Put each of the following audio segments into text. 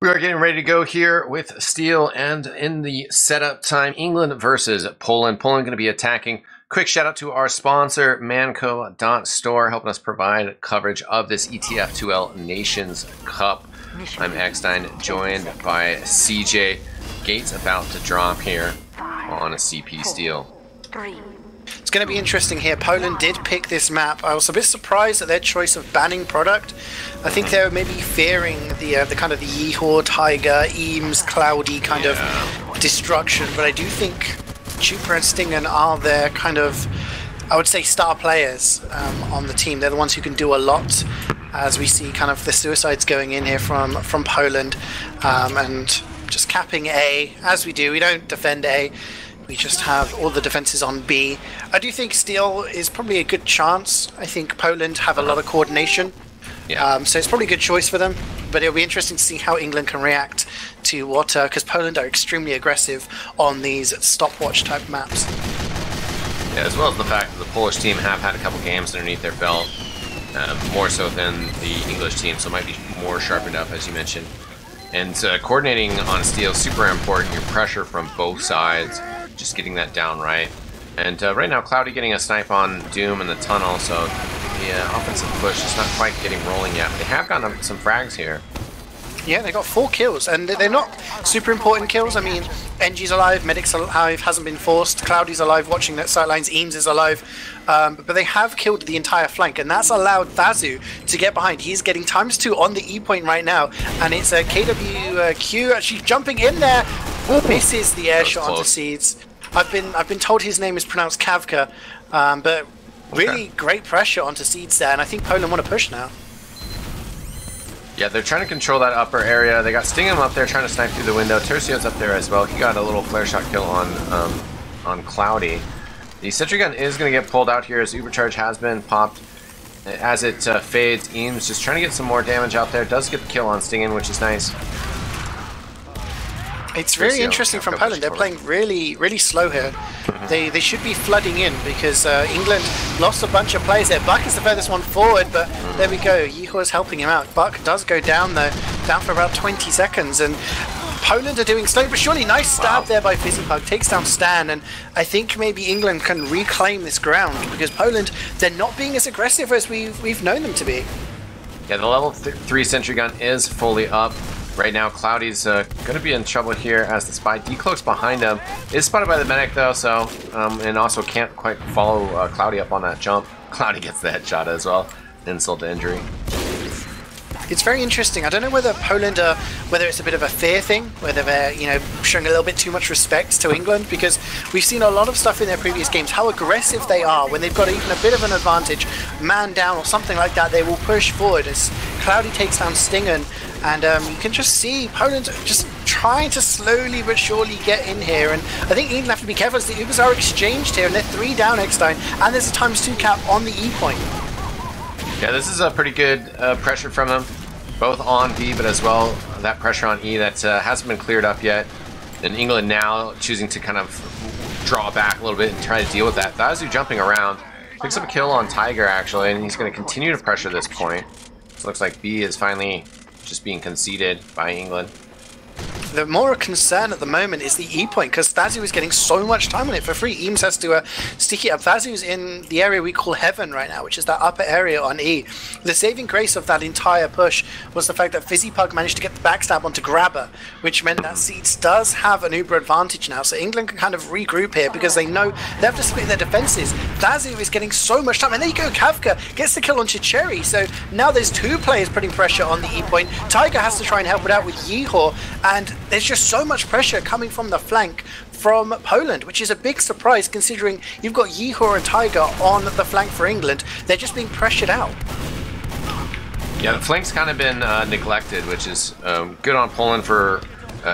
We are getting ready to go here with Steel, and in the setup time, England versus Poland. Poland going to be attacking. Quick shout out to our sponsor, Manco.store, helping us provide coverage of this ETF2L Nations Cup. I'm eXtine, joined by CeeJaey. Gates about to drop here on a CP Steel. It's going to be interesting here. Poland did pick this map. I was a bit surprised at their choice of banning product. I think they were maybe fearing the kind of the Wiethoofd, Tiger, Eames, Cloudy kind of destruction. But I do think Chupa and Stingen are their kind of, I would say, star players on the team. They're the ones who can do a lot, as we see kind of the suicides going in here from Poland, and just capping A, as we do. We don't defend A. We just have all the defenses on B. I do think Steel is probably a good chance. I think Poland have a lot of coordination. Yeah. So it's probably a good choice for them. But it'll be interesting to see how England can react to what, because Poland are extremely aggressive on these stopwatch type maps. Yeah, as well as the fact that the Polish team have had a couple games underneath their belt, more so than the English team, so it might be more sharpened up, as you mentioned. And coordinating on Steel is super important. Your pressure from both sides, just getting that down right. And right now, Cloudy getting a snipe on Doom in the tunnel, so the offensive push is not quite getting rolling yet. But they have gotten some frags here. Yeah, they got 4 kills, and they're not super important kills. I mean, NG's alive, Medic's alive, hasn't been forced, Cloudy's alive, watching that sidelines, Eames is alive, but they have killed the entire flank, and that's allowed Thazu to get behind. He's getting ×2 on the E point right now, and it's a KWQ actually jumping in there, misses the air shot onto Seeds. I've been told his name is pronounced Kavka, but really great pressure onto Seeds there, and I think Poland want to push now. Yeah, they're trying to control that upper area. They got Stingham up there trying to snipe through the window. Tercio's up there as well. He got a little flare shot kill on Cloudy. The sentry gun is going to get pulled out here as Ubercharge has been popped. As it fades, Eames just trying to get some more damage out there. Does get the kill on Stingen, which is nice. It's very interesting from Poland. They're playing really slow here. They should be flooding in because England lost a bunch of players there. Buck is the furthest one forward, but there we go. Yiho is helping him out. Buck does go down though, down for about 20 seconds, and Poland are doing slow but surely. Nice stab there by Fizzipug, takes down Stan, and I think maybe England can reclaim this ground because Poland, they're not being as aggressive as we've known them to be. Yeah, the level 3 sentry gun is fully up. Right now, Cloudy's going to be in trouble here as the spy decloaks behind him. Is spotted by the medic though, so and also can't quite follow Cloudy up on that jump. Cloudy gets the headshot as well. Insult to injury. It's very interesting. I don't know whether Poland are, whether it's a bit of a fear thing, whether they're, you know, showing a little bit too much respect to England, because we've seen a lot of stuff in their previous games, how aggressive they are when they've got even a bit of an advantage, man down or something like that, they will push forward as Cloudy takes down Stingen, and you can just see Poland just trying to slowly but surely get in here, and I think England have to be careful as the Ubers are exchanged here, and they're 3 down eXtine, and there's a ×2 cap on the E point. Yeah, this is a pretty good pressure from them, both on B, but as well that pressure on E that hasn't been cleared up yet. And England now choosing to kind of draw back a little bit and try to deal with that. Thazu jumping around, picks up a kill on Tiger actually, and he's going to continue to pressure this point. So it looks like B is finally just being conceded by England. The more concern at the moment is the E point, because Thazu is getting so much time on it for free. Eames has to stick it up. Thazu's in the area we call Heaven right now, which is that upper area on E. The saving grace of that entire push was the fact that Fizzipug managed to get the backstab onto Grabber, which meant that Seeds does have an Uber advantage now. So England can kind of regroup here because they know they have to split their defenses. Thazu is getting so much time, and there you go, Kavka gets the kill on CeeJaey. So now there's 2 players putting pressure on the E point. Tiger has to try and help it out with Yiho, and there's just so much pressure coming from the flank from Poland, which is a big surprise considering you've got Yiho and Tiger on the flank for England. They're just being pressured out. Yeah, the flank's kind of been neglected, which is good on Poland for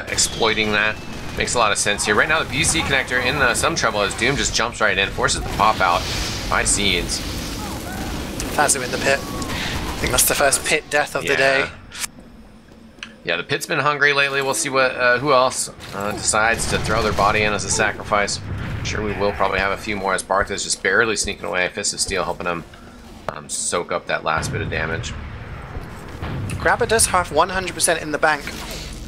exploiting that. Makes a lot of sense here. Right now, the BC connector in some trouble as Doom just jumps right in, forces the pop out by Seeds. Thazu in the pit. I think that's the first pit death of the day. Yeah, the pit's been hungry lately. We'll see what who else decides to throw their body in as a sacrifice. I'm sure we will probably have a few more as Barth is just barely sneaking away. Fist of Steel helping him soak up that last bit of damage. Grabber does have 100% in the bank.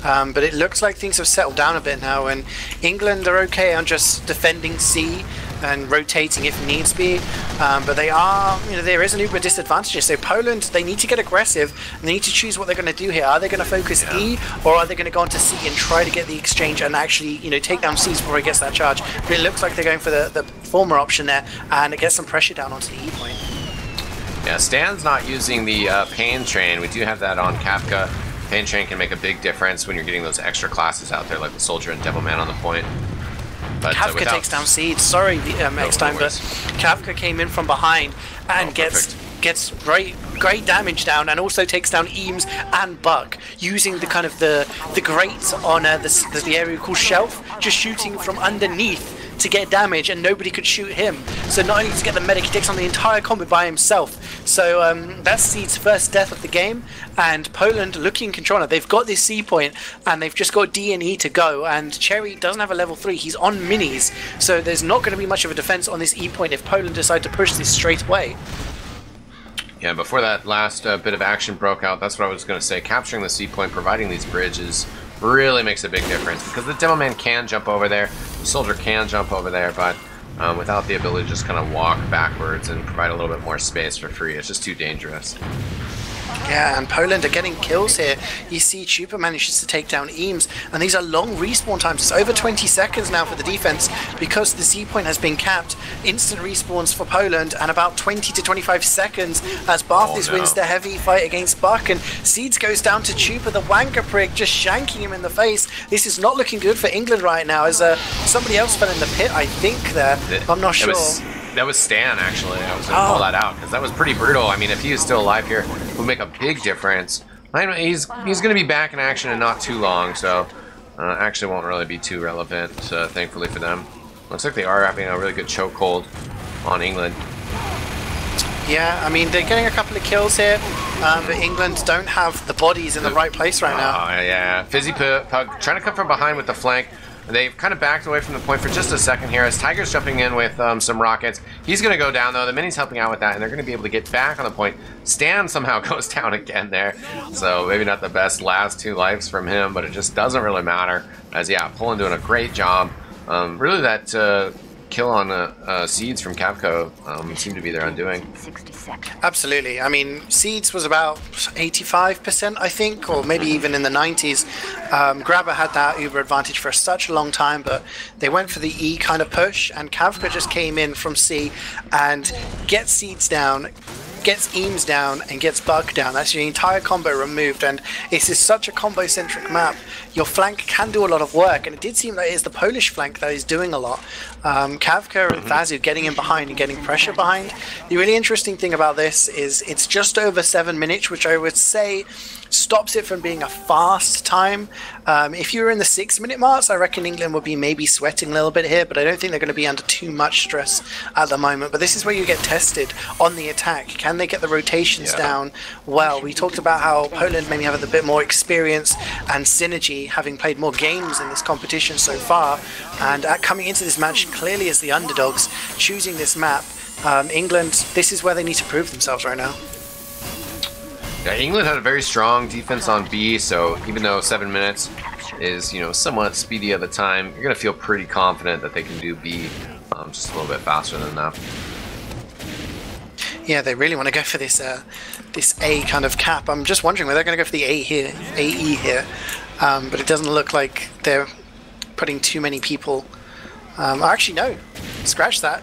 But it looks like things have settled down a bit now, and England are okay on just defending C and rotating if needs be. But they are, there is an uber disadvantage here. So Poland, they need to get aggressive, and they need to choose what they're going to do here. Are they going to focus E, or are they going to go on to C and try to get the exchange and actually, take down C's before he gets that charge? But it looks like they're going for the former option there, and it gets some pressure down onto the E point. Yeah, Stan's not using the Pain Train. We do have that on Kafka. Pain Train can make a big difference when you're getting those extra classes out there, like the Soldier and Devilman on the point. But Kafka takes down Seed. Sorry, the eXtine, but Kafka came in from behind and gets great damage down, and also takes down Eames and Buck using the kind of the grate on the area we call Shelf, just shooting from underneath to get damage, and nobody could shoot him. So not only does he get the medic, he takes on the entire combat by himself. So that's Seed's first death of the game, and Poland looking in control now. They've got this C point, and they've just got D and E to go, and Cherry doesn't have a level 3. He's on minis, so there's not going to be much of a defense on this E point if Poland decide to push this straight away. Yeah, before that last bit of action broke out, that's what I was going to say. Capturing the C point, providing these bridges, really makes a big difference, because the Devilman can jump over there, the Soldier can jump over there, but without the ability to just kind of walk backwards and provide a little bit more space for free, it's just too dangerous. Yeah, and Poland are getting kills here. You see Chupa manages to take down Eames, and these are long respawn times. It's over 20 seconds now for the defense because the C point has been capped. Instant respawns for Poland, and about 20 to 25 seconds as Barthis wins the heavy fight against Buck, and Seeds goes down to Chupa, the wanker prig, just shanking him in the face. This is not looking good for England right now, as somebody else fell in the pit, I think, there. I'm not sure. That was Stan, actually. I was going to call that out, because that was pretty brutal. I mean, if he is still alive here, it would make a big difference. He's going to be back in action in not too long, so actually won't really be too relevant, thankfully for them. Looks like they are having a really good chokehold on England. Yeah, I mean, they're getting a couple of kills here, but England don't have the bodies in the right place right now. Oh, yeah. Fizzy Pug trying to come from behind with the flank. They've kind of backed away from the point for just a second here as Tiger's jumping in with some rockets. He's going to go down, though. The Mini's helping out with that, and they're going to be able to get back on the point. Stan somehow goes down again there. So maybe not the best last 2 lives from him, but it just doesn't really matter. As, yeah, Poland doing a great job. Really, that kill on Seeds from Kafka seemed to be their undoing. Absolutely. I mean, Seeds was about 85%, I think, or maybe even in the 90s. Grabber had that uber advantage for such a long time, but they went for the E kind of push, and Kafka just came in from C and gets Seeds down, gets Eames down, and gets Buck down. That's your entire combo removed, and this is such a combo-centric map. Your flank can do a lot of work, and it did seem that it's the Polish flank that is doing a lot. Kafka and Vazu getting in behind and getting pressure behind. The really interesting thing about this is it's just over 7 minutes, which I would say stops it from being a fast time. If you were in the 6-minute marks, I reckon England would be maybe sweating a little bit here, but I don't think they're going to be under too much stress at the moment. But this is where you get tested on the attack. Can they get the rotations down well? We talked about how Poland maybe have a bit more experience and synergy, having played more games in this competition so far, and coming into this match clearly as the underdogs, choosing this map. England, this is where they need to prove themselves right now. Yeah, England had a very strong defense on B, so even though 7 minutes is, somewhat speedy at the time, you're going to feel pretty confident that they can do B just a little bit faster than that. Yeah, they really want to go for this this A kind of cap. I'm just wondering whether they're going to go for the AE here, but it doesn't look like they're putting too many people. Actually, no, scratch that.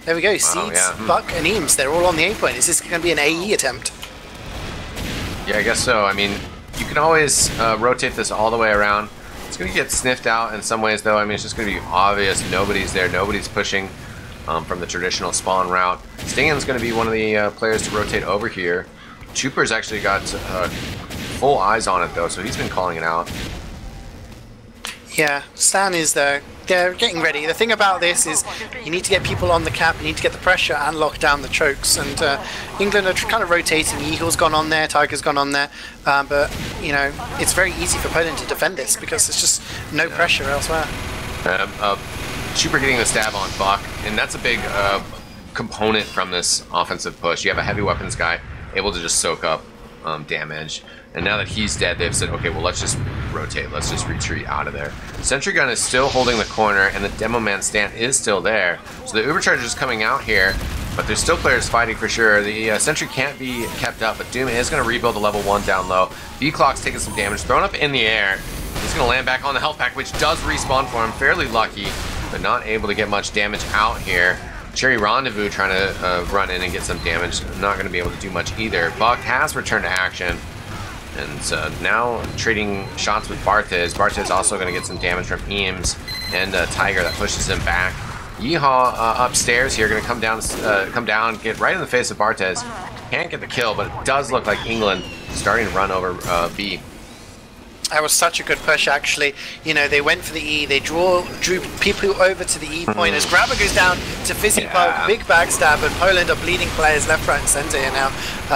There we go. Seeds, Buck, and Eames, they're all on the A point. Is this going to be an AE attempt? Yeah, I guess so. I mean, you can always rotate this all the way around. It's going to get sniffed out in some ways, though. I mean, it's just going to be obvious. Nobody's there. Nobody's pushing from the traditional spawn route. Stingen's going to be one of the players to rotate over here. Chuper's actually got full eyes on it, though, so he's been calling it out. Yeah, Stan is there. They're getting ready. The thing about this is you need to get people on the cap, you need to get the pressure and lock down the chokes. And England are kind of rotating. Eagle's gone on there, Tiger's gone on there. But, it's very easy for Poland to defend this because there's just no pressure elsewhere. Chuper getting the stab on Buck, and that's a big component from this offensive push. You have a heavy weapons guy able to just soak up damage. And now that he's dead, they've said, okay, well, let's just rotate. Let's just retreat out of there. Sentry Gun is still holding the corner, and the Demo Man stand is still there. So the Ubercharger is coming out here, but there's still players fighting for sure. The Sentry can't be kept up, but Doom is going to rebuild the level 1 down low. V-Clock's taking some damage, thrown up in the air. He's going to land back on the health pack, which does respawn for him. Fairly lucky, but not able to get much damage out here. Cherry Rendezvous trying to run in and get some damage. Not going to be able to do much either. Buck has returned to action. And now trading shots with Barthez. Barthez also going to get some damage from Eames and Tiger that pushes him back. Yeehaw upstairs here, going to come down, get right in the face of Barthez. Can't get the kill, but it does look like England starting to run over B. That was such a good push, actually. You know, they went for the E, they drew people over to the E point. As Grabber goes down to Fizzy Poke, big backstab, and Poland are bleeding players left, right, and center here now.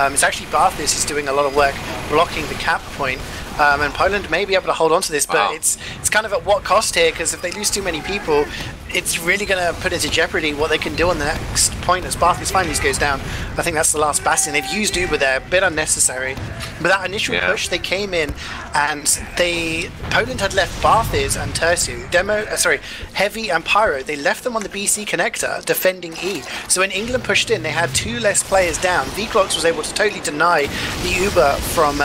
It's actually Barthez who's doing a lot of work blocking the cap point. And Poland may be able to hold on to this, but it's kind of at what cost here, because if they lose too many people, it's really going to put into jeopardy what they can do on the next point as Barthez finally goes down. I think that's the last bastion. They've used Uber there, a bit unnecessary. But that initial push, they came in and Poland had left Barthez and Tersu, Heavy and Pyro. They left them on the BC connector defending E. So when England pushed in, they had 2 less players down. V-Clocks was able to totally deny the Uber from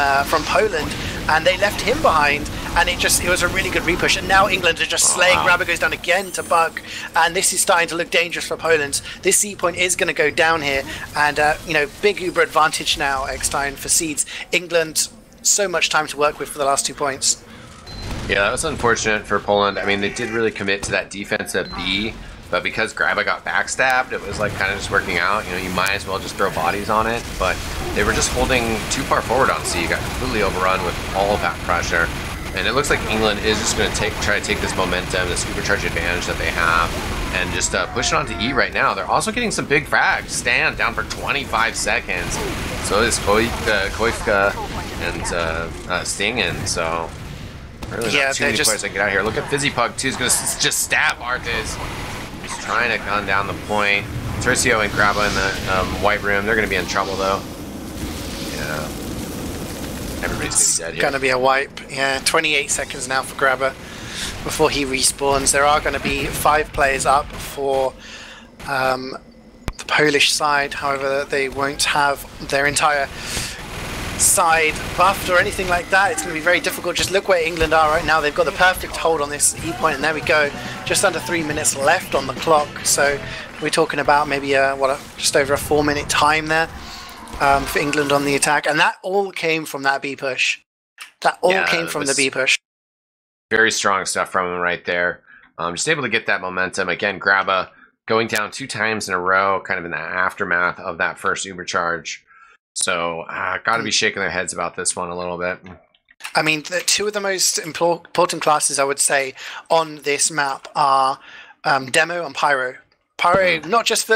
Poland, and they left him behind, and it was a really good repush. And now England are just slaying. Grabber goes down again to Buck, and this is starting to look dangerous for Poland. This C point is going to go down here, and you know, big Uber advantage now, eXtine for seeds. England, so much time to work with for the last 2 points. Yeah, that was unfortunate for Poland. I mean, they did really commit to that defense at B, but because Grabba got backstabbed, it was like kind of just working out. You know, you might as well just throw bodies on it, but they were just holding too far forward on C. Got completely overrun with all of that pressure. And it looks like England is just going to try to take this momentum, this supercharge advantage that they have, and just push it onto E right now. They're also getting some big frags. Stand down for 25 seconds. So is Koifka and Stingen. So really not too many players that get out here. Look at Fizzy Pug too. He's going to just stab Arthas. He's trying to gun down the point. Tercio and Grabba in the white room. They're going to be in trouble though. Yeah. Everybody's gonna be dead here. Gonna be a wipe. Yeah, 28 seconds now for Grabber before he respawns. There are going to be 5 players up for the Polish side. However, they won't have their entire side buffed or anything like that. It's going to be very difficult. Just look where England are right now. They've got the perfect hold on this E point, and there we go. Just under 3 minutes left on the clock. So we're talking about maybe just over a 4-minute time there. For England on the attack, and that all came from that B push. That all came from the B push. Very strong stuff from him right there. Just able to get that momentum. Again, Grabba going down 2 times in a row, kind of in the aftermath of that first Uber charge. So, got to be shaking their heads about this one a little bit. I mean, the 2 of the most important classes, I would say, on this map are Demo and Pyro. Pyro, not just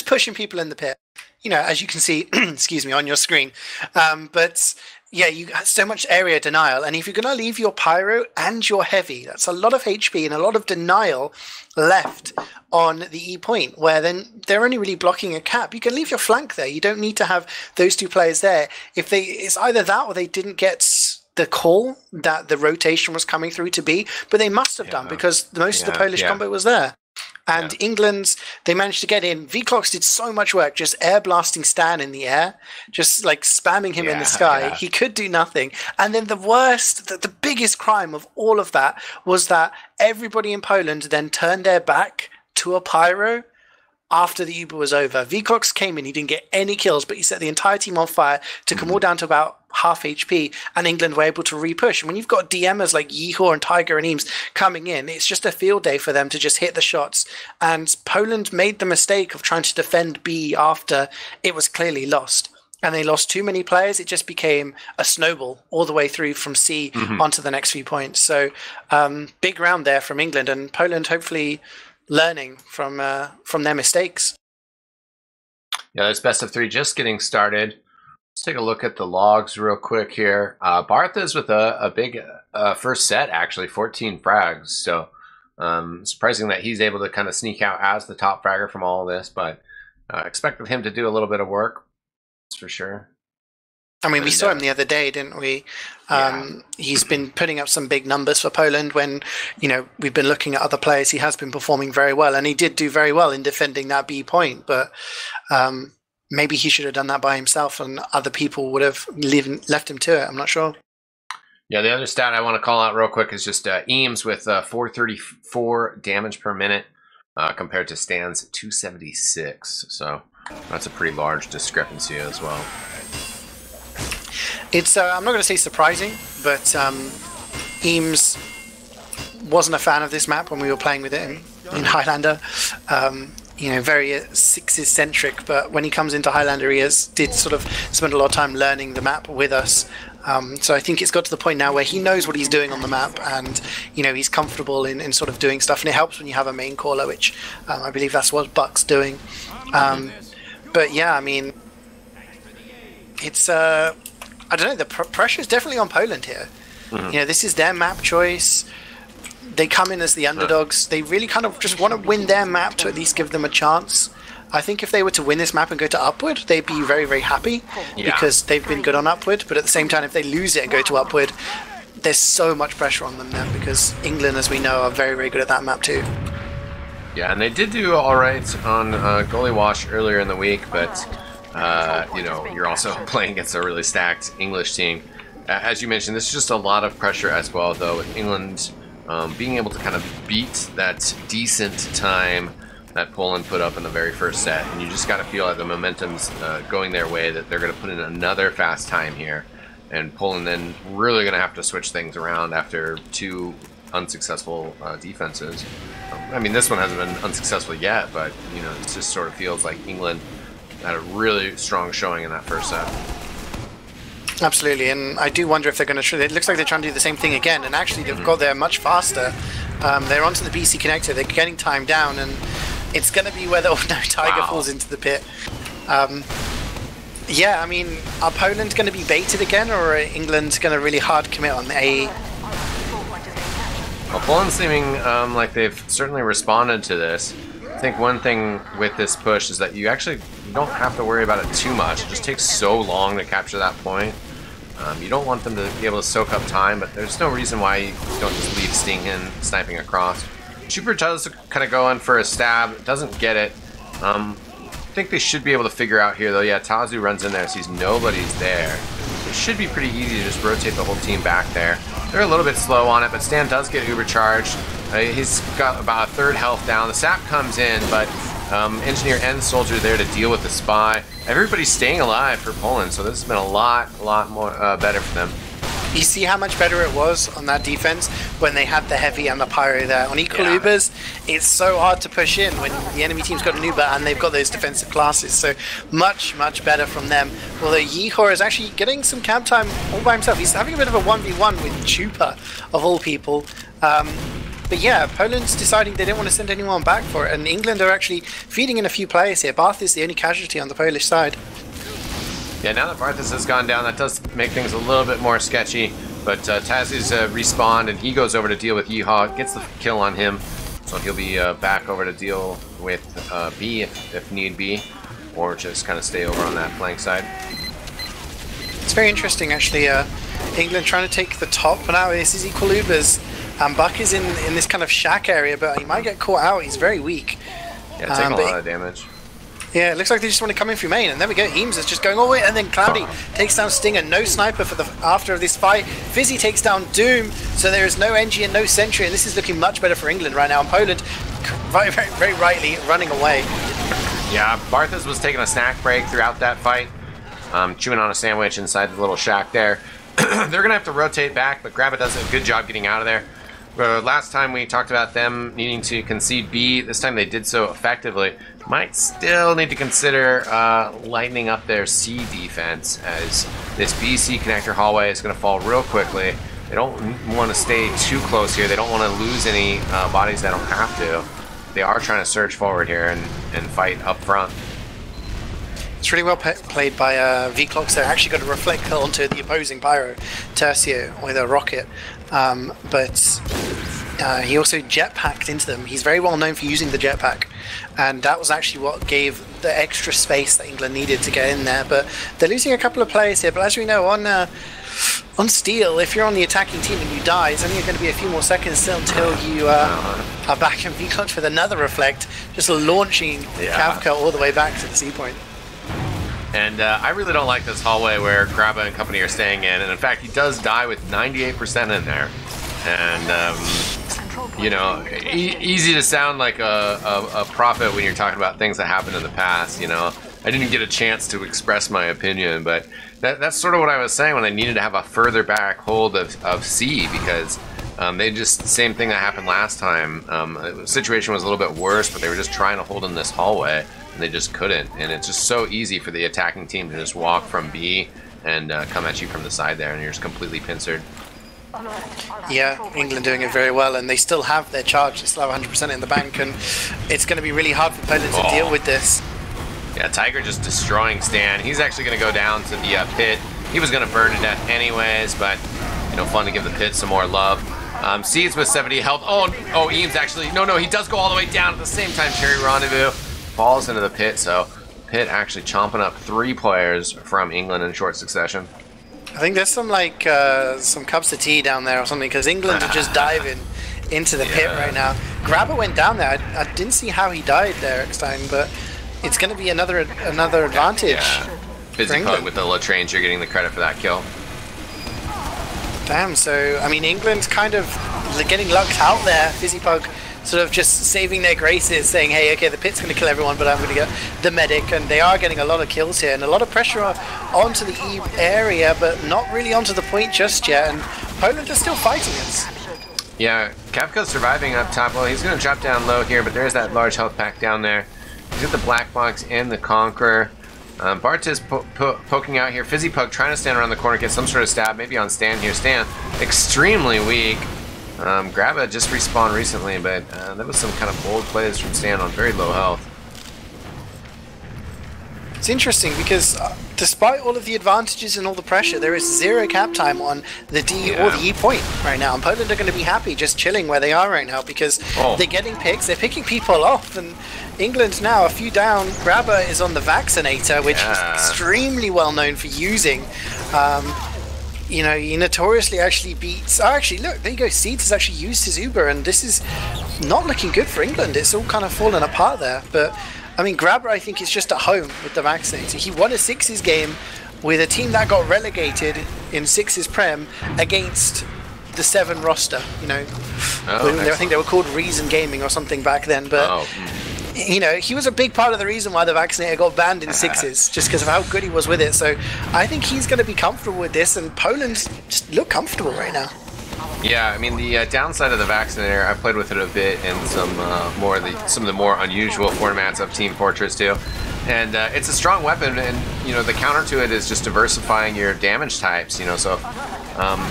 pushing people in the pit. You know, as you can see, excuse me, on your screen. But yeah, you have so much area denial. And if you're going to leave your Pyro and your Heavy, that's a lot of HP and a lot of denial left on the E point, where then they're only really blocking a cap. You can leave your flank there. You don't need to have those 2 players there. It's either that or they didn't get the call that the rotation was coming through to be, but they must have done, because most of the Polish combo was there. And England, they managed to get in. V-Clocks did so much work, just air blasting Stan in the air, just like spamming him in the sky. He could do nothing. And then the worst, the biggest crime of all of that was that everybody in Poland then turned their back to a Pyro after the Uber was over. V-Clocks came in, he didn't get any kills, but he set the entire team on fire, took them all down to about half HP, and England were able to repush. And when you've got DMers like Yeehaw and Tiger and Eames coming in, it's just a field day for them to just hit the shots. And Poland made the mistake of trying to defend B after it was clearly lost. And they lost too many players. It just became a snowball all the way through from C onto the next few points. So big round there from England, and Poland hopefully learning from their mistakes. Yeah, that's best of 3 just getting started. Let's take a look at the logs real quick here. Bartha's with a big first set, actually, 14 frags. So surprising that he's able to kind of sneak out as the top fragger from all of this, but expected him to do a little bit of work, that's for sure. I mean, we saw him the other day, didn't we? He's been putting up some big numbers for Poland when, you know, we've been looking at other players. He has been performing very well, and he did do very well in defending that B point. But maybe he should have done that by himself, and other people would have left him to it. I'm not sure. Yeah, the other stat I want to call out real quick is just Eames with 434 damage per minute compared to Stan's 276. So that's a pretty large discrepancy as well. It's I'm not going to say surprising, but Eames wasn't a fan of this map when we were playing with it in Highlander. You know, very Sixes-centric, but when he comes into Highlander, he did sort of spend a lot of time learning the map with us. So I think it's got to the point now where he knows what he's doing on the map, and you know, he's comfortable in sort of doing stuff, and it helps when you have a main caller, which I believe that's what Buck's doing. But yeah, I mean, it's I don't know, the pressure is definitely on Poland here. You know, this is their map choice. They come in as the underdogs. They really kind of just want to win their map to at least give them a chance. I think if they were to win this map and go to Upward, they'd be very, very happy because they've been good on Upward. But at the same time, if they lose it and go to Upward, there's so much pressure on them now because England, as we know, are very, very good at that map too. Yeah, and they did do all right on Goalie Wash earlier in the week, but you know, you're also playing against a really stacked English team. As you mentioned, this is just a lot of pressure as well, though, with England being able to kind of beat that decent time that Poland put up in the very first set. And you just got to feel like the momentum's going their way, that they're going to put in another fast time here. And Poland then really going to have to switch things around after two unsuccessful defenses. I mean, this one hasn't been unsuccessful yet, but, you know, it just sort of feels like England had a really strong showing in that first set. Absolutely, and I do wonder if they're going to... It looks like they're trying to do the same thing again, and actually they've got there much faster. They're onto the BC connector, they're getting time down, and it's going to be whether or no Tiger falls into the pit. Yeah, I mean, are Poland going to be baited again, or are England going to really hard commit on the AE? Well, Poland's seeming like they've certainly responded to this. I think one thing with this push is that you don't have to worry about it too much. It just takes so long to capture that point. You don't want them to be able to soak up time, but there's no reason why you don't just leave Sting in sniping across. Chuper does kind of go in for a stab, doesn't get it. I think they should be able to figure out here, though. Yeah, Tazu runs in there, sees nobody's there. It should be pretty easy to just rotate the whole team back there. They're a little bit slow on it, but Stan does get uber charged. He's got about a third health down. The sap comes in, but Engineer and Soldier there to deal with the spy. Everybody's staying alive for Poland, so this has been a lot more better for them. You see how much better it was on that defense when they had the heavy and the pyro there. On equal Ubers, it's so hard to push in when the enemy team's got an Uber and they've got those defensive classes. So much better from them. Although Wiethoofd is actually getting some camp time all by himself. He's having a bit of a 1v1 with Chupa, of all people. But yeah, Poland's deciding they don't want to send anyone back for it, and England are actually feeding in a few players here. Barth is the only casualty on the Polish side. Yeah, now that Barthas has gone down, that does make things a little bit more sketchy, but Tazu's respawned, and he goes over to deal with Yeehaw, gets the kill on him, so he'll be back over to deal with B if need be, or just kind of stay over on that flank side. It's very interesting, actually. England trying to take the top, but now this is equal Ubers. Buck is in this kind of shack area, but he might get caught out. He's very weak. Yeah, taking a lot of damage. Yeah, it looks like they just want to come in through main, and there we go. Eames is just going all the way, and then Cloudy takes down Stinger. No sniper for the after of this fight. Fizzy takes down Doom, so there is no NG and no sentry, and this is looking much better for England right now. And Poland, very rightly running away. Yeah, Barthas was taking a snack break throughout that fight, chewing on a sandwich inside the little shack there. They're gonna have to rotate back, but Grabba does a good job getting out of there. Last time we talked about them needing to concede B. This time they did so effectively. Might still need to consider lightening up their C defense, as this BC connector hallway is going to fall real quickly. They don't want to stay too close here. They don't want to lose any bodies that don't have to. They are trying to surge forward here and fight up front. It's really well played by V-Clocks there. Actually got a reflect onto the opposing Pyro Tercio with a rocket. But He also jetpacked into them. He's very well known for using the jetpack, and that was actually what gave the extra space that England needed to get in there. But they're losing a couple of players here. But as we know, on Steel, if you're on the attacking team and you die, it's only going to be a few more seconds still until you are back in V-Clutch with another Reflect, just launching Kafka all the way back to the C point. And I really don't like this hallway where Graba and company are staying in. And in fact, he does die with 98% in there. And, you know, easy to sound like a prophet when you're talking about things that happened in the past, you know. I didn't get a chance to express my opinion, but that's sort of what I was saying when they needed to have a further back hold of C, because they just, same thing that happened last time. The situation was a little bit worse, but they were just trying to hold in this hallway, and they just couldn't. And it's just so easy for the attacking team to just walk from B and come at you from the side there, and you're just completely pincered. Yeah, England doing it very well, and they still have their charge. They still have 100% in the bank, and it's going to be really hard for Poland to deal with this. Yeah, Tiger just destroying Stan. He's actually going to go down to the pit. He was going to burn to death anyways, but, you know, fun to give the pit some more love. Seeds with 70 health. Oh, Eames actually, no, he does go all the way down at the same time. Cherry Rendezvous falls into the pit, so pit actually chomping up 3 players from England in short succession. I think there's some like some cups of tea down there or something, because England are just diving into the pit right now. Grabber went down there. I didn't see how he died there, eXtine, but it's going to be another advantage. Yeah. Fizzy Pug with the Latrains, you're getting the credit for that kill. Damn, so, I mean, England's kind of getting lucked out there. Fizzy Pug sort of just saving their graces, saying, hey, okay, the pit's going to kill everyone, but I'm going to get the medic, and they are getting a lot of kills here, and a lot of pressure onto the E area, but not really onto the point just yet, and Poland are still fighting us. Yeah, Kafka's surviving up top. Well, he's going to drop down low here, but there's that large health pack down there. He's got the Black Box and the Conqueror. Bartez poking out here. Fizzy Pug trying to stand around the corner, get some sort of stab, maybe on Stan here. Stan, extremely weak. Graba just respawned recently, but there was some kind of bold plays from Stan on very low health. It's interesting because despite all of the advantages and all the pressure, there is 0 cap time on the D or the E point right now. And Poland are going to be happy just chilling where they are right now because they're getting picks, they're picking people off. And England now, a few down, Graba is on the Vaccinator, which is extremely well known for using. You know, he notoriously actually beats... Oh, actually, look, there you go. Seeds has actually used his Uber, and this is not looking good for England. It's all kind of fallen apart there. But, I mean, Grabber, I think, is just at home with the Vaccinator. He won a Sixes game with a team that got relegated in Sixes Prem against the 7 roster, you know. I think they were called Reason Gaming or something back then, but... You know, he was a big part of the reason why the Vaccinator got banned in Sixes, just because of how good he was with it. So I think he's going to be comfortable with this, and Poland just look comfortable right now. Yeah, I mean, the downside of the Vaccinator, I played with it a bit in some of the more unusual formats of Team Fortress 2. And it's a strong weapon, and, you know, the counter to it is just diversifying your damage types, you know, so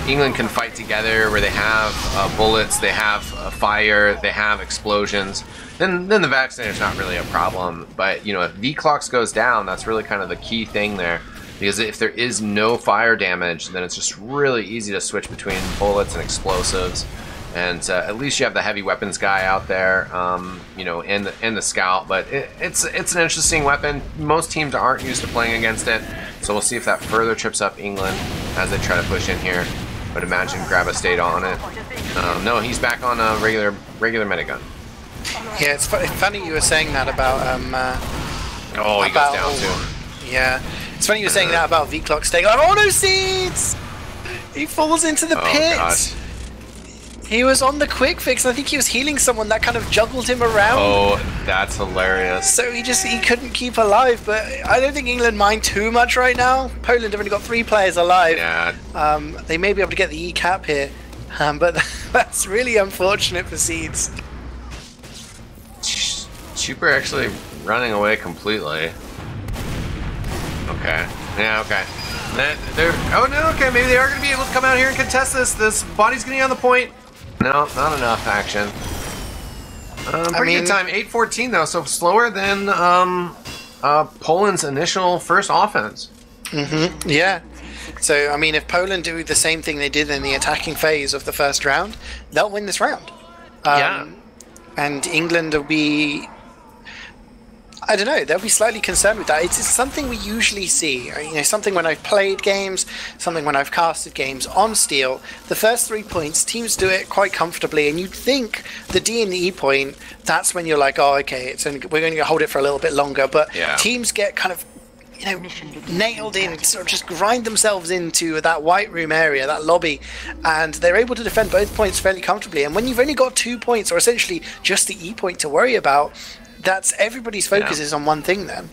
England can fight together where they have bullets, they have fire, they have explosions. Then the Vaccinator's not really a problem, but, you know, if V-Clocks goes down, that's really kind of the key thing there, because if there is no fire damage, then it's just really easy to switch between bullets and explosives, and at least you have the heavy weapons guy out there, you know, and the scout. But it's an interesting weapon. Most teams aren't used to playing against it, so we'll see if that further trips up England as they try to push in here. But imagine Graba stayed on it. No, he's back on a regular minigun. Yeah, it's funny you were saying that about he goes down too. Yeah, it's funny you were saying that about V-Clock staying on. Oh no, Seeds! He falls into the pit. Gosh. He was on the quick fix. I think he was healing someone that kind of juggled him around. Oh, that's hilarious. So he couldn't keep alive. But I don't think England mind too much right now. Poland have only got 3 players alive. Yeah. They may be able to get the E cap here, but that's really unfortunate for Seeds. Chuper actually running away completely. Okay. Yeah, okay. Oh no, okay, maybe they are going to be able to come out here and contest this. This body's getting on the point. No, not enough action. Pretty good time. 8:14 though, so slower than Poland's initial first offense. Yeah. So, I mean, if Poland do the same thing they did in the attacking phase of the first round, they'll win this round. And England will be, I don't know, they'll be slightly concerned with that. It's something we usually see. You know, something when I've played games, something when I've casted games on Steel. The first 3 points, teams do it quite comfortably, and you'd think the D and the E point, that's when you're like, oh, okay, we're going to hold it for a little bit longer. But teams get kind of, you know, nailed in, sort of just grind themselves into that white room area, that lobby, and they're able to defend both points fairly comfortably. And when you've only got 2 points, or essentially just the E point to worry about, that's everybody's focus is on one thing then.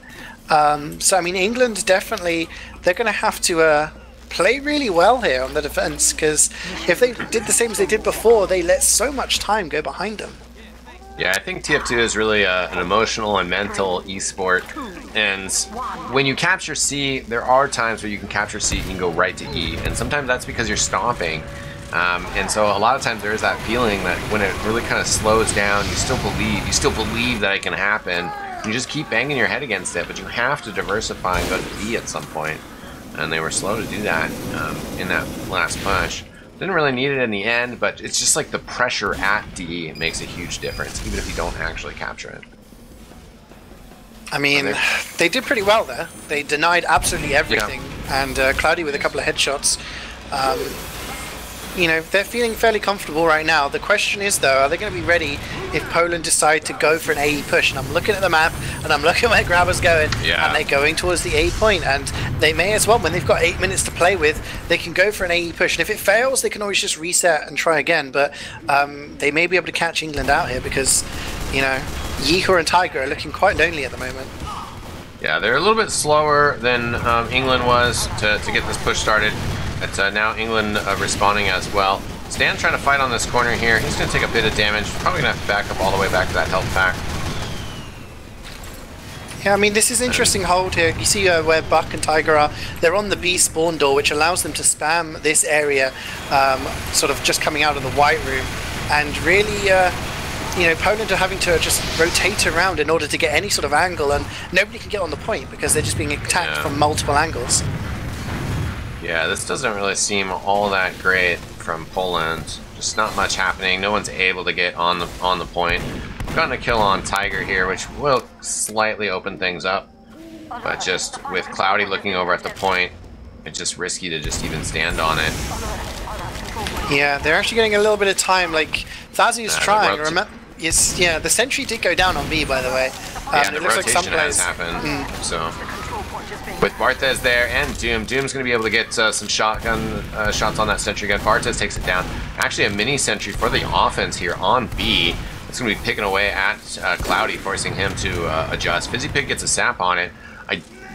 So, I mean, England definitely, they're going to have to play really well here on the defense, because if they did the same as they did before, they let so much time go behind them. Yeah, I think TF2 is really an emotional and mental esport, and when you capture C, there are times where you can capture C and go right to E, and sometimes that's because you're stomping. And so a lot of times there is that feeling that when it really kind of slows down, you still believe that it can happen. You just keep banging your head against it, but you have to diversify and go to D at some point. And they were slow to do that in that last push. Didn't really need it in the end, but it's just like the pressure at D makes a huge difference, even if you don't actually capture it. I mean, they did pretty well there. They denied absolutely everything, and Cloudy with a couple of headshots. You know, they're feeling fairly comfortable right now. The question is, though, are they going to be ready if Poland decide to go for an AE push? And I'm looking at the map, and I'm looking where Grabber's going, and they're going towards the A point, and they may as well, when they've got 8 minutes to play with, they can go for an AE push. And if it fails, they can always just reset and try again. But they may be able to catch England out here because, you know, Wiethoofd and Tiger are looking quite lonely at the moment. Yeah, they're a little bit slower than England was to get this push started. But now England responding as well. Stan trying to fight on this corner here. He's going to take a bit of damage. Probably going to have to back up all the way back to that health pack. Yeah, I mean, this is interesting hold here. You see where Buck and Tiger are. They're on the B spawn door, which allows them to spam this area, sort of just coming out of the white room. And really, you know, Poland are having to just rotate around in order to get any sort of angle, and nobody can get on the point because they're just being attacked from multiple angles. Yeah, this doesn't really seem all that great from Poland. Just not much happening. No one's able to get on the point. Gotten a kill on Tiger here, which will slightly open things up. But just with Cloudy looking over at the point, it's just risky to just even stand on it. Yeah, they're actually getting a little bit of time. Like, Thazi's trying. Remember? Yes, yeah, the sentry did go down on B, by the way. Yeah, the rotation has happened. So, with Barthez there and Doom's going to be able to get some shotgun shots on that sentry gun. Barthez takes it down. Actually, a mini sentry for the offense here on B. It's going to be picking away at Cloudy, forcing him to adjust. Fizzy Pig gets a sap on it.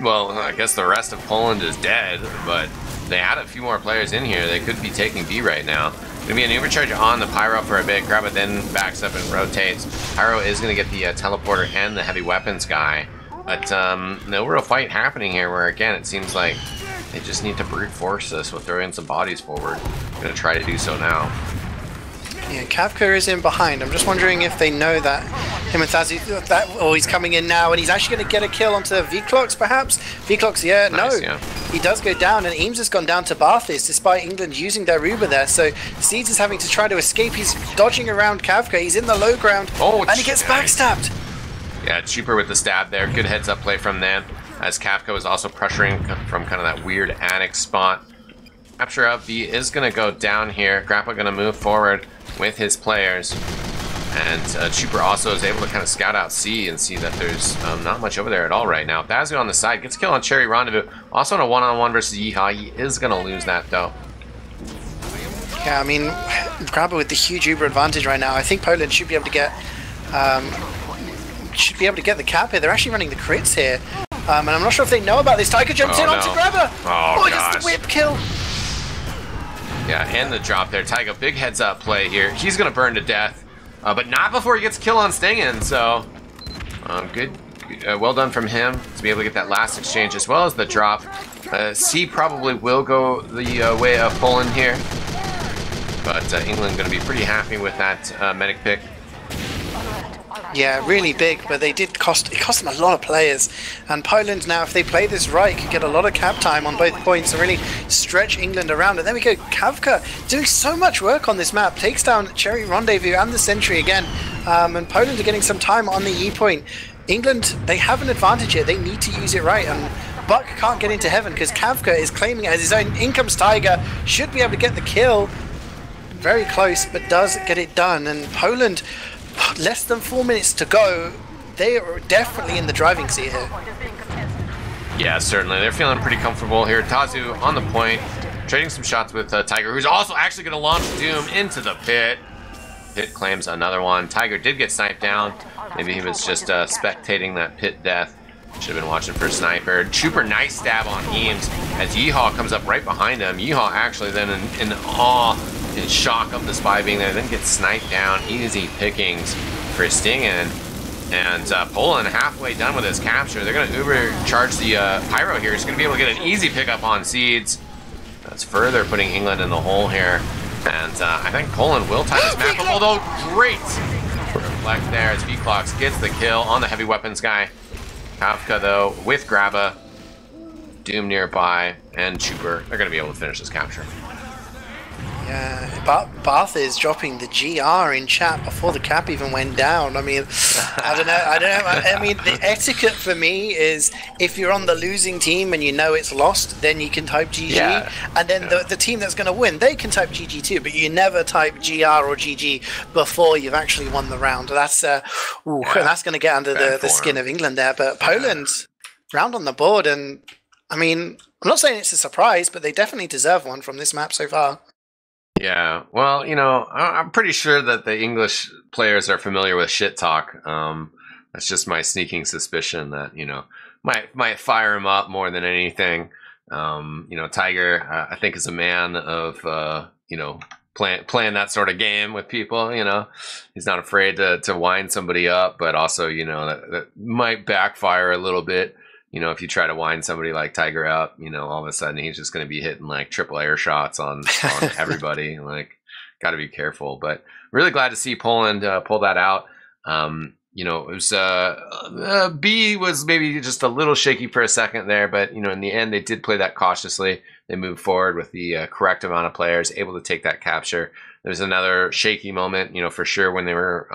Well, I guess the rest of Poland is dead, but they had a few more players in here. They could be taking B right now. Gonna be an overcharge on the Pyro for a bit. Grab it, then backs up and rotates. Pyro is gonna get the teleporter and the heavy weapons guy, but no real fight happening here. Where again, it seems like they just need to brute force this with throwing some bodies forward. Gonna try to do so now. Yeah, Kavka is in behind. I'm just wondering if they know that him and Thazi, he's coming in now, and he's actually going to get a kill onto V-Clocks, perhaps? V-Clocks, yeah, nice, no. Yeah. He does go down, and Eames has gone down to Barthis, despite England using their Ruber there. So Seeds is having to try to escape. He's dodging around Kavka. He's in the low ground, and he gets backstabbed. Yeah, Cheaper with the stab there. Good heads-up play from them, as Kavka was also pressuring from kind of that weird annex spot. Capture up B is going to go down here. Grappa going to move forward with his players, and Cheaper also is able to kind of scout out C and see that there's not much over there at all right now. Bazio on the side gets a kill on Cherry Rendezvous, also in a one-on-one versus Yeehaw. He is going to lose that though. Yeah, I mean, Grabber with the huge Uber advantage right now. I think Poland should be able to get the cap here. They're actually running the crits here, and I'm not sure if they know about this. Tiger jumps in onto Grabber. Oh, he gets the whip kill. Yeah, and the drop there. Taiga, big heads up play here. He's going to burn to death, but not before he gets a kill on Stingen. So, good, well done from him to be able to get that last exchange as well as the drop. C probably will go the way of Poland here, but England going to be pretty happy with that medic pick. Yeah, really big, but it cost them a lot of players. And Poland now, if they play this right, could get a lot of cap time on both points and really stretch England around. And there we go, Kavka doing so much work on this map, takes down Cherry Rendezvous and the Sentry again. And Poland are getting some time on the E point. England, they have an advantage here, they need to use it right. And Buck can't get into heaven because Kavka is claiming it as his own. In comes Tiger, should be able to get the kill. Very close, but does get it done. And Poland, less than 4 minutes to go, they are definitely in the driving seat here. Yeah, certainly. They're feeling pretty comfortable here. Tazu on the point, trading some shots with Tiger, who's also actually going to launch Doom into the pit. Pit claims another one. Tiger did get sniped down. Maybe he was just spectating that pit death. Should have been watching for a sniper. Super nice stab on Eames as Yeehaw comes up right behind him. Yeehaw actually then in awe, in shock of the spy being there, then gets sniped down. Easy pickings for Stingen. And Poland halfway done with his capture. They're going to uber-charge the Pyro here. He's going to be able to get an easy pickup on Seeds. That's further putting England in the hole here. And I think Poland will tie this map up, although great reflect there as V-Clocks gets the kill on the heavy weapons guy. Kavka, though, with Grabba, Doom nearby, and Chuper, they're going to be able to finish this capture. Yeah, Bath is dropping the GR in chat before the cap even went down. I mean, I don't know. I mean, the etiquette for me is if you're on the losing team and you know it's lost, then you can type GG. Yeah. And then the team that's going to win, they can type GG too, but you never type GR or GG before you've actually won the round. That's that's going to get under the skin of England there. But Poland, round on the board, and I mean, I'm not saying it's a surprise, but they definitely deserve one from this map so far. Yeah, well, you know, I'm pretty sure that the English players are familiar with shit talk. That's just my sneaking suspicion that, you know, might fire him up more than anything. You know, Tiger, I think, is a man of, you know, playing that sort of game with people. You know, he's not afraid to wind somebody up, but also, you know, that might backfire a little bit. You know, if you try to wind somebody like Tiger up, you know, all of a sudden he's just going to be hitting like triple air shots on everybody. Like, got to be careful. But really glad to see Poland pull that out. You know, it was B was maybe just a little shaky for a second there, but you know, in the end they did play that cautiously. They moved forward with the correct amount of players, able to take that capture. There's another shaky moment, you know, for sure when they were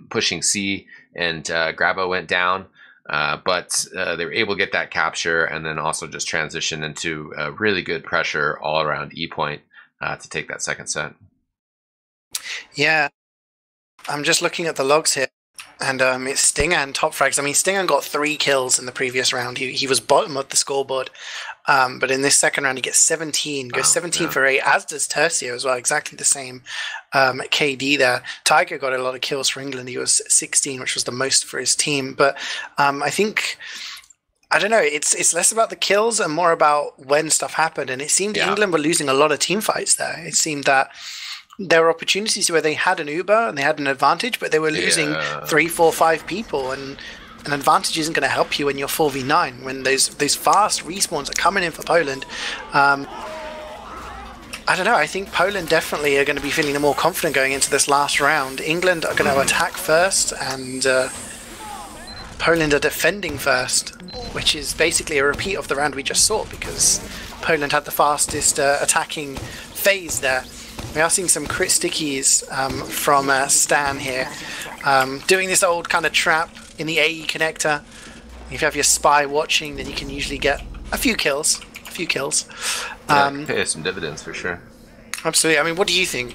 pushing C and Grabo went down. But they were able to get that capture and then also just transition into really good pressure all around E point to take that second set. Yeah, I'm just looking at the logs here, and it's Stingan top frags. I mean, Stingan got 3 kills in the previous round. He was bottom of the scoreboard, but in this second round he gets 17, goes 17 for 8, as does Tercio as well, exactly the same KD there. Tiger got a lot of kills for England. He was 16, which was the most for his team. But I think, I don't know, it's less about the kills and more about when stuff happened. And it seemed England were losing a lot of team fights there. It seemed that there were opportunities where they had an Uber and they had an advantage, but they were losing 3, 4, 5 people. And an advantage isn't going to help you when you're 4v9, when those fast respawns are coming in for Poland. I don't know, I think Poland definitely are going to be feeling more confident going into this last round. England are going to attack first, and Poland are defending first, which is basically a repeat of the round we just saw, because Poland had the fastest attacking phase there. We are seeing some crit stickies from Stan here, doing this old kind of trap in the AE connector. If you have your spy watching, then you can usually get a few kills. Pay some dividends for sure. Absolutely. I mean, what do you think?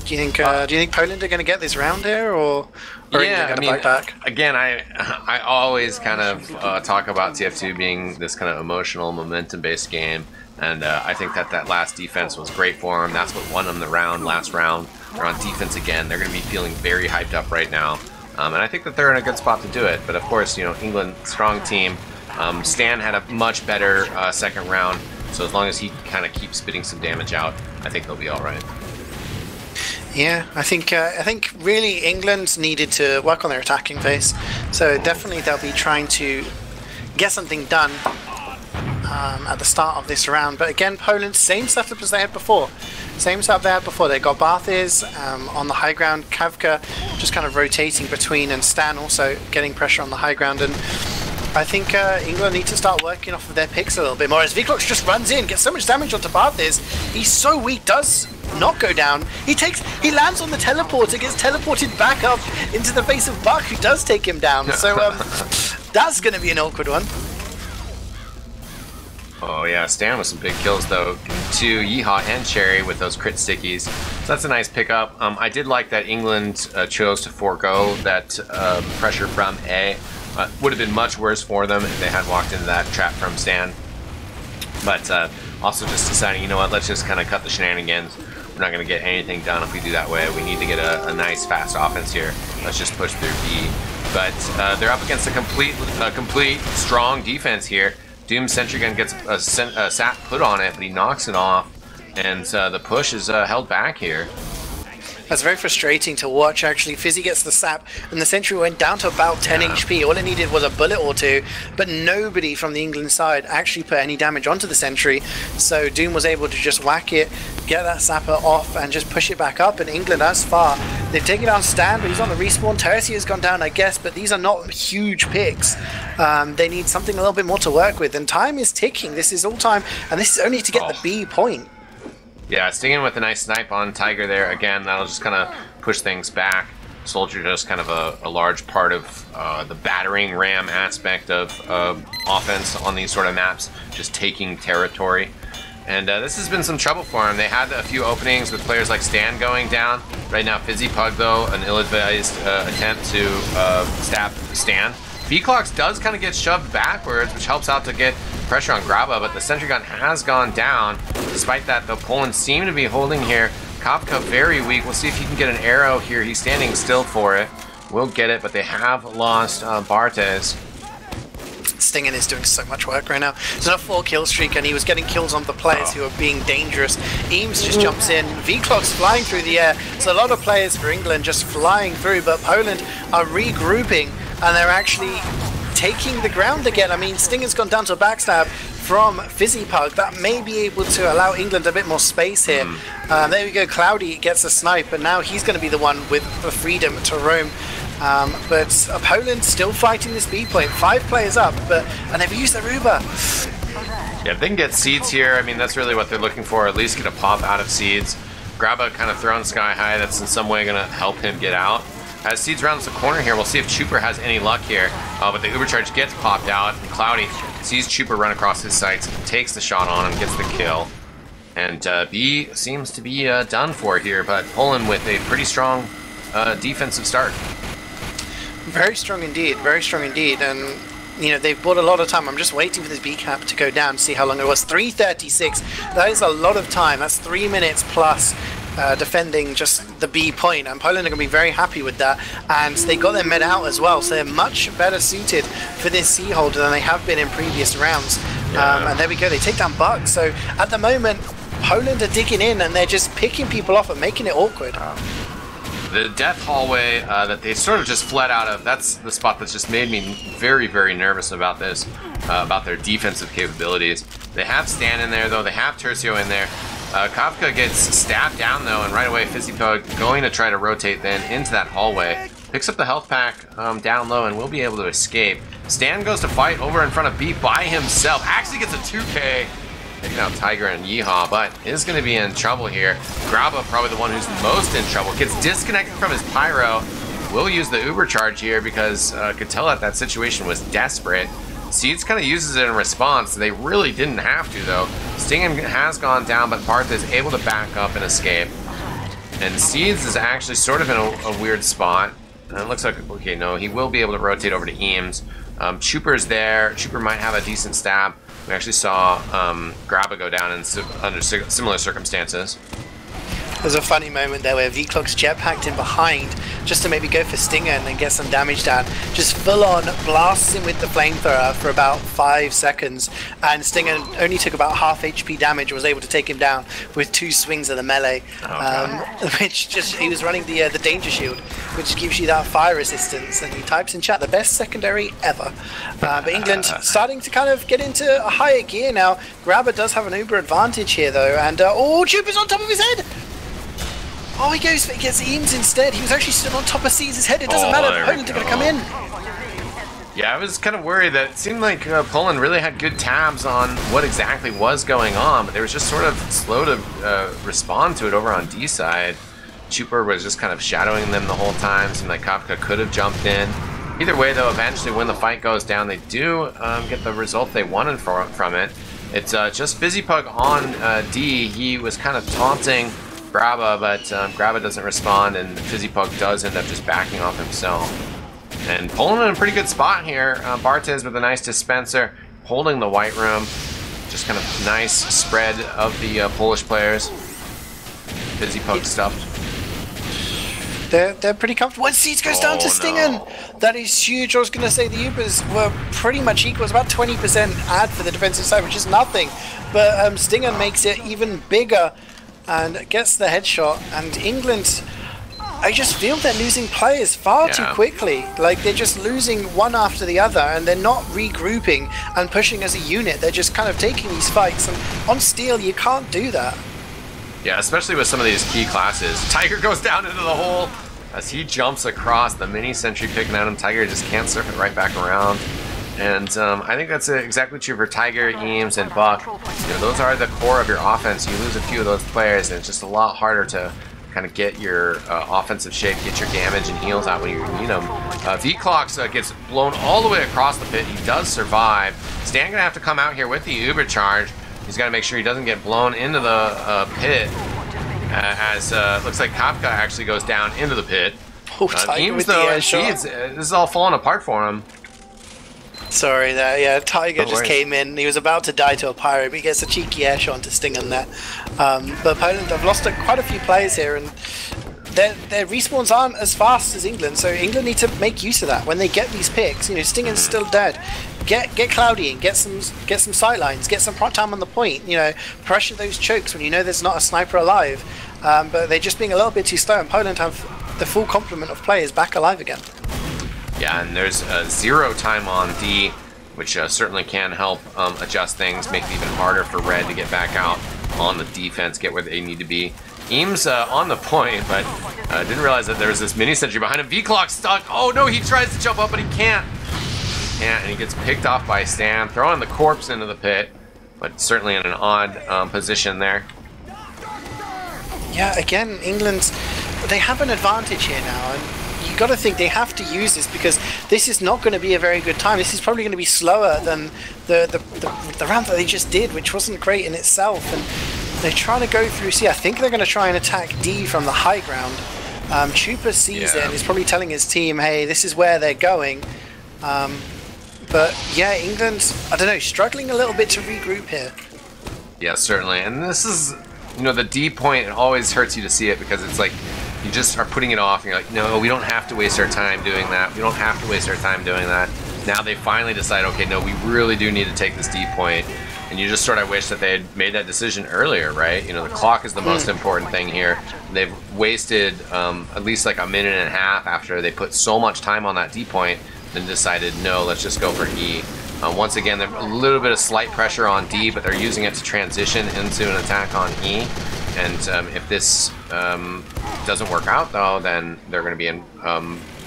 Do you think Poland are going to get this round here, or are they going to bite back? Again, I always kind of talk about TF2 being this kind of emotional, momentum-based game. And I think that last defense was great for them. That's what won them the last round. They're on defense again. They're going to be feeling very hyped up right now. And I think that they're in a good spot to do it. But of course, you know, England, strong team. Stan had a much better second round. So as long as he kind of keeps spitting some damage out, I think they'll be all right. Yeah, I think really England needed to work on their attacking phase. So definitely they'll be trying to get something done at the start of this round. But again, Poland, same setup as they had before. Same setup they had before. They got Barthes on the high ground, Kavka just kind of rotating between, and Stan also getting pressure on the high ground. And I think England need to start working off of their picks a little bit more, as Wiethoofd just runs in, gets so much damage onto Barthes. He's so weak, does not go down. He lands on the teleporter, gets teleported back up into the face of Buck, who does take him down. So that's going to be an awkward one. Oh yeah, Stan with some big kills though to Yeehaw and Cherry with those crit stickies. So that's a nice pickup. I did like that England chose to forego that pressure from A. Would have been much worse for them if they had walked into that trap from Stan. But also just deciding, you know what, let's just kind of cut the shenanigans. We're not going to get anything done if we do that way. We need to get a nice fast offense here. Let's just push through B. But they're up against a complete strong defense here. Doom Sentry Gun gets a sap put on it, but he knocks it off, and the push is held back here. That's very frustrating to watch, actually. Fizzy gets the sap, and the Sentry went down to about 10 HP. All it needed was a bullet or two, but nobody from the England side actually put any damage onto the Sentry. So Doom was able to just whack it, get that sapper off, and just push it back up. And England, as far, they've taken down Stan, but he's on the respawn. Tercia's gone down, I guess, but these are not huge picks. They need something a little bit more to work with, and time is ticking. This is all time, and this is only to get the B point. Yeah, stinging with a nice snipe on Tiger there. Again, that'll just kind of push things back. Soldier does kind of a large part of the battering ram aspect of offense on these sort of maps, just taking territory. And this has been some trouble for him. They had a few openings with players like Stan going down. Right now, Fizzy Pug, though, an ill-advised attempt to stab Stan. V-Clocks does kind of get shoved backwards, which helps out to get pressure on Graba, but the Sentry Gun has gone down. Despite that, though, Poland seem to be holding here. Kafka very weak. We'll see if he can get an arrow here. He's standing still for it. Will get it, but they have lost Barthes. Stingen is doing so much work right now. He's on a 4-kill streak, and he was getting kills on the players who are being dangerous. Eames just jumps in. V-Clock's flying through the air. So a lot of players for England just flying through, but Poland are regrouping, and they're actually taking the ground again. I mean, Stinger's gone down to a backstab from Fizzy Pug. That may be able to allow England a bit more space here. There we go. Cloudy gets a snipe, and now he's going to be the one with the freedom to roam. But Poland still fighting this B point. 5 players up, and they've used their Uber. Yeah, if they can get seeds here, I mean, that's really what they're looking for. At least get a pop out of seeds. Graba kind of thrown sky high. That's in some way going to help him get out. As Seeds rounds the corner here, we'll see if Chuper has any luck here. But the Ubercharge gets popped out, and Cloudy sees Chuper run across his sights, takes the shot on him, gets the kill. And B seems to be done for here, but Poland with a pretty strong defensive start. Very strong indeed, very strong indeed. And you know, they've bought a lot of time. I'm just waiting for this B cap to go down to see how long it was. 3:36. That is a lot of time. That's 3 minutes plus defending just the B point. And Poland are going to be very happy with that. And they got their med out as well. So they're much better suited for this C holder than they have been in previous rounds. And there we go. They take down Buck. So at the moment, Poland are digging in and they're just picking people off and making it awkward. The death hallway that they sort of just fled out of, that's the spot that's just made me very, very nervous about this, about their defensive capabilities. They have Stan in there, though. They have Tercio in there. Kafka gets stabbed down, though, and right away Fizzy Pug going to try to rotate then into that hallway. Picks up the health pack down low and will be able to escape. Stan goes to fight over in front of B by himself. Actually gets a 2K. Taking out Tiger and Yeehaw, but is going to be in trouble here. Graba, probably the one who's most in trouble, gets disconnected from his pyro. Will use the Uber charge here because could tell that situation was desperate. Seeds kind of uses it in response. They really didn't have to, though. Stingen has gone down, but Parth is able to back up and escape. And Seeds is actually sort of in a weird spot. And it looks like, okay, no, he will be able to rotate over to Eames. Chuper's there. Chuper might have a decent stab. We actually saw Graba go down in under similar circumstances. There's a funny moment there where Wiethoofd's jetpacked in behind just to maybe go for Stinger and then get some damage down. Just full on blasts him with the flamethrower for about 5 seconds, and Stinger only took about half HP damage, was able to take him down with 2 swings of the melee. Which just, he was running the danger shield, which gives you that fire resistance, and he types in chat, the best secondary ever. But England starting to kind of get into a higher gear now. Grabber does have an uber advantage here though, and oh, Chupa's on top of his head! Oh, he gets Eames instead. He was actually stood on top of CeeJaey's head. It doesn't matter, Poland are going to come in. Yeah, I was kind of worried that it seemed like Poland really had good tabs on what exactly was going on, but they were just sort of slow to respond to it over on D side. Chupa was just kind of shadowing them the whole time. Seemed like Kafka could have jumped in. Either way, though, eventually when the fight goes down, they do get the result they wanted from it. It's just FizzyPug on D. He was kind of taunting Grabba, but Grabba doesn't respond, and FizzyPug does end up just backing off himself. And Poland in a pretty good spot here. Bartez with a nice dispenser, holding the white room. Just kind of nice spread of the Polish players. FizzyPug stuffed. They're pretty comfortable. When Seeds goes down to Stingen, that is huge. I was going to say the Ubers were pretty much equal. It's about 20% add for the defensive side, which is nothing. But Stingen makes it even bigger and gets the headshot. And England, I just feel they're losing players far too quickly. Like, they're just losing one after the other, and they're not regrouping and pushing as a unit. They're just kind of taking these fights, and on Steel, you can't do that. Yeah, especially with some of these key classes. Tiger goes down into the hole as he jumps across. The mini sentry picking at him. Tiger just can't surf it right back around. And I think that's exactly true for Tiger, Eames, and Buck. You know, those are the core of your offense. You lose a few of those players, and it's just a lot harder to kind of get your offensive shape, get your damage and heals out when you need them. V-Clocks gets blown all the way across the pit. He does survive. Stan gonna have to come out here with the Uber charge. He's got to make sure he doesn't get blown into the pit. As looks like Kafka actually goes down into the pit. Eames, though, this is all falling apart for him. Sorry there, yeah, Tiger just came in. He was about to die to a pyro, but he gets a cheeky air shot to sting him there. But Poland have lost quite a few players here, and their respawns aren't as fast as England, so England need to make use of that. When they get these picks, you know, Stingen's still dead. Get Cloudy in, get some sight lines, get some time on the point, you know, pressure those chokes when you know there's not a sniper alive. But they're just being a little bit too slow, and Poland have the full complement of players back alive again. Yeah, and there's 0 time on D, which certainly can help adjust things, make it even harder for Red to get back out on the defense, get where they need to be. Eames on the point, but didn't realize that there was this mini sentry behind him. V-Clock stuck. Oh no, he tries to jump up, but he can't. And he gets picked off by Stan, throwing the corpse into the pit, but certainly in an odd position there. Yeah, again, England, they have an advantage here now, and you got to think they have to use this, because this is not going to be a very good time. This is probably going to be slower than the round that they just did, which wasn't great in itself. And they're trying to go through C. I think they're going to try and attack D from the high ground. Chupa sees it and is probably telling his team, hey, this is where they're going. But yeah, England, I don't know, struggling a little bit to regroup here. Yeah, certainly. And this is, you know, the D point, it always hurts you to see it, because it's like you just are putting it off and you're like, no, we don't have to waste our time doing that. We don't have to waste our time doing that. Now they finally decide, okay, no, we really do need to take this D point. And you just sort of wish that they had made that decision earlier, right? You know, the clock is the most important thing here. They've wasted at least like a minute and a half after they put so much time on that D point, then decided, no, let's just go for E. Once again, there's a little bit of slight pressure on D, but they're using it to transition into an attack on E. And if this doesn't work out, though, then they're going to be in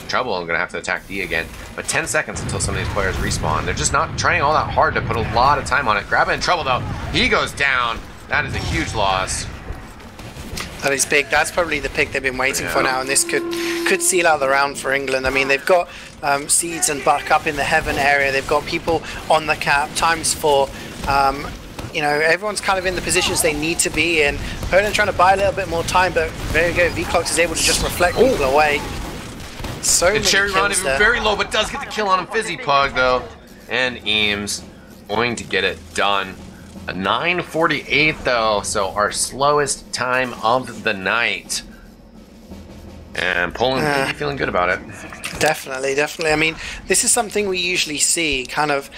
trouble and going to have to attack D again. But 10 seconds until some of these players respawn. They're just not trying all that hard to put a lot of time on it. Grabba in trouble, though. He goes down. That is a huge loss. That is big. That's probably the pick they've been waiting for now, and this could seal out the round for England. I mean, they've got Seeds and Buck up in the heaven area. They've got people on the cap, ×4. You know, everyone's kind of in the positions they need to be in. Poland trying to buy a little bit more time, but there you go. V-Clocks is able to just reflect people away. So many Cherry Run kills is there. very low, but does get the kill on him. FizzyPug, though. And Eames going to get it done. A 9:48 though, so our slowest time of the night. And Poland may be feeling good about it. Definitely, definitely. I mean, this is something we usually see. Kind of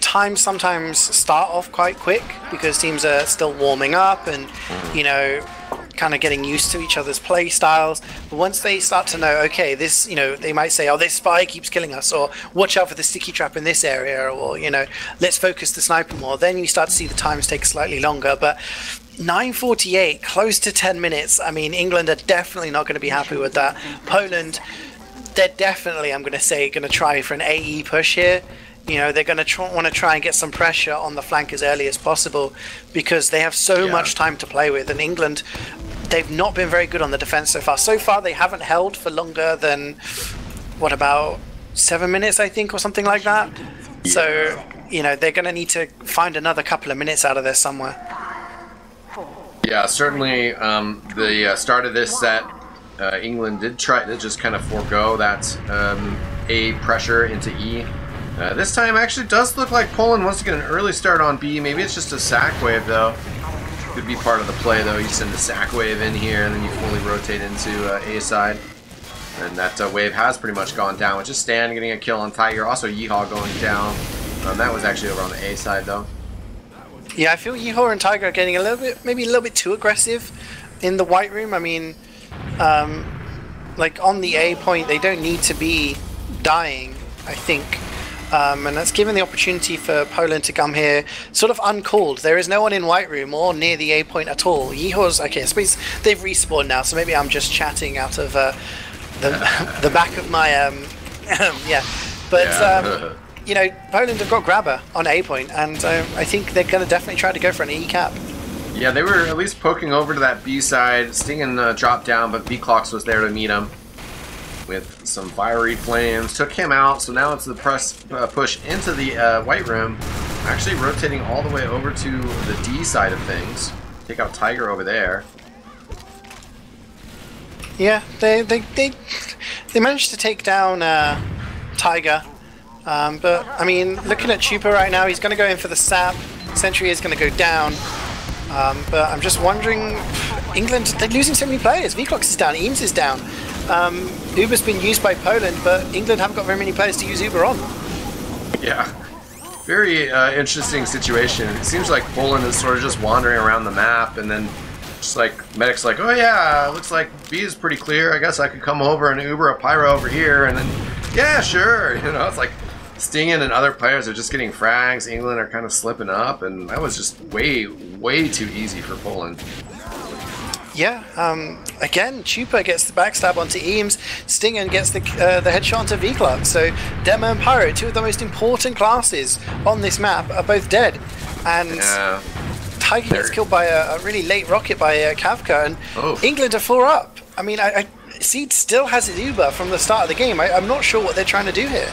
times sometimes start off quite quick because teams are still warming up and, you know, kind of getting used to each other's play styles. But once they start to know, okay, this, you know, they might say, oh, this spy keeps killing us, or watch out for the sticky trap in this area, or, you know, let's focus the sniper more. Then you start to see the times take slightly longer. But 9:48, close to 10 minutes. I mean, England are definitely not going to be happy with that. Poland, they're definitely, I'm going to say, going to try for an AE push here. You know, they're going to want to try and get some pressure on the flank as early as possible because they have so much time to play with. And England, they've not been very good on the defense so far. So far, they haven't held for longer than, what, about 7 minutes, I think, or something like that. Yeah. So, you know, they're going to need to find another couple of minutes out of this somewhere. Yeah, certainly the start of this set, England did try to just kind of forego that A pressure into E. This time actually does look like Poland wants to get an early start on B. Maybe it's just a sack wave though. Could be part of the play though. You send a sack wave in here and then you fully rotate into A side. And that wave has pretty much gone down, with just Stan getting a kill on Tiger. Also Yeehaw going down. That was actually over on the A side though. Yeah, I feel Yeehaw and Tiger are getting a little bit, maybe a little bit too aggressive in the white room. I mean, like on the A point, they don't need to be dying, I think. And that's given the opportunity for Poland to come here sort of uncalled. There is no one in white room or near the A point at all. Yeehaw's, okay, I suppose they've respawned now, so maybe I'm just chatting out of the back of my, yeah. But, you know, Poland have got grabber on A point, and I think they're going to definitely try to go for an E cap. Yeah, they were at least poking over to that B side. Stingen dropped down, but B-Clocks was there to meet him with some fiery flames. Took him out, so now it's the push into the white room. Actually rotating all the way over to the D side of things. Take out Tiger over there. Yeah, they managed to take down Tiger. But, I mean, looking at Chupa right now, he's going to go in for the sap. Sentry is going to go down. But I'm just wondering, England, they're losing so many players. V-Clocks is down, Eames is down. Uber's been used by Poland, but England haven't got very many players to use Uber on. Yeah, very interesting situation. It seems like Poland is sort of just wandering around the map, and then just like Medic's like, oh yeah, looks like B is pretty clear. I guess I could come over and Uber a Pyro over here, and then yeah, sure. You know, it's like Stingen and other players are just getting frags. England are kind of slipping up, and that was just way too easy for Poland. Yeah, again, Chupa gets the backstab onto Eames, Stingen gets the headshot onto V-Clock. So Demo and Pyro, two of the most important classes on this map, are both dead. And Tiger gets killed by a really late rocket by Kavka, and England are 4 up. I mean, Seed still has his Uber from the start of the game. I'm not sure what they're trying to do here.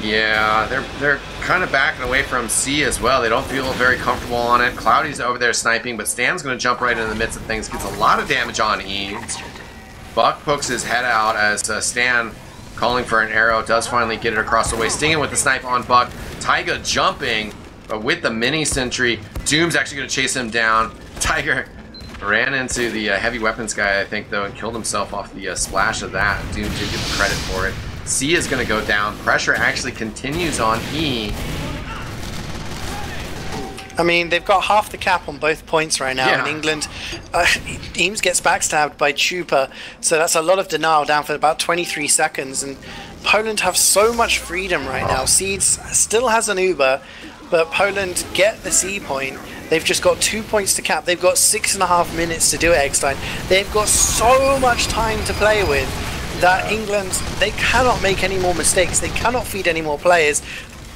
Yeah, they're kind of backing away from C as well. They don't feel very comfortable on it. Cloudy's over there sniping, but Stan's going to jump right into the midst of things. Gets a lot of damage on E. Buck pokes his head out as Stan, calling for an arrow, does finally get it across the way. Stinging with the snipe on Buck. Taiga jumping with the mini sentry. Doom's actually going to chase him down. Tiger ran into the heavy weapons guy, I think, though, and killed himself off the splash of that. Doom did get the credit for it. C is going to go down. Pressure actually continues on E. I mean, they've got half the cap on both points right now in England. Eames gets backstabbed by Chupa, so that's a lot of denial down for about 23 seconds. And Poland have so much freedom right now. Seeds still has an Uber, but Poland get the C point. They've just got 2 points to cap. They've got 6.5 minutes to do it, eXtine. They've got so much time to play with that England, they cannot make any more mistakes. They cannot feed any more players.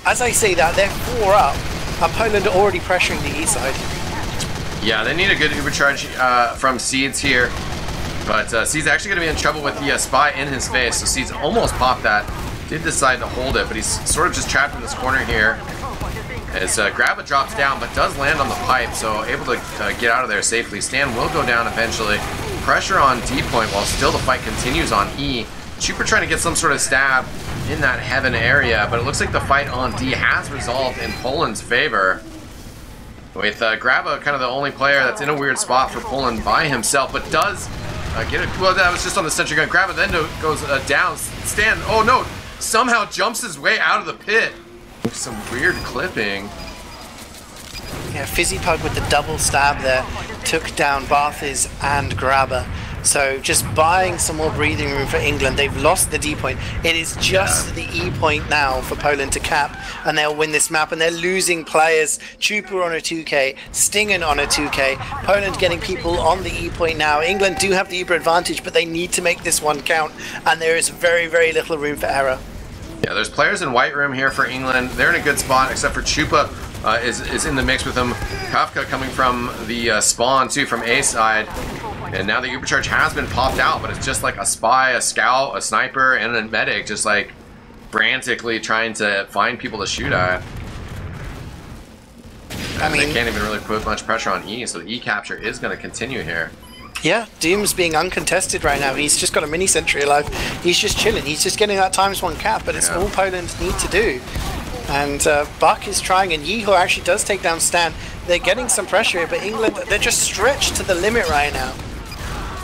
As I say that, they're 4 up, and Poland are already pressuring the E side. Yeah, they need a good Uber charge from Seeds here. But Seeds actually going to be in trouble with the spy in his face. So Seeds almost popped that. Did decide to hold it, but he's sort of just trapped in this corner here. As Grabba drops down, but does land on the pipe, so able to get out of there safely. Stan will go down eventually. Pressure on D point while still the fight continues on E. Chupa trying to get some sort of stab in that heaven area, but it looks like the fight on D has resolved in Poland's favor. with Graba kind of the only player that's in a weird spot for Poland by himself, but does get it. Well, that was just on the sentry gun. Graba then goes down. Stan, oh no, somehow jumps his way out of the pit. Some weird clipping. Yeah, Fizzy Pug with the double stab there took down Barthes and Graba. So just buying some more breathing room for England. They've lost the D point. It is just the E point now for Poland to cap, and they'll win this map. And they're losing players. Chupa on a 2K, Stingen on a 2K. Poland getting people on the E point now. England do have the Uber advantage, but they need to make this one count. And there is very, very little room for error. Yeah, there's players in white room here for England. They're in a good spot, except for Chupa is in the mix with them. Kafka coming from the spawn too, from A side. And now the Ubercharge has been popped out, but it's just like a spy, a scout, a sniper, and a medic just like frantically trying to find people to shoot at. I mean, they can't even really put much pressure on E, so the E capture is going to continue here. Yeah, Doom's being uncontested right now. He's just got a mini sentry alive. He's just chilling. He's just getting that ×1 cap, but it's all Poland need to do. And Buck is trying, and Yeehaw actually does take down Stan. They're getting some pressure here, but England, they're just stretched to the limit right now.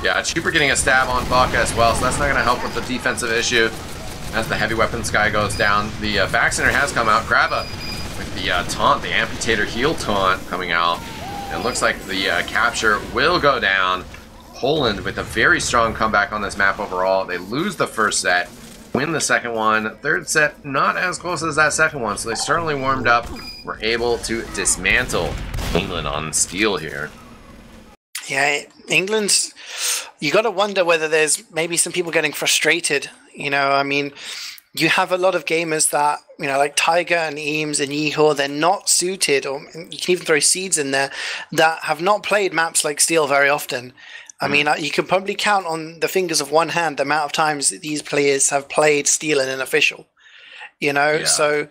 Yeah, Chupa getting a stab on Buck as well, so that's not going to help with the defensive issue. As the heavy weapons guy goes down, the Vaccinator has come out. Graba with the taunt, the Amputator heal taunt coming out. And it looks like the capture will go down. Poland with a very strong comeback on this map overall. They lose the first set, win the second one. Third set, not as close as that second one, so they certainly warmed up. Were able to dismantle England on steel here. Yeah, England's... You got to wonder whether there's maybe some people getting frustrated. You know, I mean, you have a lot of gamers that, you know, like Tiger and Eames and Yeehaw, they're not suited, or you can even throw Seeds in there, that have not played maps like Steel very often. I mean, you can probably count on the fingers of one hand the amount of times that these players have played Steel in an official. You know, so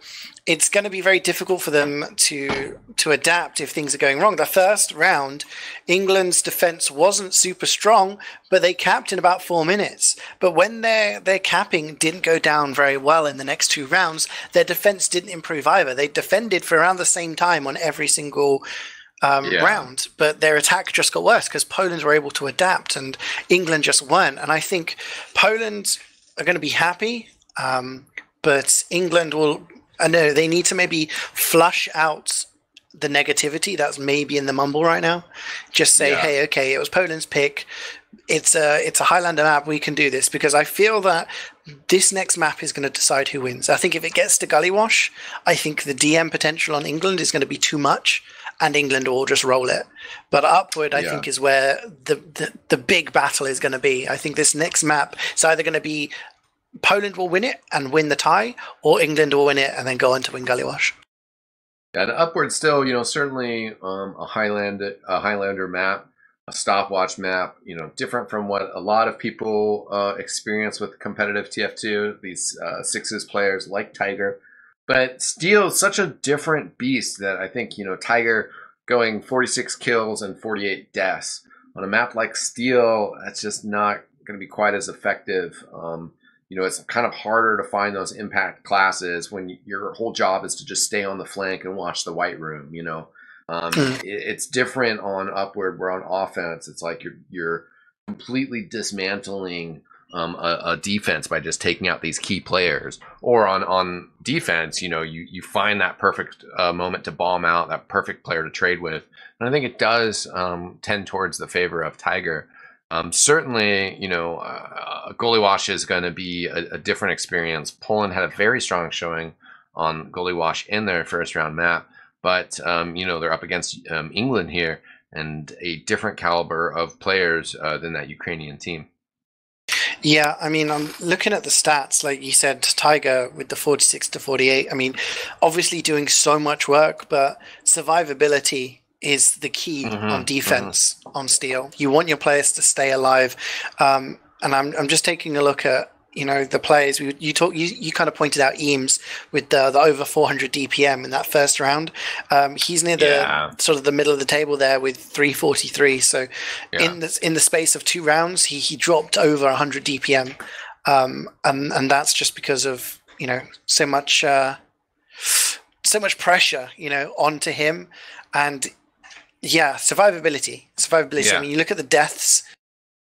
it's going to be very difficult for them to adapt if things are going wrong. The first round, England's defense wasn't super strong, but they capped in about 4 minutes. But when their capping didn't go down very well in the next 2 rounds, their defense didn't improve either. They defended for around the same time on every single round, but their attack just got worse because Poland were able to adapt and England just weren't. And I think Poland are going to be happy, but England will... I know they need to maybe flush out the negativity that's maybe in the mumble right now. Just say, hey, okay, it was Poland's pick. It's a Highlander map. We can do this, because I feel that this next map is going to decide who wins. I think if it gets to Gully Wash, I think the DM potential on England is going to be too much, and England will just roll it. But upward, I think, is where the big battle is going to be. I think this next map is either going to be Poland will win it and win the tie, or England will win it and then go on to win Gully Wash. Yeah, and upward still, you know, certainly a Highlander map, a stopwatch map, you know, different from what a lot of people experience with competitive TF2, these sixes players like Tiger. But Steel is such a different beast that I think, you know, Tiger going 46 kills and 48 deaths on a map like Steel, that's just not going to be quite as effective. You know, it's kind of harder to find those impact classes when your whole job is to just stay on the flank and watch the white room, you know. It's different on upward, where on offense, it's like you're completely dismantling a defense by just taking out these key players. Or on defense, you know, you find that perfect moment to bomb out, that perfect player to trade with. And I think it does tend towards the favor of Tiger. Certainly, you know, Gully Wash is going to be a different experience. Poland had a very strong showing on Gully Wash in their first round map, but, you know, they're up against England here, and a different caliber of players than that Ukrainian team. Yeah, I mean, I'm looking at the stats, like you said, Tiger with the 46 to 48. I mean, obviously doing so much work, but survivability is the key on defense on Steel. You want your players to stay alive, and I'm just taking a look at, you know, the players. You kind of pointed out Eames with the over 400 DPM in that first round. He's near the sort of the middle of the table there with 343. So in the space of 2 rounds, he dropped over 100 DPM, and that's just because of, you know, so much pressure, you know, onto him. And Yeah, survivability. Yeah. I mean, you look at the deaths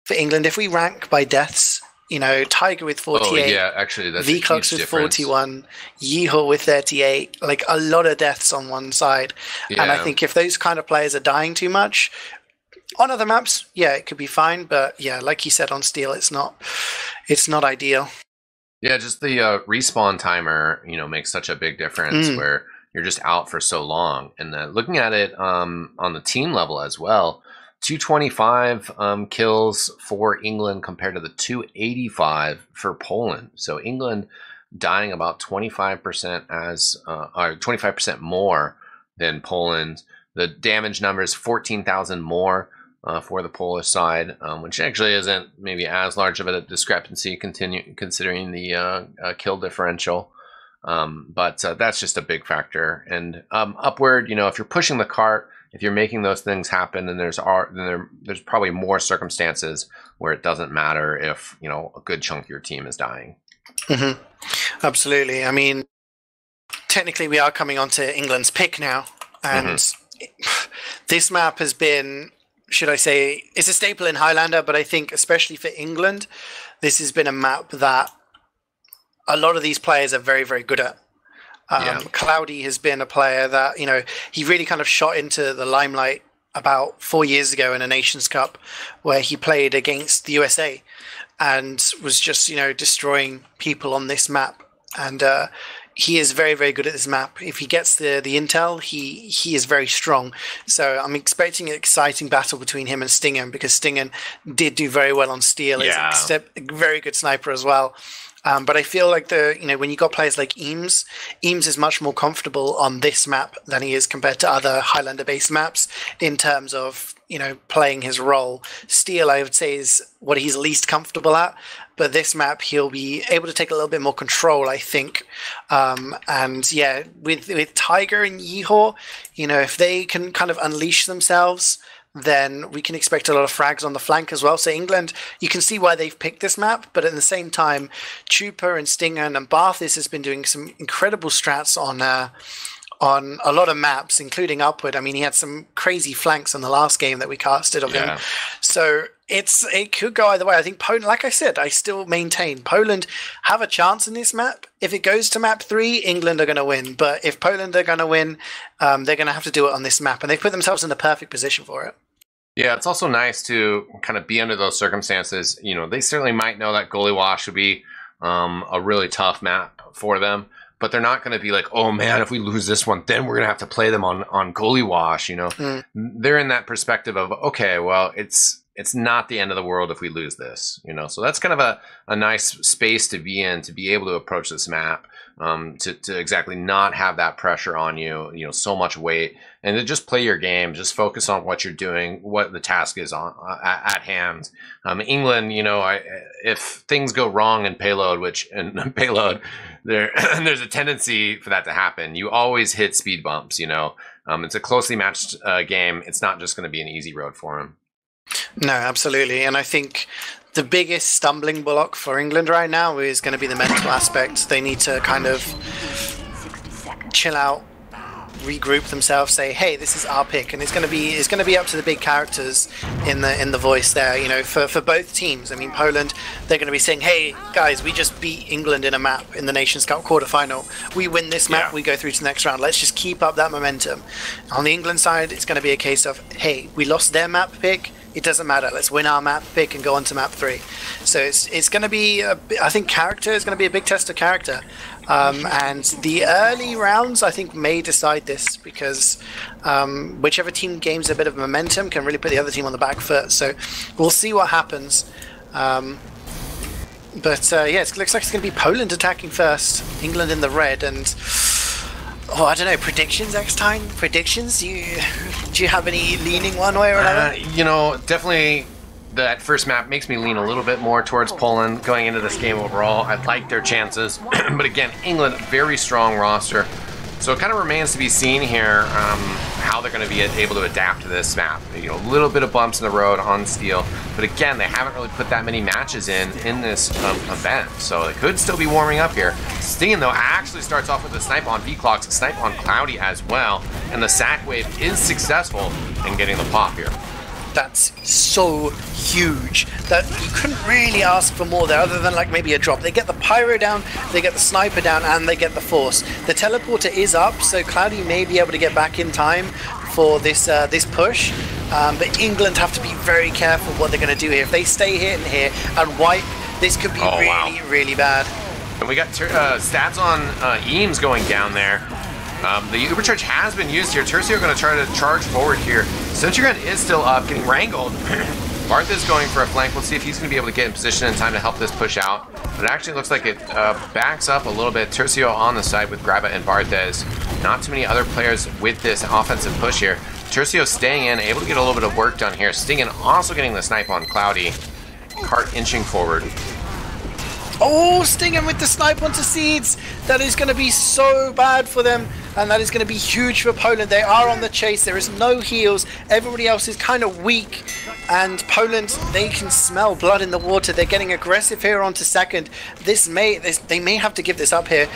for England. If we rank by deaths, you know, Tiger with 48. Oh, yeah, actually, that's V-Clocks with difference. 41, Yeehaw with 38, like a lot of deaths on one side. Yeah. And I think if those kind of players are dying too much, on other maps, yeah, it could be fine. But yeah, like you said, on Steel, it's not ideal. Yeah, just the respawn timer, you know, makes such a big difference where you're just out for so long. And looking at it on the team level as well, 225 kills for England compared to the 285 for Poland. So England dying about 25% or 25% more than Poland. The damage numbers 14,000 more for the Polish side, which actually isn't maybe as large of a discrepancy considering the kill differential. But that's just a big factor. And upward, you know, if you're pushing the cart, if you're making those things happen, then there's probably more circumstances where it doesn't matter if, you know, a good chunk of your team is dying. Mm-hmm. Absolutely. I mean, technically we are coming on to England's pick now, and this map has been, should I say, it's a staple in Highlander, but I think especially for England, this has been a map that a lot of these players are very, very good at. Cloudy has been a player that, you know, he really kind of shot into the limelight about 4 years ago in a Nations Cup where he played against the USA and was just, you know, destroying people on this map. And he is very, very good at this map. If he gets the intel, he is very strong. So I'm expecting an exciting battle between him and Stingen, because Stingen did do very well on Steel. Yeah. He's a very good sniper as well. But I feel like when you got players like Eames is much more comfortable on this map than he is compared to other Highlander-based maps in terms of, you know, playing his role. Steel, I would say, is what he's least comfortable at. But this map, he'll be able to take a little bit more control, I think. And yeah, with Tiger and Yeehaw, you know, if they can kind of unleash themselves, then we can expect a lot of frags on the flank as well. So England, you can see why they've picked this map, but at the same time, Trooper and Stinger and Barthis has been doing some incredible strats on a lot of maps, including upward. I mean, he had some crazy flanks in the last game that we casted of him. So it could go either way. I think Poland, like I said, I still maintain Poland have a chance in this map. If it goes to map 3, England are going to win. But if Poland are going to win, they're going to have to do it on this map. And they've put themselves in the perfect position for it. Yeah, it's also nice to kind of be under those circumstances. You know, they certainly might know that Goalie Wash would be a really tough map for them. But they're not going to be like, oh man, if we lose this one, then we're going to have to play them on Goalie Wash. You know, they're in that perspective of, okay, well, it's not the end of the world if we lose this. You know, so that's kind of a nice space to be in, to be able to approach this map, to exactly not have that pressure on you. You know, so much weight, and to just play your game, just focus on what you're doing, what the task is at hand. England, you know, if things go wrong in payload, there's a tendency for that to happen. You always hit speed bumps, you know. It's a closely matched game. It's not just going to be an easy road for him. No, absolutely. And I think the biggest stumbling block for England right now is going to be the mental aspect. They need to kind of chill out, regroup themselves, say, hey, this is our pick. And it's going to be up to the big characters in the voice there, you know, for both teams. I mean, Poland, they're going to be saying, hey guys, we just beat England in a map in the Nations Cup quarterfinal. We win this map, we go through to the next round. Let's just keep up that momentum. On the England side, it's going to be a case of, hey, we lost their map pick, it doesn't matter, let's win our map pick and go on to map 3. So it's going to be I think character is going to be a big test of character. And the early rounds, I think, may decide this, because whichever team gains a bit of momentum can really put the other team on the back foot. So we'll see what happens. Yeah, it looks like it's going to be Poland attacking first, England in the red, and I don't know, predictions, eXtine? Predictions? Do you have any leaning one way or another? You know, definitely that first map makes me lean a little bit more towards Poland going into this game overall. I like their chances. But again, England, very strong roster. So it kind of remains to be seen here how they're going to be able to adapt to this map. You know, a little bit of bumps in the road on steel, but again, they haven't really put that many matches in this event, so they could still be warming up here. Stingin, though, actually starts off with a snipe on Vclox, a snipe on Cloudy as well, and the sack wave is successful in getting the pop here. That's so huge that you couldn't really ask for more there other than like maybe a drop. They get the pyro down, they get the sniper down, and they get the force. The teleporter is up, so Cloudy may be able to get back in time for this this push. But England have to be very careful what they're going to do here. If they stay here and wipe, this could be really bad. And we got stats on Eames going down there. The Ubercharge has been used here. Tercio going to try to charge forward here. Sentry Gun is still up, getting wrangled. Barth is going for a flank. We'll see if he's going to be able to get in position in time to help this push out. But it actually looks like it backs up a little bit. Tercio on the side with Graba and Barthez. Not too many other players with this offensive push here. Tercio staying in, able to get a little bit of work done here. Stingin also getting the snipe on Cloudy. Cart inching forward. Oh, Stingin with the snipe onto Seeds. That is going to be so bad for them, and that is going to be huge for Poland. They are on the chase. There is no heals. Everybody else is kind of weak, and Poland, they can smell blood in the water. They're getting aggressive here onto second. They may have to give this up here,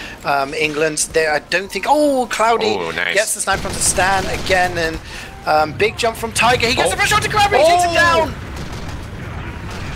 England. I don't think. Oh, Cloudy gets the snipe onto Stan again, and big jump from Tiger. He gets the rush onto Grabber. He takes it down.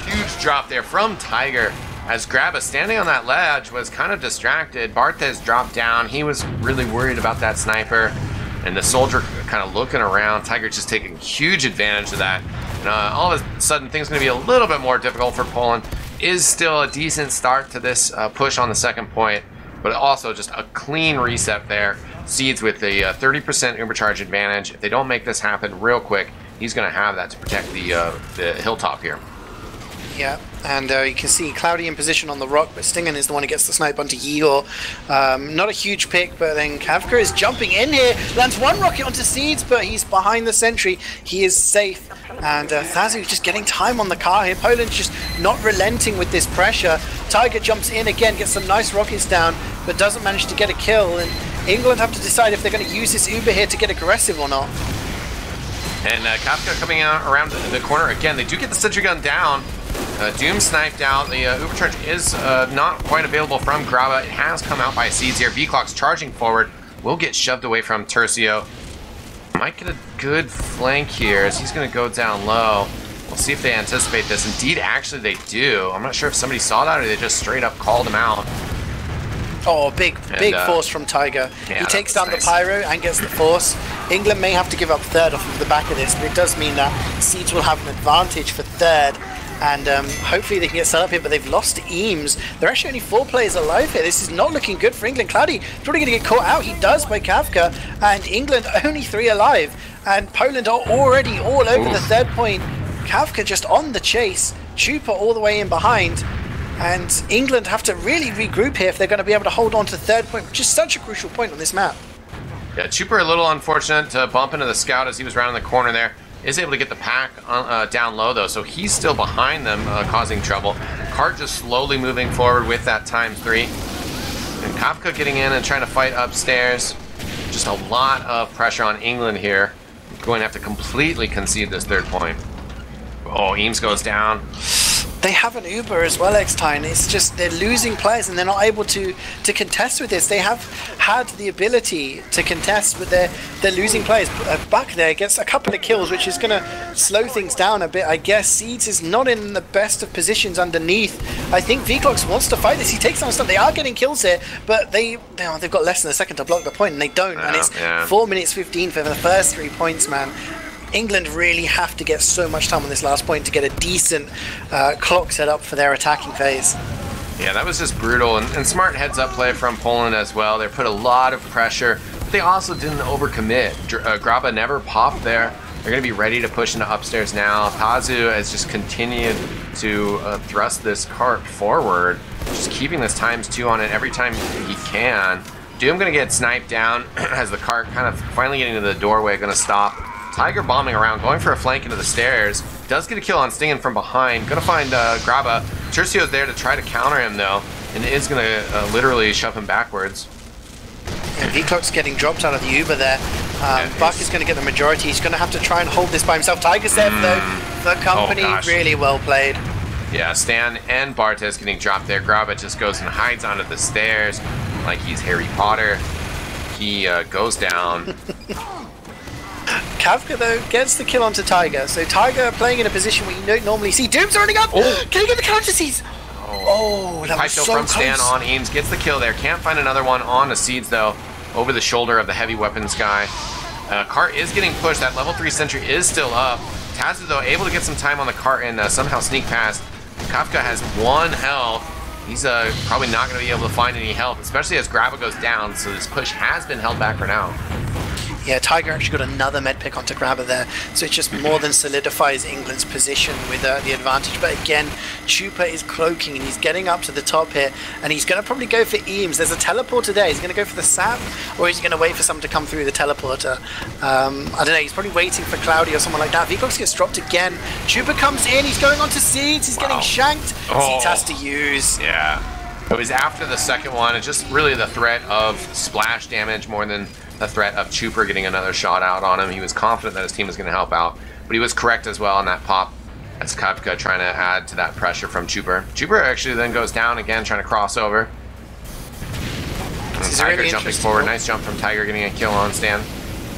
Huge drop there from Tiger. As Graba, standing on that ledge, was kind of distracted. Barthez dropped down. He was really worried about that sniper. And the soldier kind of looking around. Tiger just taking huge advantage of that. And all of a sudden, things are going to be a little bit more difficult for Poland. Is still a decent start to this push on the second point. But also just a clean reset there. Seeds with the 30% Ubercharge advantage. If they don't make this happen real quick, he's going to have that to protect the hilltop here. Yeah, and you can see Cloudy in position on the rock, but Stingin is the one who gets the snipe onto Yeehor. Not a huge pick, but then Kavka is jumping in here, lands one rocket onto Seeds, but he's behind the sentry. He is safe, and Thazu just getting time on the car here. Poland's just not relenting with this pressure. Tiger jumps in again, gets some nice rockets down, but doesn't manage to get a kill, and England have to decide if they're going to use this Uber here to get aggressive or not. And Kafka coming out around the corner again. They do get the sentry gun down. Doom sniped out. The Ubercharge is not quite available from Graba. It has come out by Seeds here. Vclox charging forward. Will get shoved away from Tercio. Might get a good flank here as he's going to go down low. We'll see if they anticipate this. Indeed, actually they do. I'm not sure if somebody saw that or they just straight up called him out. Oh, big force from Tiger. Yeah, he takes down the Pyro and gets the force. England may have to give up third off of the back of this, but it does mean that Seeds will have an advantage for third. And hopefully they can get set up here, but they've lost Eames. There are actually only 4 players alive here. This is not looking good for England. Cloudy probably going to get caught out. He does by Kafka, and England only 3 alive. And Poland are already all over the third point. Kafka just on the chase. Chupa all the way in behind. And England have to really regroup here if they're going to be able to hold on to third point, which is such a crucial point on this map. Yeah, Chupa a little unfortunate to bump into the scout as he was rounding the corner there. Is able to get the pack down low though, so he's still behind them, causing trouble. Cart just slowly moving forward with that ×3. And Kafka getting in and trying to fight upstairs. Just a lot of pressure on England here. Going to have to completely concede this third point. Oh, Eames goes down. They have an Uber as well, eXtine. It's just they're losing players and they're not able to contest with this. They have had the ability to contest, but they're losing players. Back there gets a couple of kills, which is going to slow things down a bit, I guess. Seeds is not in the best of positions underneath. I think Vclox wants to fight this. He takes on stuff. They are getting kills here, but they've got less than a second to block the point, and they don't. And it's 4 minutes 15 for the first 3 points, man. England really have to get so much time on this last point to get a decent clock set up for their attacking phase. Yeah, that was just brutal, and smart heads-up play from Poland as well. They put a lot of pressure, but they also didn't overcommit. Graba never popped there. They're going to be ready to push into upstairs now. Pazu has just continued to thrust this cart forward, just keeping this ×2 on it every time he can. Doom going to get sniped down as the cart kind of finally getting to the doorway, going to stop. Tiger bombing around, going for a flank into the stairs. Does get a kill on Stingin from behind. Gonna find Graba. Tercio's there to try to counter him though, and is gonna literally shove him backwards. Yeah, Vclox getting dropped out of the Uber there. Buck is going to get the majority. He's going to have to try and hold this by himself. Tiger's there for company. Really well played. Yeah, Stan and Bartes getting dropped there. Graba just goes and hides onto the stairs like he's Harry Potter. He goes down. Kafka, though, gets the kill onto Tiger. So Tiger playing in a position where you don't normally see. Doom's running up! Oh. Can he get the counter seize? Oh, that was so from close. Stan on Eames. Gets the kill there. Can't find another one on the Seeds, though. Over the shoulder of the heavy weapons guy. Cart is getting pushed. That level 3 sentry is still up. Tazu, though, able to get some time on the cart and somehow sneak past. Kafka has 1 health. He's probably not going to be able to find any health, especially as Graba goes down, so this push has been held back for now. Yeah, Tiger actually got another med pick onto Graba there, so it just more than solidifies England's position with the advantage. But again, Chupa is cloaking and he's getting up to the top here, and he's going to probably go for Eames. There's a teleporter there. He's going to go for the sap, or is he going to wait for someone to come through the teleporter? I don't know. He's probably waiting for Cloudy or someone like that. Vclox gets dropped again. Chupa comes in. He's going on to Seeds. He's getting shanked. Seeds has to use. Yeah. It was after the second one. It's just really the threat of splash damage more than the threat of Chuper getting another shot out on him. He was confident that his team was going to help out, but he was correct as well on that pop as Kafka trying to add to that pressure from Chuper. Chuper actually then goes down again, trying to cross over. And Tiger really jumping forward. Nice jump from Tiger, getting a kill on Stan.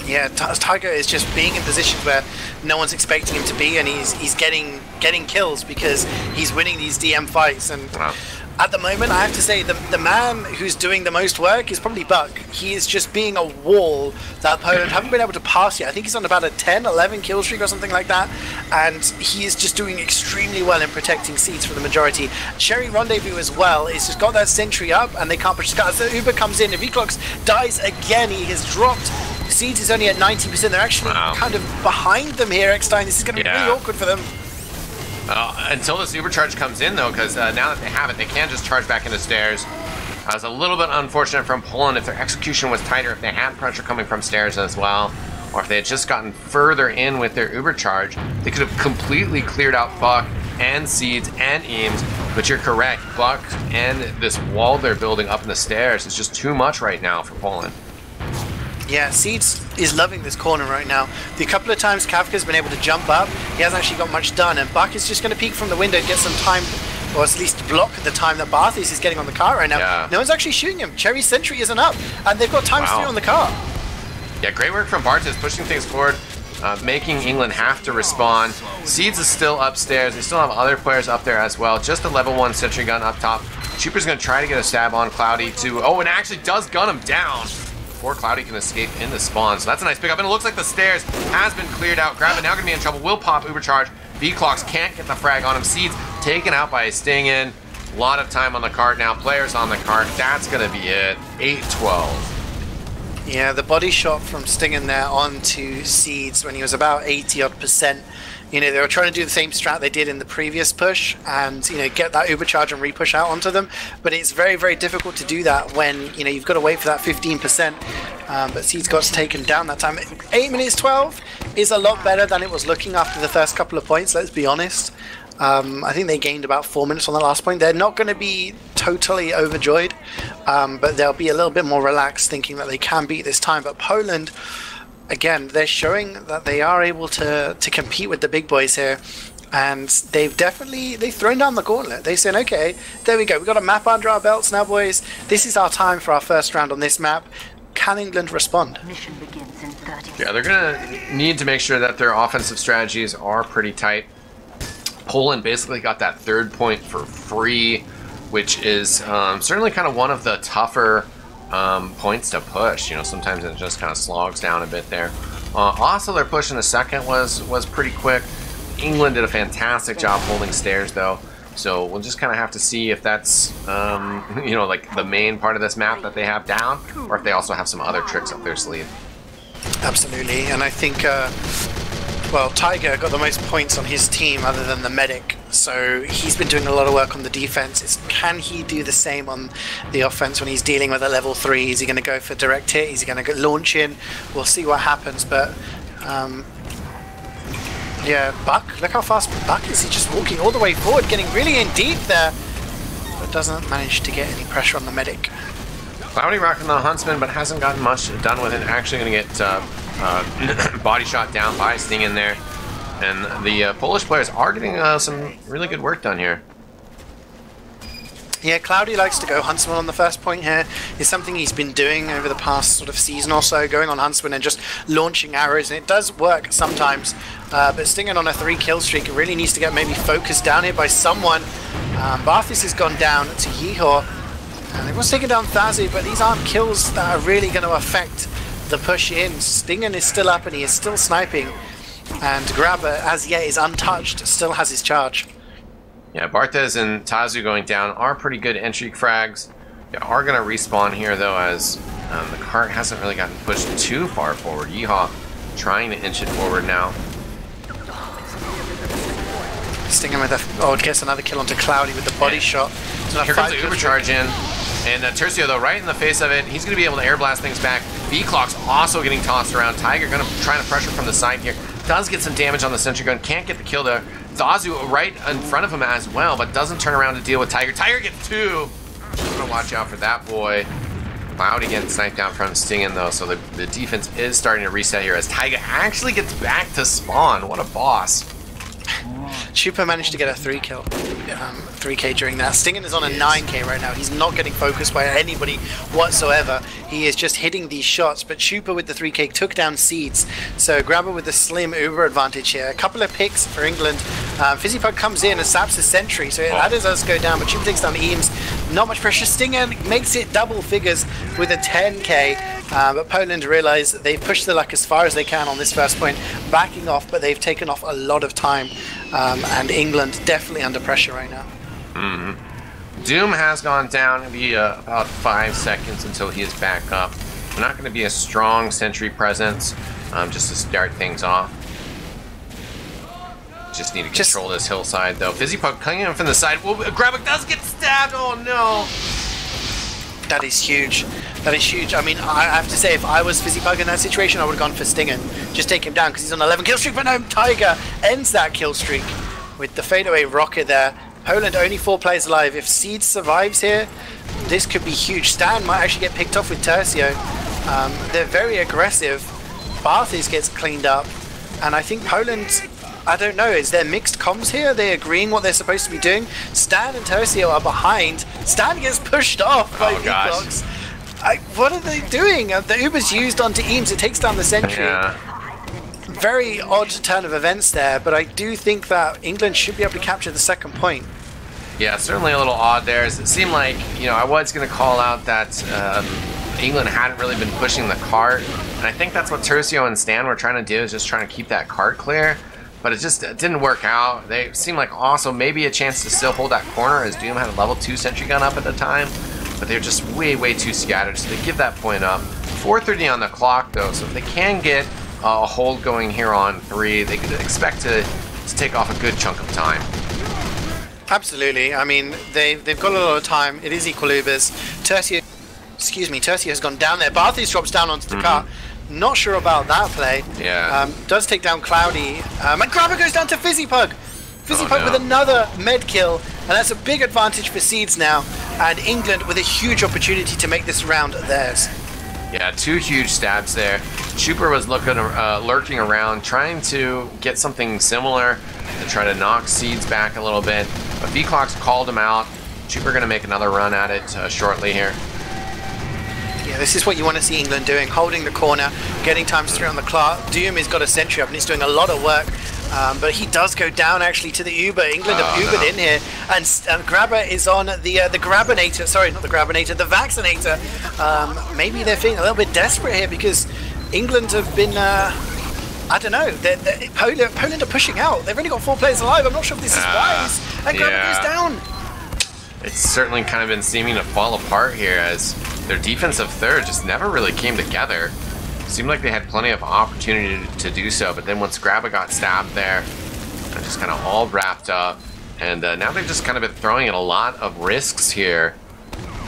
Yeah, Tiger is just being in positions where no one's expecting him to be, and he's getting kills because he's winning these DM fights. And at the moment, I have to say, the man who's doing the most work is probably Buck. He is just being a wall that Poland haven't been able to pass yet. I think he's on about a 10, 11 kill streak or something like that, and he is just doing extremely well in protecting Seeds for the majority. Cherry Rendezvous as well is just got that sentry up, and they can't push the so Uber comes in. If Vclox dies again, he has dropped. Seeds is only at 90%. They're actually kind of behind them here, eXtine. This is going to be really awkward for them. Until this Ubercharge comes in, though, because now that they have it, they can just charge back into stairs. It's a little bit unfortunate from Poland. If their execution was tighter, if they had pressure coming from stairs as well, or if they had just gotten further in with their Ubercharge, they could have completely cleared out Buck and Seeds and Eames. But you're correct, Buck and this wall they're building up in the stairs is just too much right now for Poland. Yeah, Seeds is loving this corner right now. The couple of times Kafka's been able to jump up, he hasn't actually got much done, and Buck is just going to peek from the window, get some time, or at least block the time that Barthes is getting on the car right now. No one's actually shooting him. Cherry's sentry isn't up, and they've got times 3 on the car. Yeah, great work from Barthes, pushing things forward, making England have to respond. Seeds is still upstairs. They still have other players up there as well. Just a level 1 sentry gun up top. Chuper's going to try to get a stab on Cloudy too. Oh, and actually does gun him down before Cloudy can escape in the spawn. So that's a nice pickup. And it looks like the stairs has been cleared out. Graba now going to be in trouble. Will pop Ubercharge. Vclox can't get the frag on him. Seeds taken out by a sting in. A lot of time on the cart now. Players on the cart. That's going to be it. 8-12. Yeah, the body shot from Stingin there onto Seeds when he was about 80-odd%. You know, they were trying to do the same strat they did in the previous push and, you know, get that Ubercharge and repush out onto them. But it's very, very difficult to do that when, you know, you've got to wait for that 15%. But Seeds got taken down that time. 8 minutes 12 is a lot better than it was looking after the first couple of points, let's be honest. I think they gained about 4 minutes on the last point. They're not going to be totally overjoyed, but they'll be a little bit more relaxed thinking that they can beat this time. But Poland, again, they're showing that they are able to compete with the big boys here, and they've thrown down the gauntlet. They said, okay, there we go, we've got a map under our belts now, boys. This is our time for our first round on this map. Can England respond? Mission begins in 30 Yeah, they're gonna need to make sure that their offensive strategies are pretty tight. Poland basically got that 3rd point for free, which is certainly kind of one of the tougher points to push. You know, sometimes it just kind of slogs down a bit there. Also, their push in the second was pretty quick. England did a fantastic job holding stairs, though. So we'll just kind of have to see if that's, you know, like the main part of this map that they have down, or if they also have some other tricks up their sleeve. Absolutely, and I think, well, Tiger got the most points on his team other than the medic, so he's been doing a lot of work on the defense. Can he do the same on the offense when he's dealing with a level 3? Is he going to go for direct hit? Is he going to launch in? We'll see what happens, but yeah, Buck, look how fast Buck is. He's just walking all the way forward, getting really in deep there, but doesn't manage to get any pressure on the medic. Cloudy rocking the Huntsman, but hasn't gotten much done with it. Actually going to get body shot down by Sting in there. And the Polish players are getting some really good work done here. Yeah, Cloudy likes to go Huntsman on the first point here. It's something he's been doing over the past sort of season or so, going on Huntsman and just launching arrows, and it does work sometimes. But Stinging on a 3-kill streak, it really needs to get maybe focused down here by someone. Barthis has gone down to Yeehaw, and he was taking down Thazu, but these aren't kills that are really going to affect the push in. Stinging is still up and he is still sniping, and Grabber, as yet, is untouched, still has his charge. Yeah, Barthez and Tazu going down are pretty good entry frags. They are going to respawn here, though, as the cart hasn't really gotten pushed too far forward. Yeehaw trying to inch it forward now. Stinging with gets another kill onto Cloudy with the body shot. So here comes the Uber charge in. And Tercio, though, right in the face of it, he's going to be able to air blast things back. V-Clock's also getting tossed around. Tiger going to try to pressure from the side here. Does get some damage on the sentry gun. Can't get the kill there. Zazu right in front of him as well, but doesn't turn around to deal with Tiger. Tiger gets 2. I'm going to watch out for that boy. Cloudy getting sniped out from Stinging, though, so the defense is starting to reset here as Tiger actually gets back to spawn. What a boss. Chupa managed to get a 3-kill, 3k during that. Stinging is on a 9k right now. He's not getting focused by anybody whatsoever. He is just hitting these shots, but Chupa with the 3k took down Seeds. So Grabber with the slim Uber advantage here. A couple of picks for England. Fizzipug comes in and saps a sentry, so that does go down, but Chupa takes down Eames. Not much pressure. Stinging makes it double figures with a 10k. But Poland realize they've pushed the luck as far as they can on this first point, backing off, but they've taken off a lot of time. And England definitely under pressure right now. Doom has gone down. It'll be about 5 seconds until he is back up. We're not going to be a strong sentry presence just to start things off. Just need to control this hillside, though. Fizzipug coming in from the side. Grabber does get stabbed. Oh, no. That is huge. That is huge. I mean, I have to say, if I was Fizzipug in that situation, I would have gone for Stinging. Just take him down because he's on 11 kill streak. But no, Tiger ends that kill streak with the fadeaway rocket there. Poland only 4 players alive. If Seed survives here, this could be huge. Stan might actually get picked off with Tercio. They're very aggressive. Barthis gets cleaned up. And I think Poland, I don't know, is there mixed comms here? Are they agreeing what they're supposed to be doing? Stan and Tercio are behind. Stan gets pushed off by V-Blocks. What are they doing? The Uber's used onto Eames. It takes down the sentry. Yeah. Very odd turn of events there, but I do think that England should be able to capture the second point. Yeah, certainly a little odd there. It seemed like, you know, I was going to call out that England hadn't really been pushing the cart, and I think that's what Tercio and Stan were trying to do, is just trying to keep that cart clear, but it just didn't work out. They seemed like also maybe a chance to still hold that corner, as Doom had a level 2 sentry gun up at the time, but they're just way too scattered, so they give that point up. 4:30 on the clock, though, so if they can get a hold going here on 3, they could expect to take off a good chunk of time. Absolutely. I mean, they've got a lot of time. It is equal Ubers. Tercio has gone down there. Barthis drops down onto the cart. Not sure about that play. Yeah. Does take down Cloudy. And Grabber goes down to Fizzipug. Fizzipug with another med kill, and that's a big advantage for Seeds now. And England with a huge opportunity to make this round theirs. Yeah, 2 huge stabs there. Chuper was lurking around, trying to get something similar to try to knock Seeds back a little bit. But V-Clock's called him out. Chuper going to make another run at it shortly here. Yeah, this is what you want to see England doing, holding the corner, getting ×3 on the clock. Doom has got a sentry up and he's doing a lot of work. But he does go down actually to the Uber. England have Ubered in here, and Grabber is on the Grabbinator. Sorry, not the Grabbinator, the Vaccinator. Maybe they're feeling a little bit desperate here because England have been, I don't know, Poland are pushing out. They've only got 4 players alive. I'm not sure if this is wise. And Grabber goes down. It's certainly kind of been seeming to fall apart here as their defensive third just never really came together. Seemed like they had plenty of opportunity to do so, but then once Grabba got stabbed there, they're just kind of all wrapped up. And now they've just kind of been throwing in a lot of risks here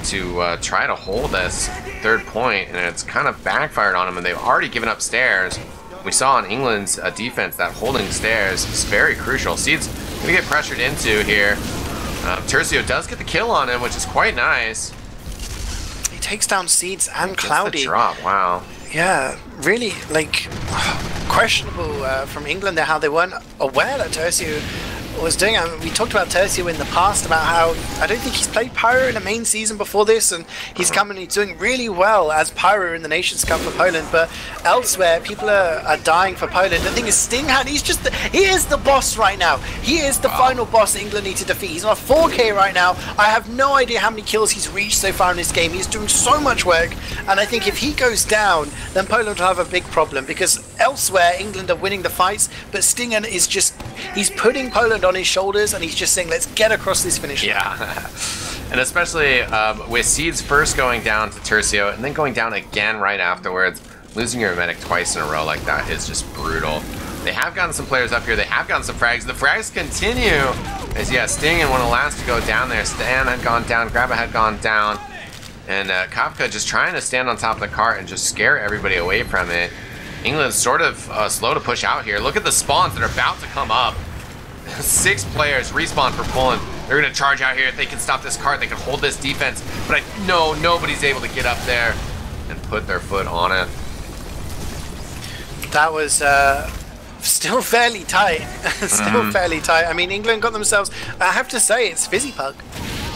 to try to hold this third point, and it's kind of backfired on them, and they've already given up stairs. We saw on England's defense that holding stairs is very crucial. Seeds gonna get pressured into here. Tercio does get the kill on him, which is quite nice. He takes down Seeds and Cloudy. The drop, wow. Yeah, really, like, questionable from England there how they weren't aware that Tercio was doing. I mean, we talked about Tercio in the past about how I don't think he's played Pyro in a main season before this, and he's come and he's doing really well as Pyro in the Nations Cup for Poland. But elsewhere, people are dying for Poland. The thing is, Stinghan, he is the boss right now. He is the final boss England need to defeat. He's on 4K right now. I have no idea how many kills he's reached so far in this game. He's doing so much work, and I think if he goes down, then Poland will have a big problem, because elsewhere England are winning the fights, but Stinghan is he's putting Poland on his shoulders, and he's just saying, let's get across this finish line. Yeah. And especially with Seeds first going down to Tercio and then going down again right afterwards, losing your medic twice in a row like that is just brutal. They have gotten some players up here. They have gotten some frags. The frags continue as, yeah, Sting and one of the last to go down there. Stan had gone down. Grabba had gone down. And Kafka just trying to stand on top of the cart and just scare everybody away from it. England's sort of slow to push out here. Look at the spawns that are about to come up. 6 players respawn for Poland. They're going to charge out here. If they can stop this cart, they can hold this defense. But nobody's able to get up there and put their foot on it. That was still fairly tight. Fairly tight. I mean, England got themselves, I have to say, it's Fizzipug.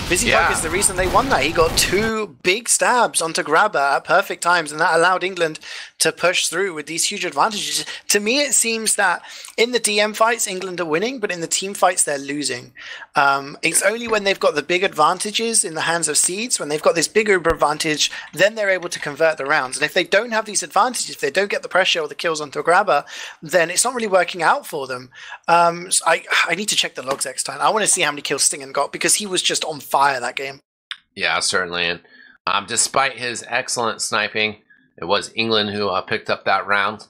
Fizzipug is the reason they won that. He got 2 big stabs onto Grabba at perfect times, and that allowed England to push through with these huge advantages. To me, it seems that in the DM fights, England are winning, but in the team fights, they're losing. It's only when they've got the big advantages in the hands of Seeds, when they've got this bigger advantage, then they're able to convert the rounds. And if they don't have these advantages, if they don't get the pressure or the kills onto a Grabba, then it's not really working out for them. So I need to check the logs next time. I want to see how many kills Stinghan got, because he was just on fire that game. Yeah, certainly. And despite his excellent sniping, it was England who picked up that round.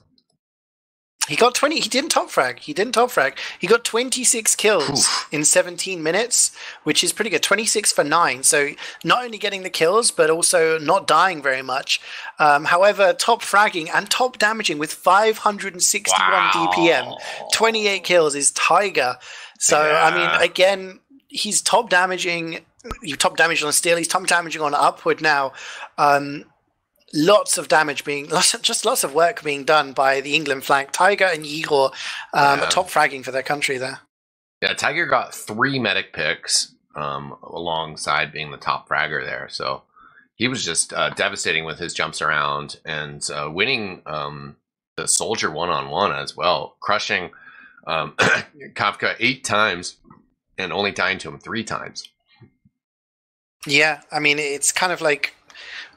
He got 20. He didn't top frag. He got 26 kills in 17 minutes, which is pretty good. 26 for 9. So not only getting the kills, but also not dying very much. However, top fragging and top damaging with 561 DPM, 28 kills is Tiger. So, I mean, again, he's top damaging. You top damage on steel. He's top damaging on upward now. Lots of work being done by the England flank. Tiger and Igor top fragging for their country there. Yeah, Tiger got 3 medic picks alongside being the top fragger there. So he was just devastating with his jumps around and winning the soldier one-on-one as well, crushing Kafka 8 times and only dying to him 3 times. Yeah, I mean, it's kind of like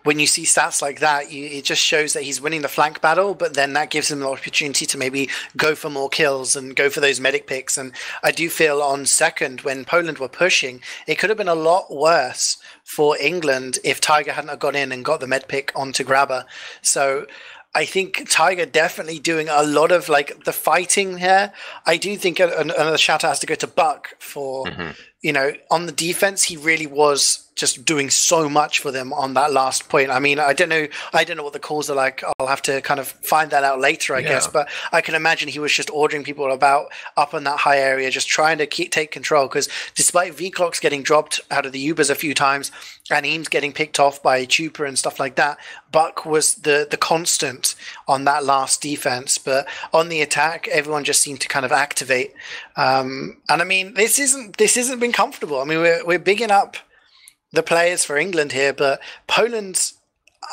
when you see stats like that, it just shows that he's winning the flank battle, but then that gives him the opportunity to maybe go for more kills and go for those medic picks. And I do feel on second, when Poland were pushing, it could have been a lot worse for England if Tiger hadn't got in and got the med pick onto Grabba. So I think Tiger definitely doing a lot of like the fighting here. I do think another shout out has to go to Buck for, on the defense, he really was just doing so much for them on that last point. I mean, I don't know what the calls are like. I'll have to kind of find that out later, I guess. But I can imagine he was just ordering people about up in that high area, just trying to take control. Because despite V-Clocks getting dropped out of the Ubers a few times and Eames getting picked off by Chupa and stuff like that, Buck was the constant on that last defense. But on the attack, everyone just seemed to kind of activate. And I mean, this isn't been comfortable. I mean, we're bigging up the players for England here, but Poland,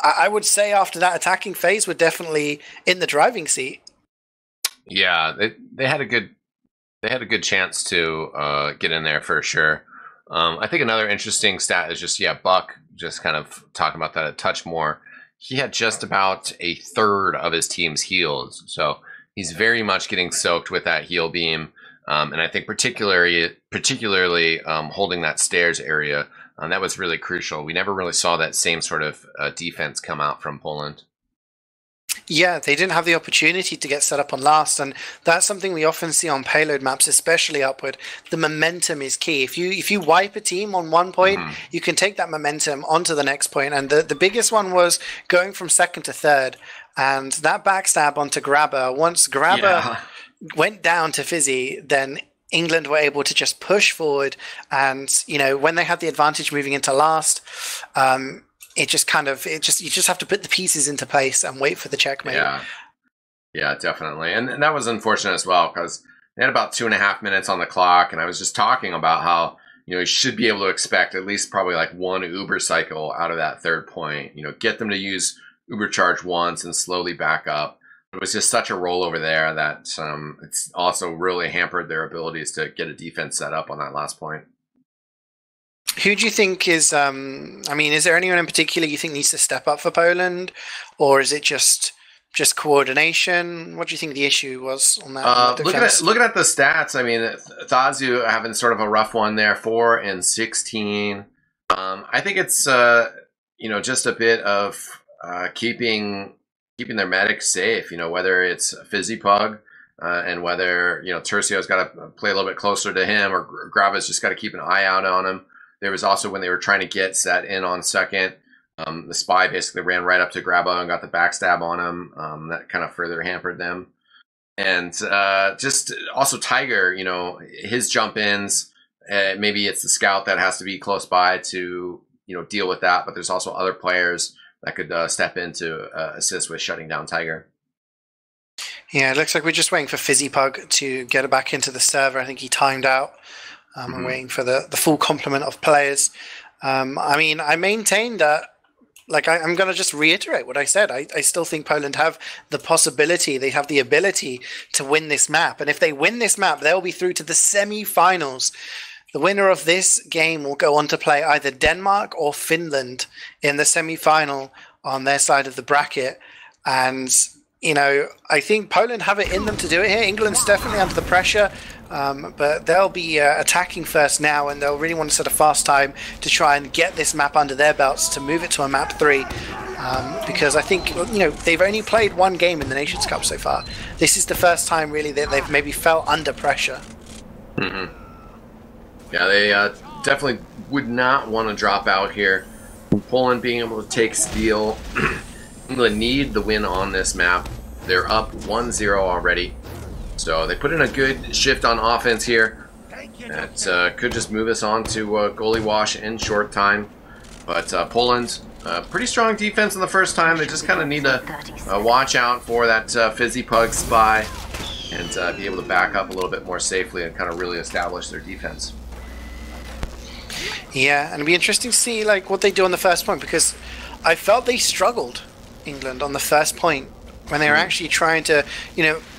I would say after that attacking phase, were definitely in the driving seat. Yeah, they had a good chance to get in there for sure. I think another interesting stat is just Buck, just kind of talking about that a touch more. He had just about a third of his team's heals, so he's very much getting soaked with that heal beam. And I think particularly holding that stairs area, that was really crucial. We never really saw that same sort of defense come out from Poland. Yeah, they didn't have the opportunity to get set up on last, and that's something we often see on payload maps, especially upward. The momentum is key. If you wipe a team on one point, you can take that momentum onto the next point, and the biggest one was going from second to third, and that backstab onto Grabba. Once Grabba went down to Fizzy, then England were able to just push forward, and when they had the advantage moving into last, it just kind of you just have to put the pieces into place and wait for the checkmate. Yeah, definitely. And that was unfortunate as well, because they had about 2.5 minutes on the clock, and I was just talking about how, you should be able to expect at least probably like one Uber cycle out of that third point. Get them to use Uber charge once and slowly back up. It was just such a rollover there that it's also really hampered their abilities to get a defense set up on that last point. Who do you think is, is there anyone in particular you think needs to step up for Poland? Or is it just coordination? What do you think the issue was on that? Looking at the stats, TF2 having sort of a rough one there, 4 and 16. I think it's, just a bit of keeping their medics safe, whether it's FizziePug and whether, Tercio's got to play a little bit closer to him, or Grava's just got to keep an eye out on him. There was also when they were trying to get set in on second, the spy basically ran right up to Graba and got the backstab on him. That kind of further hampered them. And just also Tiger, his jump ins, maybe it's the scout that has to be close by to, deal with that. But there's also other players that could step in to assist with shutting down Tiger. Yeah, it looks like we're just waiting for FizziePug to get it back into the server. I think he timed out. I'm waiting for the full complement of players. I maintain that, I'm going to just reiterate what I said. I still think Poland have the possibility, they have the ability to win this map. And if they win this map, they'll be through to the semi-finals. The winner of this game will go on to play either Denmark or Finland in the semi-final on their side of the bracket. And, I think Poland have it in them to do it here. England's definitely under the pressure. But they'll be attacking first now, and they'll really want to set a fast time to try and get this map under their belts to move it to a map 3. Because I think, they've only played one game in the Nations Cup so far. This is the first time really that they've maybe felt under pressure. Yeah, they definitely would not want to drop out here. Poland being able to take steal. England need the win on this map. They're up 1-0 already. So they put in a good shift on offense here. That could just move us on to goalie wash in short time. But Poland, pretty strong defense in the first time. They just kind of need to watch out for that FizziePug spy and be able to back up a little bit more safely and kind of really establish their defense. Yeah, and it'd be interesting to see what they do on the first point, because I felt they struggled, England, on the first point. When they were actually trying to,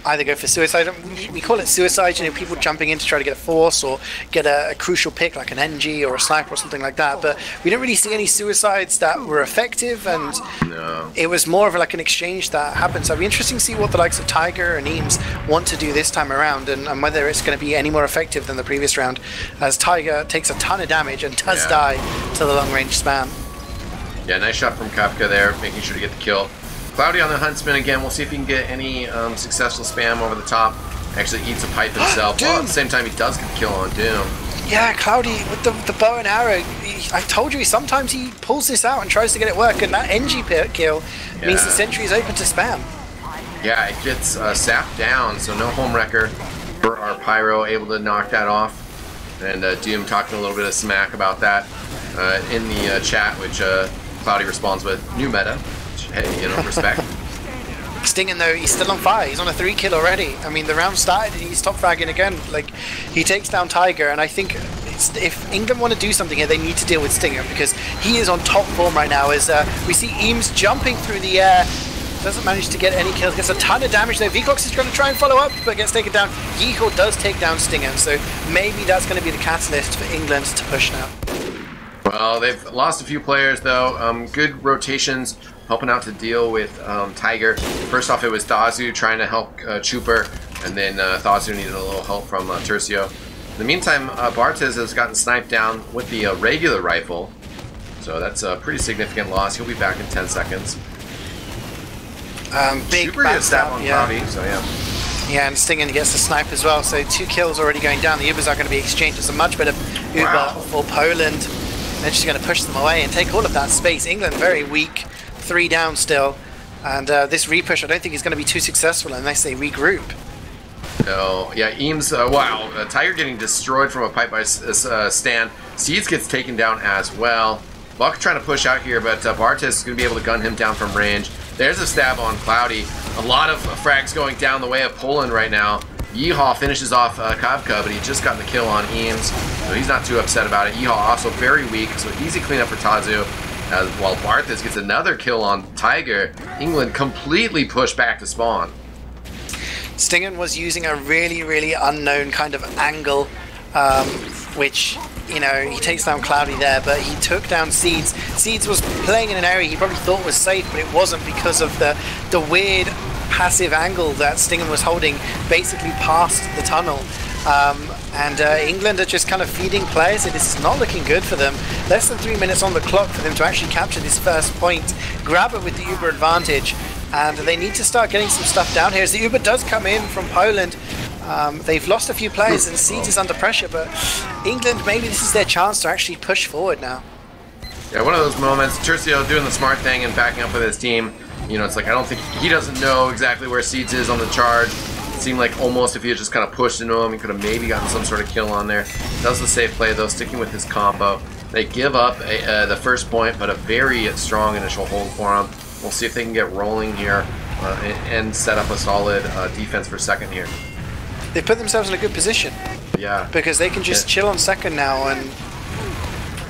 either go for suicide. We call it suicide, people jumping in to try to get a force or get a crucial pick like an NG or a sniper or something like that. But we didn't really see any suicides that were effective, and it was more of an exchange that happened. So it'll be interesting to see what the likes of Tiger and Eames want to do this time around, and whether it's going to be any more effective than the previous round, as Tiger takes a ton of damage and does die to the long-range spam. Yeah, nice shot from Kafka there, making sure to get the kill. Cloudy on the Huntsman again. We'll see if he can get any successful spam over the top. Actually eats a pipe himself. Well, at the same time, he does get the kill on Doom. Yeah, Cloudy with the bow and arrow. I told you, sometimes he pulls this out and tries to get it work, and that NG kill means the sentry is open to spam. Yeah, it gets sapped down, so no home wrecker for our Pyro, able to knock that off. And Doom talking a little bit of smack about that in the chat, which Cloudy responds with, new meta. Hey, respect. Stinging though, he's still on fire. He's on a 3-kill already. The round started and he's top fragging again. He takes down Tiger, and I think if England want to do something here, they need to deal with Stinger, because he is on top form right now. As we see Eames jumping through the air, doesn't manage to get any kills, gets a ton of damage there. Vcox is going to try and follow up, but gets taken down. Wiethoofd does take down Stinger, so maybe that's going to be the catalyst for England to push now. Well, they've lost a few players though. Good rotations, helping out to deal with Tiger. First off, it was TF2 trying to help Chuper, and then TF2 needed a little help from Tercio. In the meantime, Bartez has gotten sniped down with the regular rifle, so that's a pretty significant loss. He'll be back in 10 seconds. Big Chuper gets that on Cloudy, so yeah. Yeah, and Stingen gets the snipe as well, so 2 kills already going down. The Ubers are going to be exchanged. It's a much better Uber for Poland. They're just going to push them away and take all of that space. England very weak, 3 down still, and this repush I don't think is going to be too successful unless they regroup. No, yeah, Eames, wow, Tiger getting destroyed from a pipe by stand. Seeds gets taken down as well. Buck trying to push out here, but Bartes is going to be able to gun him down from range. There's a stab on Cloudy. A lot of frags going down the way of Poland right now. Yeehaw finishes off Kavka, but he just got the kill on Eames, so he's not too upset about it. Yeehaw also very weak, so easy cleanup for Tazu. While Bartes gets another kill on Tiger, England completely pushed back to spawn. Stingen was using a really, really unknown kind of angle, which, you know, he takes down Cloudy there, but he took down Seeds. Seeds was playing in an area he probably thought was safe, but it wasn't because of the weird passive angle that Stingen was holding basically past the tunnel. England are just kind of feeding players, and this is not looking good for them. Less than 3 minutes on the clock for them to actually capture this first point, grab it with the Uber advantage, and they need to start getting some stuff down here as the Uber does come in from Poland. They've lost a few players and Seeds is under pressure, but England, maybe this is their chance to actually push forward now. Yeah, one of those moments, Tercio doing the smart thing and backing up with his team. You know, it's like, I don't think he doesn't know exactly where Seeds is on the charge. It seemed like almost if he had just kind of pushed into him, he could have maybe gotten some sort of kill on there. Does the safe play though, sticking with his combo. They give up the first point, but a very strong initial hold for him. We'll see if they can get rolling here and set up a solid defense for second here. They put themselves in a good position. Yeah. Because they can just chill on second now, and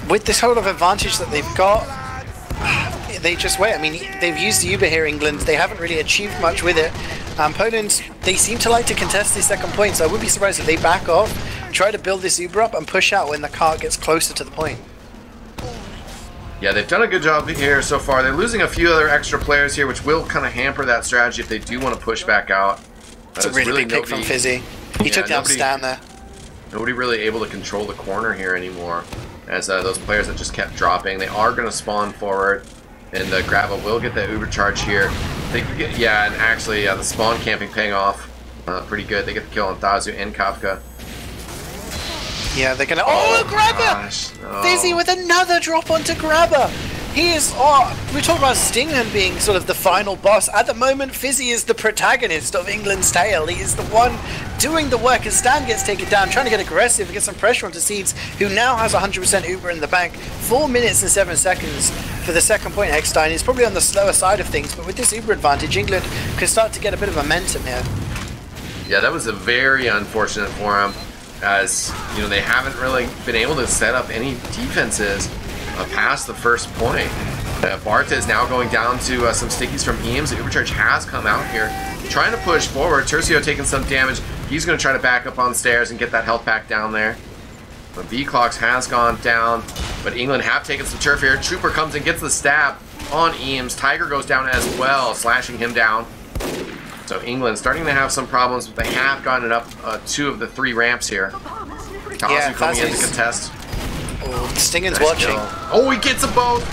with this whole of advantage that they've got, they just wait. I mean, they've used the Uber here, England. They haven't really achieved much with it. Poland, they seem to like to contest this second point, so I wouldn't be surprised if they back off, try to build this Uber up, and push out when the cart gets closer to the point. Yeah, they've done a good job here so far. They're losing a few other extra players here, which will kind of hamper that strategy if they do want to push back out. It's a really big pick from Fizzy. He took down Stan there. Nobody really able to control the corner here anymore, as those players that just kept dropping. They are going to spawn forward, and Grava will get that Uber charge here. They can get, yeah, and actually the spawn camping paying off pretty good. They get the kill on Tazu and Kafka. Yeah, they're gonna. Oh, Grabber! No. Fizzy with another drop onto Grabber. He is. Oh, we talk about Stingen being sort of the final boss. At the moment, Fizzy is the protagonist of England's tale. He is the one doing the work as Stan gets taken down, trying to get aggressive, get some pressure onto Seeds, who now has 100% Uber in the bank. 4 minutes and 7 seconds for the second point. eXtine is probably on the slower side of things, but with this Uber advantage, England could start to get a bit of momentum here. Yeah, that was a very unfortunate for him, as you know, they haven't really been able to set up any defenses past the first point. Barta is now going down to some stickies from Eames. The Ubercharge has come out here, trying to push forward. Tercio taking some damage. He's going to try to back up on stairs and get that health pack down there. The V-Clocks has gone down, but England have taken some turf here. Trooper comes and gets the stab on Eames. Tiger goes down as well, slashing him down. So England starting to have some problems, but they have gotten up 2 of the 3 ramps here. Tazu coming in to contest. Oh, Stingen's nice watching. Kill. Oh, he gets them both.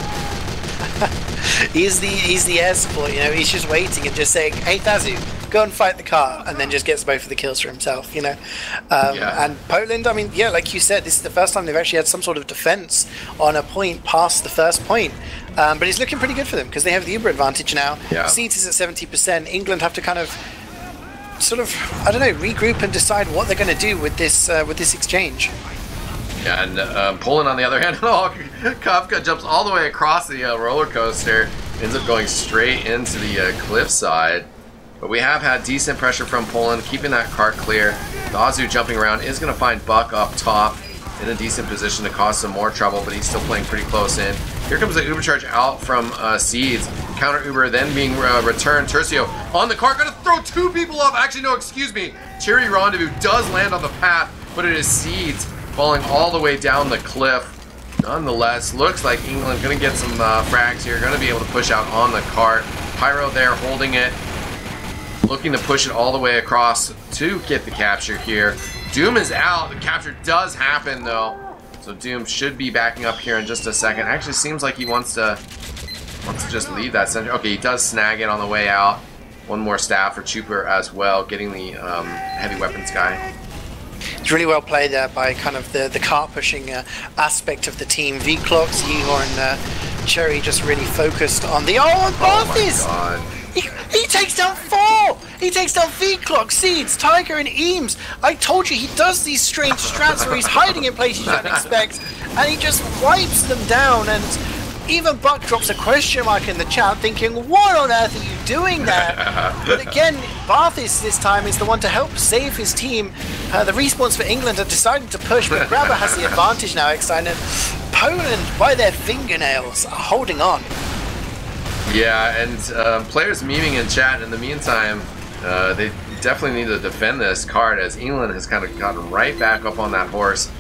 he's the air support, you know. He's just waiting and just saying, "Hey, Tazu, go and fight the car," and then just gets both of the kills for himself, you know. And Poland, I mean, yeah, like you said, this is the first time they've actually had some sort of defense on a point past the first point. But it's looking pretty good for them because they have the Uber advantage now. Yeah. Seeds is at 70%. England have to kind of, sort of, I don't know, regroup and decide what they're going to do with this exchange. Yeah, and Poland on the other hand, Kafka jumps all the way across the roller coaster, ends up going straight into the cliffside. But we have had decent pressure from Poland, keeping that cart clear. Tazu jumping around is going to find Buck up top in a decent position to cause some more trouble, but he's still playing pretty close in. Here comes the Uber charge out from Seeds. Counter Uber then being returned. Tercio on the cart, gonna throw 2 people off. Actually, no, excuse me. Cherry Rendezvous does land on the path, but it is Seeds falling all the way down the cliff. Nonetheless, looks like England gonna get some frags here, gonna be able to push out on the cart. Pyro there holding it, looking to push it all the way across to get the capture here. Doom is out. The capture does happen though, so Doom should be backing up here in just a second. Actually, seems like he wants to just leave that center. Okay, he does snag it on the way out. One more stab for Trooper as well, getting the heavy weapons guy. It's really well played there by kind of the cart pushing aspect of the team. V-Clocks, Yeehor, and Cherry just really focused on the... Oh, Barthes! He takes down 4! He takes down V-Clock, Seeds, Tiger, and Eames. I told you, he does these strange strats where he's hiding in places you don't expect, and he just wipes them down. And Even Buck drops a question mark in the chat, thinking, what on earth are you doing there? But again, Barthis this time is the one to help save his team. The respawns for England are deciding to push, but Grabber has the advantage now, eXtine, and Poland, by their fingernails, are holding on. Yeah, and players memeing in chat in the meantime, they definitely need to defend this cart, as England has kind of gotten right back up on that horse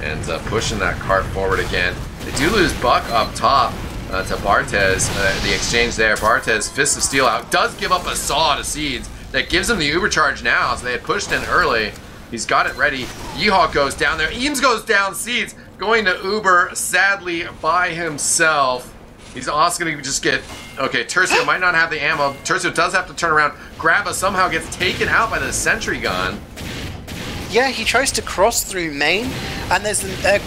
and pushing that cart forward again. They do lose Buck up top to Barthez. The exchange there, Barthez, Fist of Steel out, does give up a saw to Seeds. That gives him the Uber charge now, so they had pushed in early. He's got it ready. Yeehawk goes down there. Eames goes down. Seeds going to Uber, sadly, by himself. He's also going to just get... Okay, Tercio might not have the ammo. Tercio does have to turn around. Grabba somehow gets taken out by the sentry gun. Yeah, he tries to cross through main, and there's the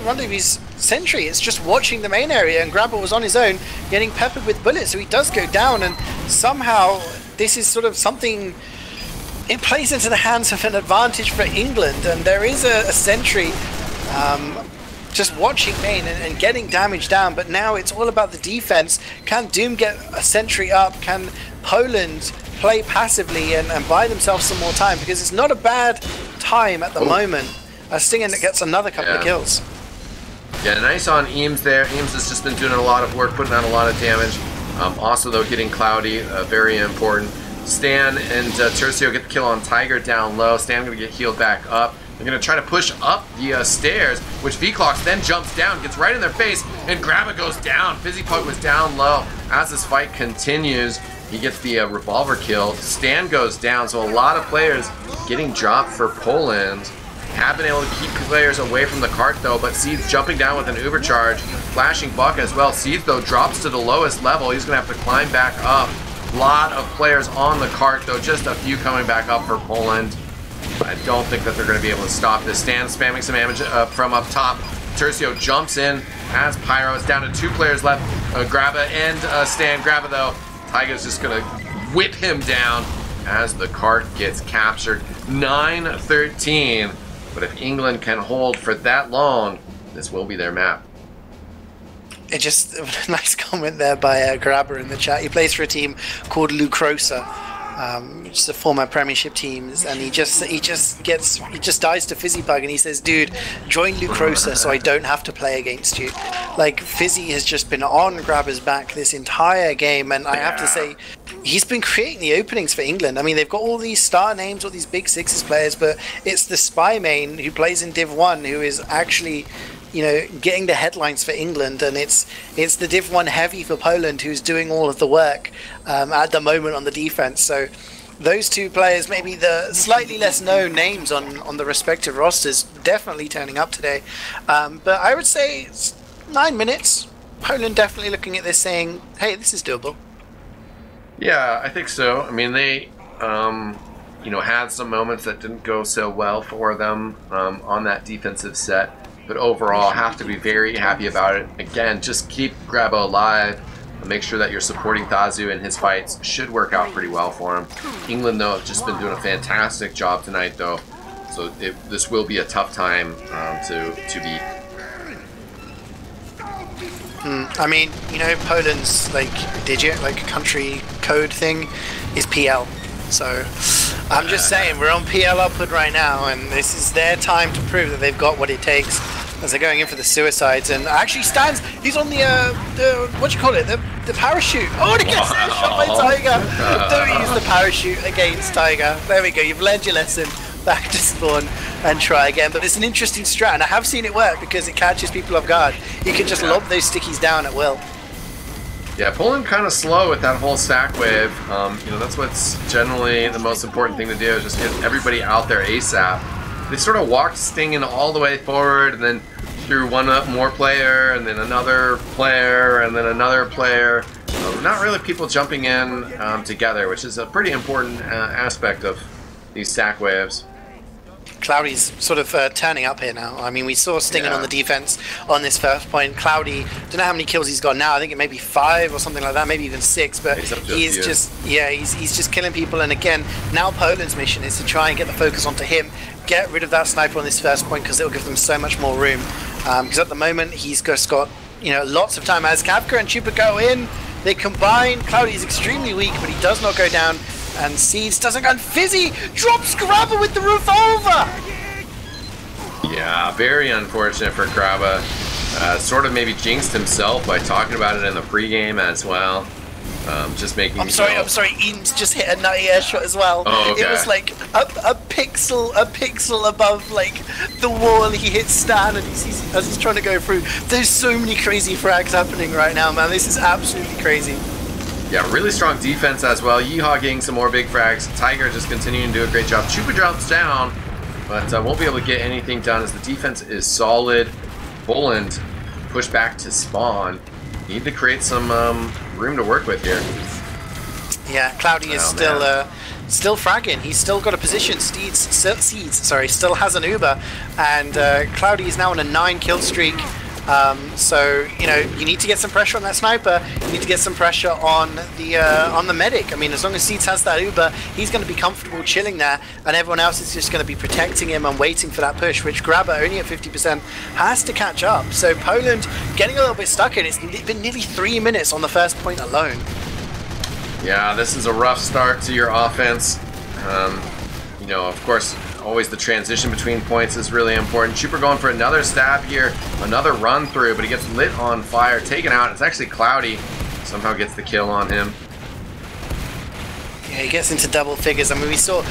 Rendezvous sentry. It's just watching the main area, and Grabba was on his own, getting peppered with bullets, so he does go down, and somehow this is sort of something... It plays into the hands of an advantage for England, and there is a sentry just watching main and getting damage down, but now it's all about the defense. Can Doom get a sentry up? Can Poland play passively and buy themselves some more time? Because it's not a bad time at the moment. Stinger gets another couple of kills. Yeah, nice on Eames there. Eames has just been doing a lot of work, putting out a lot of damage. Also, though, getting Cloudy, very important. Stan and Tercio get the kill on Tiger down low. Stan going to get healed back up. They're going to try to push up the stairs, which V-Clocks then jumps down, gets right in their face, and Grabba goes down. Fizzy Pug was down low. As this fight continues, he gets the revolver kill. Stan goes down, so a lot of players getting dropped for Poland. Have been able to keep players away from the cart, though, but Seeds jumping down with an Uber charge, flashing Buck as well. Seeds, though, drops to the lowest level. He's going to have to climb back up. A lot of players on the cart, though, just a few coming back up for Poland. I don't think that they're going to be able to stop this. Stan spamming some damage from up top. Tercio jumps in as Pyro is down to 2 players left. Grabba and Stan. Grabba, though, Tiger's just going to whip him down as the cart gets captured. 9-13. But if England can hold for that long, this will be their map. It just a nice comment there by Grabber in the chat. He plays for a team called Lucrosa, which is a former Premiership team, and he just dies to Fizzy Pug, and he says, "Dude, join Lucrosa so I don't have to play against you." Like, Fizzy has just been on Grabber's back this entire game, and I have to say, he's been creating the openings for England. I mean, they've got all these star names, all these big sixes players, but it's the Spy main who plays in Div 1 who is actually, you know, getting the headlines for England, and it's the Div 1 heavy for Poland who's doing all of the work at the moment on the defense. So those two players, maybe the slightly less known names on the respective rosters, definitely turning up today. But I would say it's 9 minutes. Poland definitely looking at this saying, hey, this is doable. Yeah, I think so. I mean, they you know, had some moments that didn't go so well for them on that defensive set. But overall, have to be very happy about it. Again, just keep Grabba alive and make sure that you're supporting Thazu in his fights. Should work out pretty well for him. England, though, have just been doing a fantastic job tonight, though. So this will be a tough time to beat. I mean, you know, Poland's like digit, like country code thing is PL. So I'm just saying, we're on PL upward right now, and this is their time to prove that they've got what it takes as they're going in for the suicides. And actually stands, he's on the what do you call it, the parachute. Oh, and he gets shot by Tiger. Don't use the parachute against Tiger. There we go, you've learned your lesson. Back to spawn and try again. But it's an interesting strat, and I have seen it work because it catches people off guard. You can just lob those stickies down at will. Yeah, Poland kind of slow with that whole stack wave. You know, that's what's generally the most important thing to do, is just get everybody out there ASAP. They sort of walked Stinging all the way forward, and then threw one up more player, and then another player, and then another player. Not really people jumping in together, which is a pretty important aspect of these stack waves. Cloudy's sort of turning up here now. I mean, we saw Stinging on the defense on this first point. Cloudy, don't know how many kills he's got now. I think it may be 5 or something like that, maybe even 6. But he's just, yeah, he's just killing people. And again, now Poland's mission is to try and get the focus onto him, get rid of that sniper on this first point, because it will give them so much more room. Because at the moment, he's just got you know, lots of time as Kafka and Chupa go in. They combine. Cloudy is extremely weak, but he does not go down. And Seeds doesn't go. And Fizzy drops Grabba with the revolver. Yeah, very unfortunate for Grabba. Sort of maybe jinxed himself by talking about it in the pregame as well. Just making. I'm sorry. Eames just hit a nutty air shot as well. Oh, okay. It was like a pixel above like the wall. He hit Stan, and as he's trying to go through. There's so many crazy frags happening right now, man. This is absolutely crazy. Yeah, really strong defense as well. Yeehaw getting some more big frags. Tiger just continuing to do a great job. Chupa drops down, but won't be able to get anything done as the defense is solid. Poland push back to spawn. Need to create some room to work with here. Yeah, Cloudy is still fragging. He's still got a position. Seeds, still has an Uber, and Cloudy is now on a 9-kill streak. So you know, you need to get some pressure on that sniper. You need to get some pressure on the medic. I mean, as long as Seeds has that Uber, he's going to be comfortable chilling there, and everyone else is just going to be protecting him and waiting for that push, which Grabba, only at 50%, has to catch up. So Poland getting a little bit stuck in. It's been nearly 3 minutes on the first point alone. Yeah, this is a rough start to your offense. You know, of course, always the transition between points is really important. Chupa going for another stab here, another run through, but he gets lit on fire, taken out. It's actually Cloudy. Somehow gets the kill on him. Yeah, he gets into double figures. I mean, we saw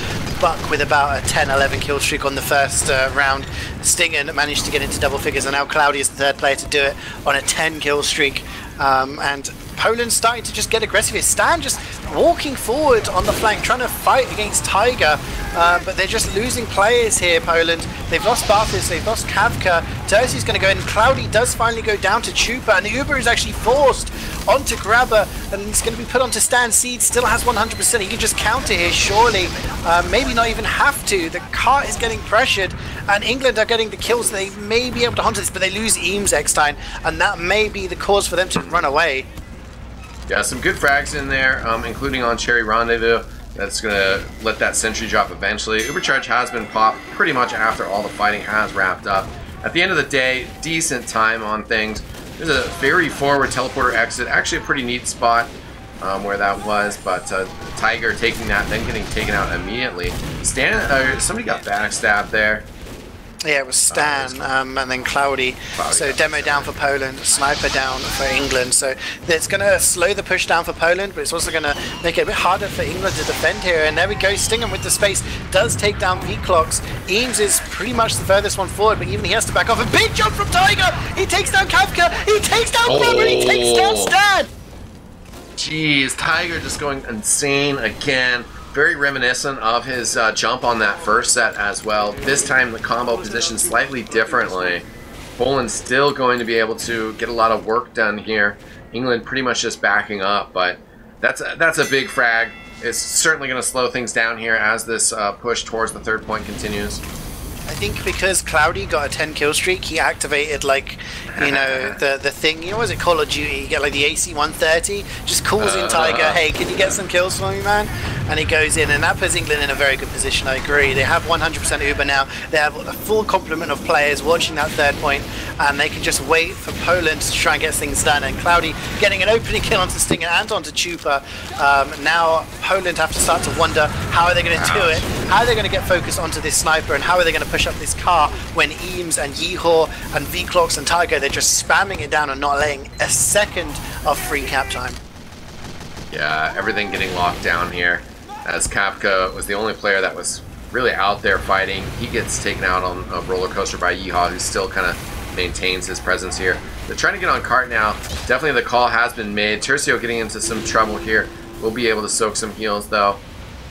Buck with about a 10-11 kill streak on the first round. Stingen managed to get into double figures, and now Cloudy is the third player to do it on a 10 kill streak. And Poland's starting to just get aggressive here. Stan just walking forward on the flank, trying to fight against Tiger, but they're just losing players here, Poland. They've lost Barthis, they've lost Kavka. Terzi's going to go in. Cloudy does finally go down to Chupa, and the Uber is actually forced onto Grabba, and it's going to be put onto Stan. Seed still has 100%. He can just counter here, surely. Maybe not even have to. The cart is getting pressured, and England are getting the kills. They may be able to hunt this, but they lose Eames eXtine, and that may be the cause for them to run away. Yeah, some good frags in there, including on Cherry Rendezvous. That's going to let that sentry drop eventually. Ubercharge has been popped pretty much after all the fighting has wrapped up. At the end of the day, decent time on things. There's a very forward teleporter exit. Actually a pretty neat spot where that was, but Tiger taking that, then getting taken out immediately. Somebody got backstabbed there. Yeah, it was Stan, and then Cloudy. So demo down for Poland, sniper down for England. So it's going to slow the push down for Poland, but it's also going to make it a bit harder for England to defend here. And there we go, Stingham with the space does take down V-Clocks. Eames is pretty much the furthest one forward, but even he has to back off. A big jump from Tiger! He takes down Kafka! He takes down Grabba! And he takes down Stan! Jeez, Tiger just going insane again. Very reminiscent of his jump on that first set as well. This time the combo positioned slightly differently. Poland still going to be able to get a lot of work done here. England pretty much just backing up, but that's a big frag. It's certainly going to slow things down here as this push towards the third point continues. I think because Cloudy got a 10 kill streak, he activated, like, you know, the thing, you know, what is it, Call of Duty? You get like the AC-130, just calls in Tiger, hey, can you get some kills for me, man? And he goes in, and that puts England in a very good position, I agree. They have 100% Uber now, they have a full complement of players watching that third point, and they can just wait for Poland to try and get things done. And Cloudy getting an opening kill onto Stinger and onto Chupa. Now Poland have to start to wonder, how are they going to do it? How are they going to get focused onto this sniper, and how are they going to push up this car when Eames and Yeehaw and V-Clocks and Tiger, they're just spamming it down and not letting a second of free cap time. Yeah, everything getting locked down here, as Kafka was the only player that was really out there fighting. He gets taken out on a roller coaster by Yeehaw, who still kind of maintains his presence here. They're trying to get on cart now. Definitely the call has been made. Tercio getting into some trouble here. We'll be able to soak some heals though.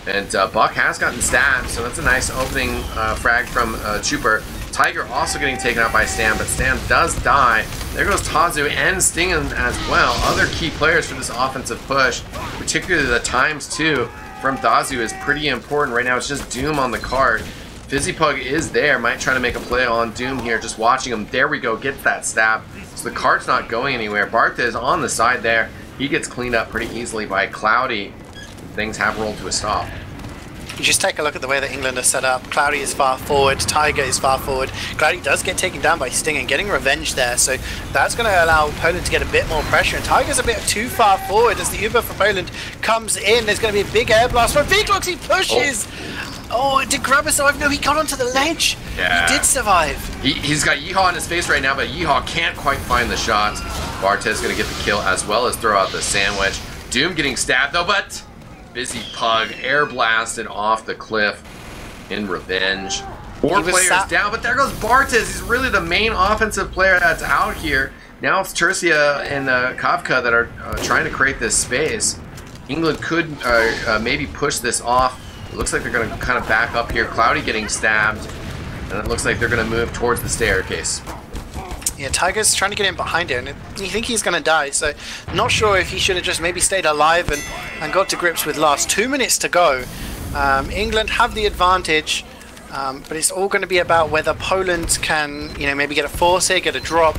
And Buck has gotten stabbed, so that's a nice opening frag from Chuper. Tiger also getting taken out by Stan, but Stan does die. There goes Tazu and Stingen as well. Other key players for this offensive push, particularly the ×2 from Tazu is pretty important right now. It's just Doom on the card. Fizzipug is there, might try to make a play on Doom here, just watching him. There we go, gets that stab. So the cart's not going anywhere. Barth is on the side there. He gets cleaned up pretty easily by Cloudy. Things have rolled to a stop. you just take a look at the way that England are set up. Cloudy is far forward, Tiger is far forward. Cloudy does get taken down by Sting and getting revenge there, so that's going to allow Poland to get a bit more pressure. And Tiger's a bit too far forward as the Uber for Poland comes in. There's going to be a big air blast from Wiethoofd. He pushes. Oh, did Grabber survive? No, he got onto the ledge. Yeah. He did survive. He's got Yeehaw in his face right now, but Yeehaw can't quite find the shot. Bartez going to get the kill as well as throw out the sandwich. Doom getting stabbed though, but Busy Pug air blasted off the cliff in revenge. 4 players down, but there goes Bartez. He's really the main offensive player that's out here. Now it's Tercia and Kafka that are trying to create this space. England could maybe push this off. It looks like they're going to kind of back up here. Cloudy getting stabbed, and it looks like they're going to move towards the staircase. Yeah, Tiger's trying to get in behind it, and you think he's going to die, so not sure if he should have just maybe stayed alive and got to grips with last 2 minutes to go. England have the advantage, but it's all going to be about whether Poland can, maybe get a force here, get a drop,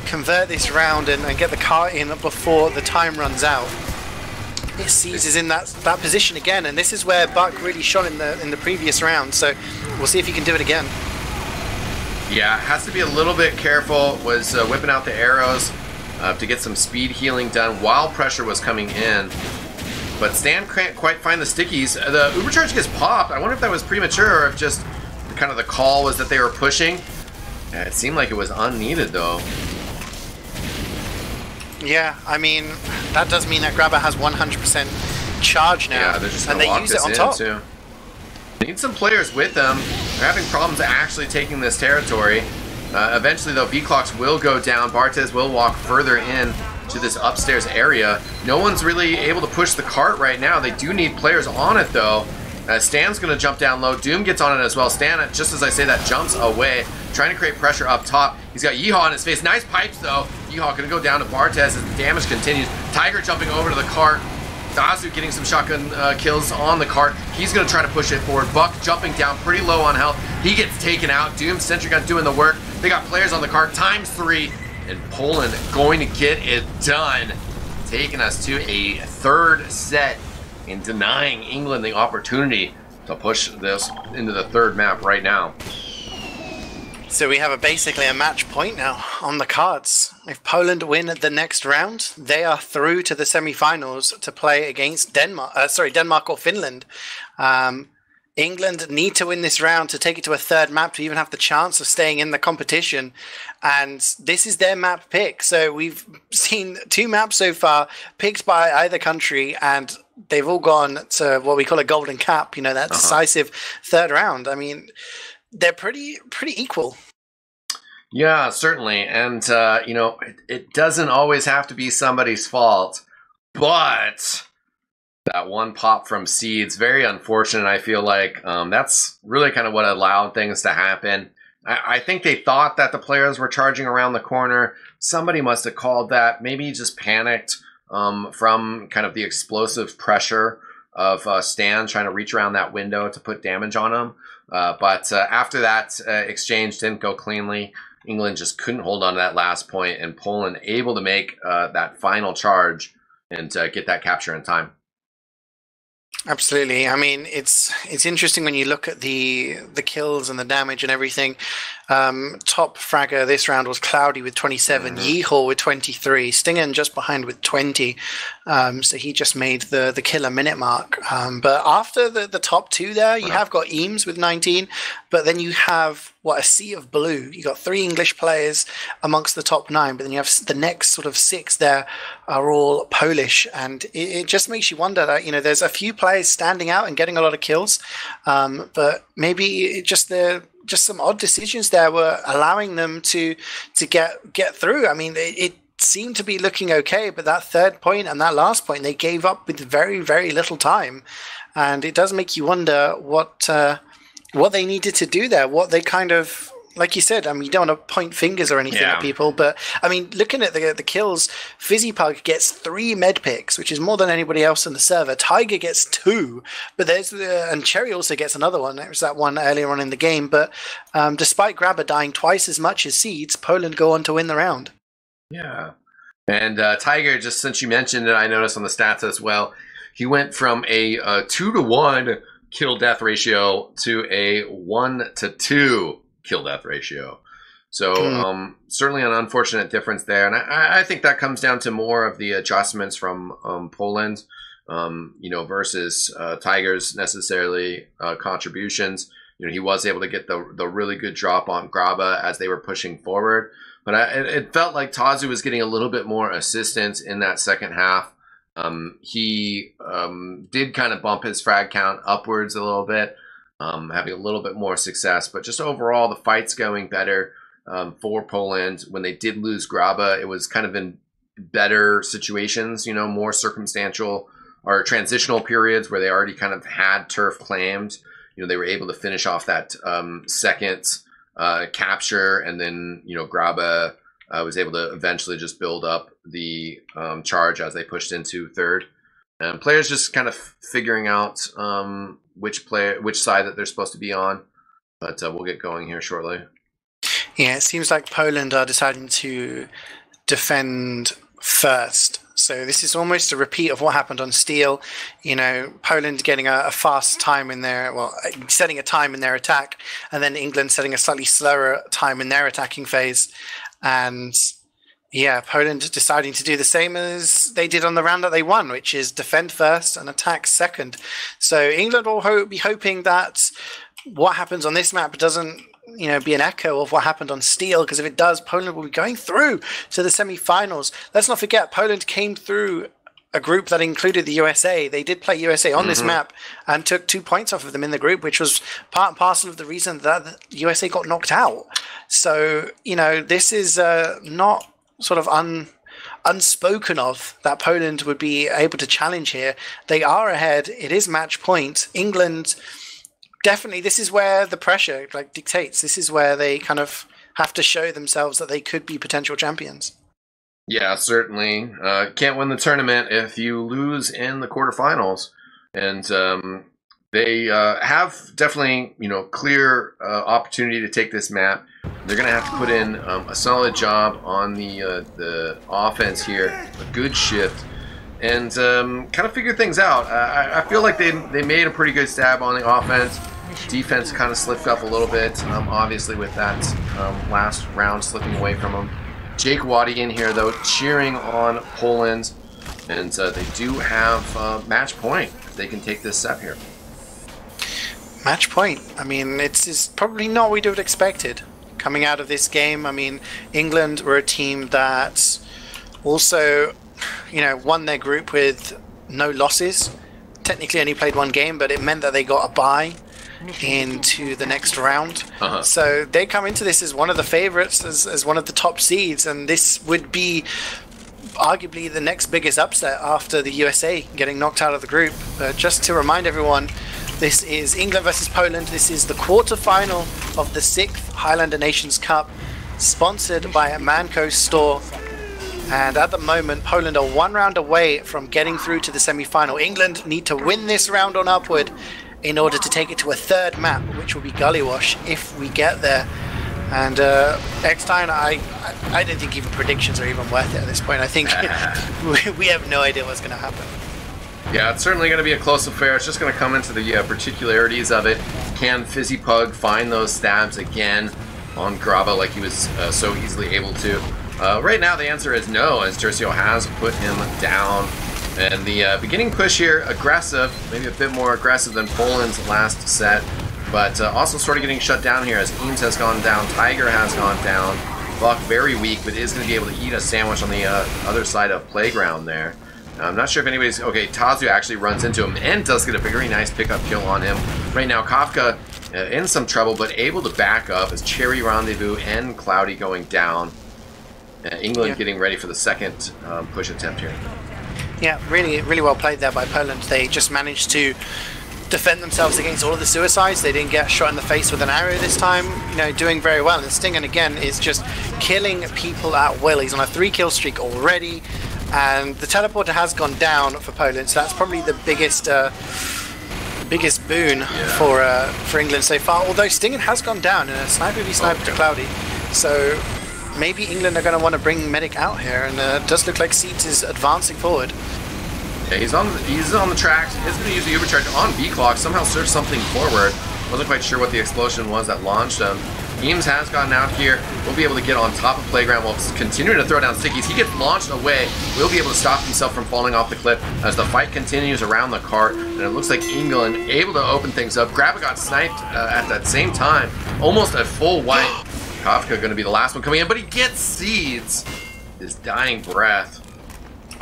convert this round, and get the car in before the time runs out. Seeds is in that position again, and this is where Buck really shone in the previous round, so we'll see if he can do it again. Yeah, has to be a little bit careful. Was whipping out the arrows to get some speed healing done while pressure was coming in. But Stan can't quite find the stickies. The Ubercharge gets popped. I wonder if that was premature or if just kind of the call was that they were pushing. Yeah, it seemed like it was unneeded though. Yeah, I mean, that does mean that Grabber has 100% charge now. Yeah, they're just going to lock this in top. Too. Need some players with them. They're having problems actually taking this territory. Eventually, though, V-Clocks will go down. Bartez will walk further in to this upstairs area. No one's really able to push the cart right now. They do need players on it, though. Stan's going to jump down low. Doom gets on it as well. Stan, just as I say that, jumps away, trying to create pressure up top. He's got Yeehaw in his face. Nice pipes, though. Yeehaw going to go down to Bartez as the damage continues. Tiger jumping over to the cart. Dazu getting some shotgun kills on the cart. He's going to try to push it forward. Buck jumping down pretty low on health. He gets taken out. Doom, Sentry Gun doing the work. They got players on the cart ×3. And Poland going to get it done. Taking us to a third set and denying England the opportunity to push this into the third map right now. So we have basically a match point now on the cards. If Poland win the next round, they are through to the semi-finals to play against Denmark or Finland. England need to win this round to take it to a third map to even have the chance of staying in the competition. And this is their map pick. So we've seen 2 maps so far picked by either country, and they've all gone to what we call a golden cap, that decisive third round. I mean, they're pretty equal. Yeah, certainly. And, it doesn't always have to be somebody's fault. But that one pop from Seeds, very unfortunate, I feel like. That's really kind of what allowed things to happen. I think they thought that the players were charging around the corner. Somebody must have called that. Maybe he just panicked from kind of the explosive pressure of Stan trying to reach around that window to put damage on him. But after that exchange didn't go cleanly. England just couldn't hold on to that last point, and Poland able to make that final charge and get that capture in time. Absolutely. I mean, it's interesting when you look at the kills and the damage and everything. Top fragger this round was Cloudy with 27, Yeehaw with 23, Stingen just behind with 20. So he just made the killer minute mark. But after the top 2 there, you have got Eames with 19, but then you have a sea of blue. You got 3 English players amongst the top 9, but then you have the next sort of 6 there are all Polish, and it just makes you wonder that there's a few players standing out and getting a lot of kills, but maybe just some odd decisions there were allowing them to get through. I mean, it seemed to be looking okay, but that third point and that last point they gave up with very, very little time, and it does make you wonder what they needed to do there, what they kind of, like you said, I mean, you don't want to point fingers or anything at people, but I mean, looking at the kills, Fizzy Pug gets 3 med picks, which is more than anybody else in the server. Tiger gets 2, but and Cherry also gets another one. There was that one earlier on in the game, but despite Grabber dying twice as much as Seeds, Poland go on to win the round. Yeah, and Tiger, just since you mentioned it, I noticed on the stats as well, he went from a 2-1 kill death ratio to a 1-to-2 kill death ratio. So certainly an unfortunate difference there, and I think that comes down to more of the adjustments from Poland, versus Tiger's necessarily contributions. He was able to get the really good drop on Graba as they were pushing forward, but it felt like Tazu was getting a little bit more assistance in that second half. He did kind of bump his frag count upwards a little bit, having a little bit more success, but just overall the fight's going better for Poland. When they did lose Graba, it was kind of in better situations, more circumstantial or transitional periods where they already kind of had turf claimed. They were able to finish off that second capture, and then Graba was able to eventually just build up the charge as they pushed into third. And players just kind of figuring out which side that they're supposed to be on. But we'll get going here shortly. Yeah, it seems like Poland are deciding to defend first. So this is almost a repeat of what happened on Steel. Poland getting a fast time in their, setting a time in their attack, and then England setting a slightly slower time in their attacking phase. And yeah, Poland deciding to do the same as they did on the round that they won, which is defend first and attack second. So England will be hoping that what happens on this map doesn't be an echo of what happened on Steel, because if it does, Poland will be going through to the semi-finals. Let's not forget, Poland came through a group that included the USA. They did play USA on this map and took 2 points off of them in the group, which was part and parcel of the reason that the USA got knocked out. So, this is not sort of unspoken of that Poland would be able to challenge here. They are ahead. It is match point. England, definitely, this is where the pressure dictates. This is where they kind of have to show themselves that they could be potential champions. Yeah, certainly. Can't win the tournament if you lose in the quarterfinals. And they have definitely, clear opportunity to take this map. They're going to have to put in a solid job on the offense here, a good shift, and kind of figure things out. I feel like they made a pretty good stab on the offense. Defense kind of slipped up a little bit, obviously with that last round slipping away from them. Jake Waddy in here, though, cheering on Poland, and they do have match point if they can take this set here. Match point. I mean, it's probably not what we would have expected coming out of this game. I mean, England were a team that also, won their group with no losses. Technically only played one game, but it meant that they got a bye into the next round. So they come into this as one of the favorites, as one of the top seeds, and this would be arguably the next biggest upset after the USA getting knocked out of the group. Just to remind everyone, this is England versus Poland. This is the quarterfinal of the 6th Highlander Nations Cup, sponsored by Manco Store. And at the moment, Poland are 1 round away from getting through to the semi-final. England need to win this round on upward in order to take it to a third map, which will be Gully Wash if we get there. And eXtine, I don't think even predictions are even worth it at this point. I think we have no idea what's going to happen. Yeah, it's certainly going to be a close affair. It's just going to come into the particularities of it. Can Fizzy Pug find those stabs again on Graba like he was so easily able to? Right now, the answer is no, as Tercio has put him down. And the beginning push here, aggressive, maybe a bit more aggressive than Poland's last set, but also sort of getting shut down here as Eames has gone down, Tiger has gone down. Buck very weak, but is going to be able to eat a sandwich on the other side of Playground there. I'm not sure if anybody's... Okay, Tazu actually runs into him and does get a very nice pickup kill on him. Right now, Kafka in some trouble, but able to back up as Cherry Rendezvous and Cloudy going down. England getting ready for the second push attempt here. Yeah, really, really well played there by Poland. They just managed to defend themselves against all of the suicides. They didn't get shot in the face with an arrow this time, doing very well. And Stingen, again, is just killing people at will. He's on a 3-kill streak already. And the teleporter has gone down for Poland, so that's probably the biggest boon for England so far. Although Stingen has gone down in a sniper v sniper to Cloudy, so maybe England are going to want to bring Medic out here, and it does look like Seeds is advancing forward. Yeah, he's on the tracks. He's going to use the Ubercharge on B-Clock. Somehow surf something forward. Wasn't quite sure what the explosion was that launched him. Eames has gotten out here. We'll be able to get on top of Playground while continuing to throw down stickies. He gets launched away. We'll be able to stop himself from falling off the cliff as the fight continues around the cart. And it looks like England able to open things up. Grabba got sniped at that same time. Almost a full wipe. Kafka going to be the last one coming in, but he gets Seeds. His dying breath.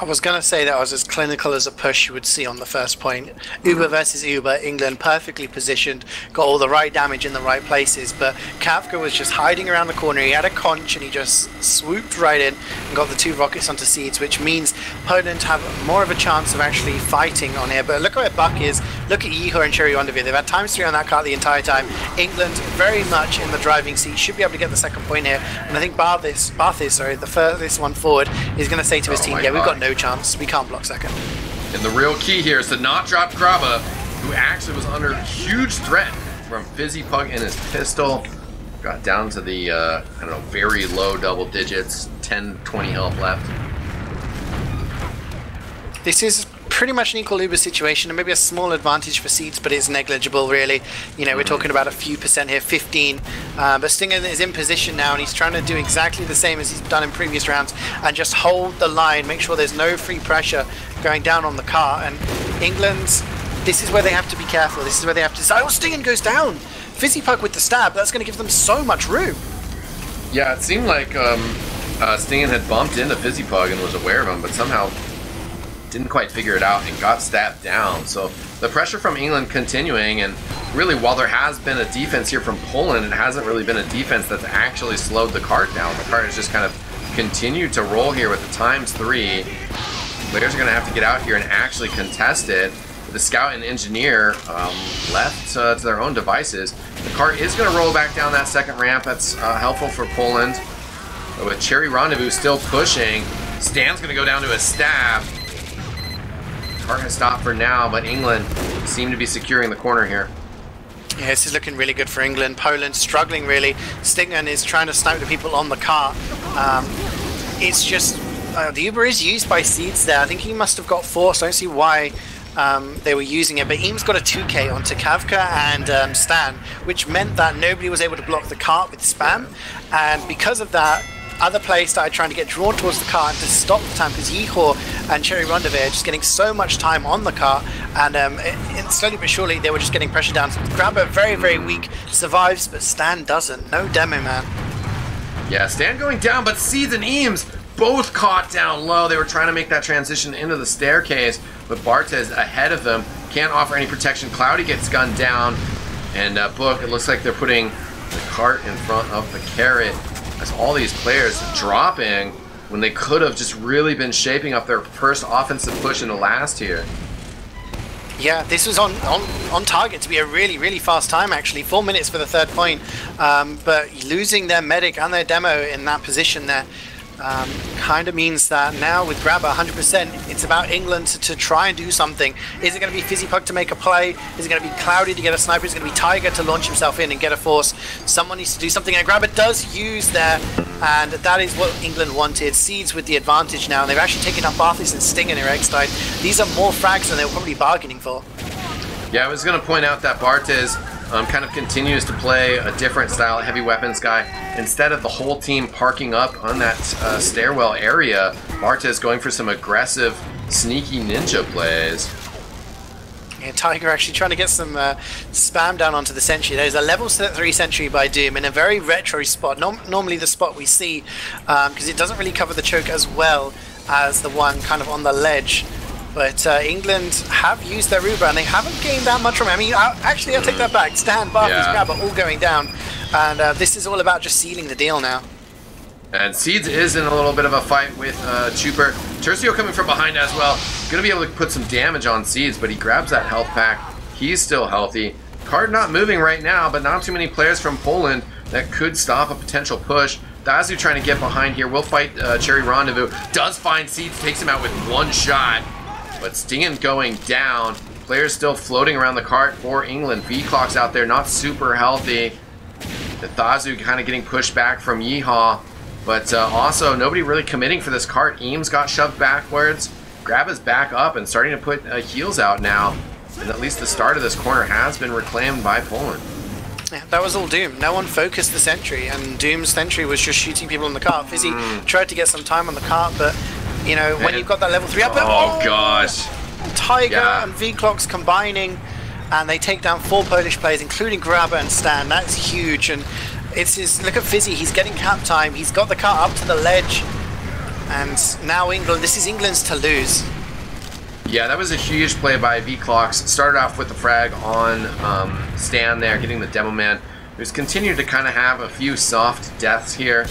I was going to say that was as clinical as a push you would see on the first point. Uber versus Uber, England perfectly positioned, got all the right damage in the right places, but Kafka was just hiding around the corner. He had a conch and he just swooped right in and got the 2 rockets onto Seeds, which means Poland have more of a chance of actually fighting on here. But look where Buck is. Look at Yeho and Cherry Wonderveer. They've had ×3 on that cart the entire time. England very much in the driving seat, should be able to get the second point here. And I think Barthis, the furthest one forward, is going to say to his team, yeah, we've got no chance. We can't block second. And the real key here is to not drop Grabba, who actually was under huge threat from Fizzy Pug and his pistol. Got down to the, I don't know, very low double digits, 10, 20 health left. This is pretty much an equal Uber situation, and maybe a small advantage for Seeds, but it's negligible, really. You know, we're talking about a few percent here, 15. But Stinger is in position now, and he's trying to do exactly the same as he's done in previous rounds, and just hold the line, make sure there's no free pressure going down on the car. And England, this is where they have to be careful. This is where they have to... Oh, Stinger goes down! Fizzy Pug with the stab. That's going to give them so much room. Yeah, it seemed like Stingen had bumped into Fizzy Pug and was aware of him, but somehow didn't quite figure it out and got stabbed down. So the pressure from England continuing, and really while there has been a defense here from Poland, it hasn't really been a defense that's actually slowed the cart down. The cart has just kind of continued to roll here with the ×3. Players are going to have to get out here and actually contest it. The scout and engineer left to their own devices. The cart is going to roll back down that second ramp. That's helpful for Poland. But with Cherry Rendezvous still pushing, Stan's going to go down to a stab. Cart has stopped for now, but England seem to be securing the corner here. Yeah, this is looking really good for England. Poland struggling, really. Stinger is trying to snipe the people on the car. It's just... the Uber is used by Seeds there. I think he must have got forced. I don't see why they were using it, but Eames got a 2k onto Kavka and Stan, which meant that nobody was able to block the cart with spam, and because of that, other players started trying to get drawn towards the car and to stop the time, because Yeho and Cherry Rendezvous are just getting so much time on the car, and slowly but surely they were just getting pressure down. Grabba, very, very weak, survives, but Stan doesn't. No demo, man. Yeah, Stan going down, but Seeds and Eames both caught down low. They were trying to make that transition into the staircase, but Barthez ahead of them. Can't offer any protection. Cloudy gets gunned down, and Book, it looks like they're putting the cart in front of the carrot as all these players dropping when they could have just really been shaping up their first offensive push in the last here. Yeah, this was on target to be a really, really fast time, actually. 4 minutes for the third point, but losing their medic and their demo in that position there kind of means that now with Grabba 100%, it's about England to try and do something. Is it going to be Fizzy Pug to make a play? Is it going to be Cloudy to get a sniper? Is it going to be Tiger to launch himself in and get a force? Someone needs to do something, and Grabba does use there, and that is what England wanted. Seeds with the advantage now, and they've actually taken up Barthis and Sting in their eXtine. These are more frags than they were probably bargaining for. Yeah, I was going to point out that Barthez kind of continues to play a different style heavy weapons guy. Instead of the whole team parking up on that stairwell area, Barthez going for some aggressive, sneaky ninja plays. Yeah, Tiger actually trying to get some spam down onto the sentry. There's a level 3 sentry by Doom in a very retro spot, normally the spot we see, because it doesn't really cover the choke as well as the one kind of on the ledge. But England have used their Uber, and they haven't gained that much from it. I mean, actually, I'll take that back. Stan, Barthis, Grabba all going down. And this is all about just sealing the deal now. And Seeds is in a little bit of a fight with Chuper. Tercio coming from behind as well. Going to be able to put some damage on Seeds, but he grabs that health pack. He's still healthy. Card not moving right now, but not too many players from Poland that could stop a potential push. Dazu trying to get behind here. Will fight Cherry Rendezvous. Does find Seeds, takes him out with one shot. But Stingen going down. Players still floating around the cart for England. V-Clock's out there, not super healthy. The Thazu kind of getting pushed back from Yeehaw. But also, nobody really committing for this cart. Eames got shoved backwards. Grab is back up and starting to put heals out now. And at least the start of this corner has been reclaimed by Poland. Yeah, that was all Doom. No one focused the sentry, and Doom's sentry was just shooting people in the cart. Fizzy tried to get some time on the cart, but, you know, when you've got that level 3 up... Oh, gosh. Tiger and V-Clock's combining, and they take down 4 Polish players, including Grabber and Stan. That's huge, and it's his... Look at Fizzy, he's getting cap time. He's got the cart up to the ledge, and now England... This is England's to lose. Yeah, that was a huge play by V-Clocks. Started off with the frag on Stan there, getting the Demo Man, who's continued to kind of have a few soft deaths here,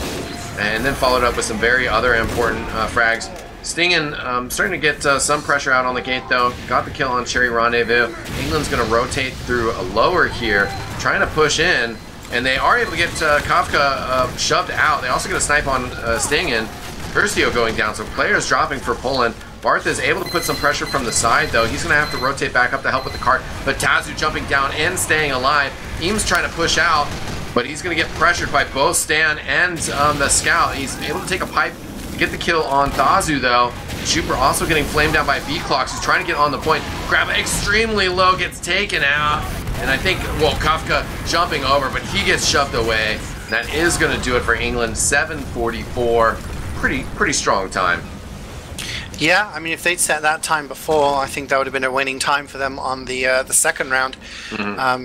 and then followed up with some very other important frags. Stingen starting to get some pressure out on the gate though. Got the kill on Cherry Rendezvous. England's going to rotate through a lower here, trying to push in, and they are able to get Kafka shoved out. They also get a snipe on Stingen. Curcio going down, so players dropping for Poland. Barth is able to put some pressure from the side, though. He's going to have to rotate back up to help with the cart. But Tazu jumping down and staying alive. Eames trying to push out, but he's going to get pressured by both Stan and the Scout. He's able to take a pipe to get the kill on Tazu, though. Chuper also getting flamed down by V-Clocks, who's trying to get on the point. Grab extremely low, gets taken out. And I think, well, Kafka jumping over, but he gets shoved away. And that is going to do it for England. 7:44. Pretty strong time. Yeah, I mean, if they'd set that time before, I think that would have been a winning time for them on the second round,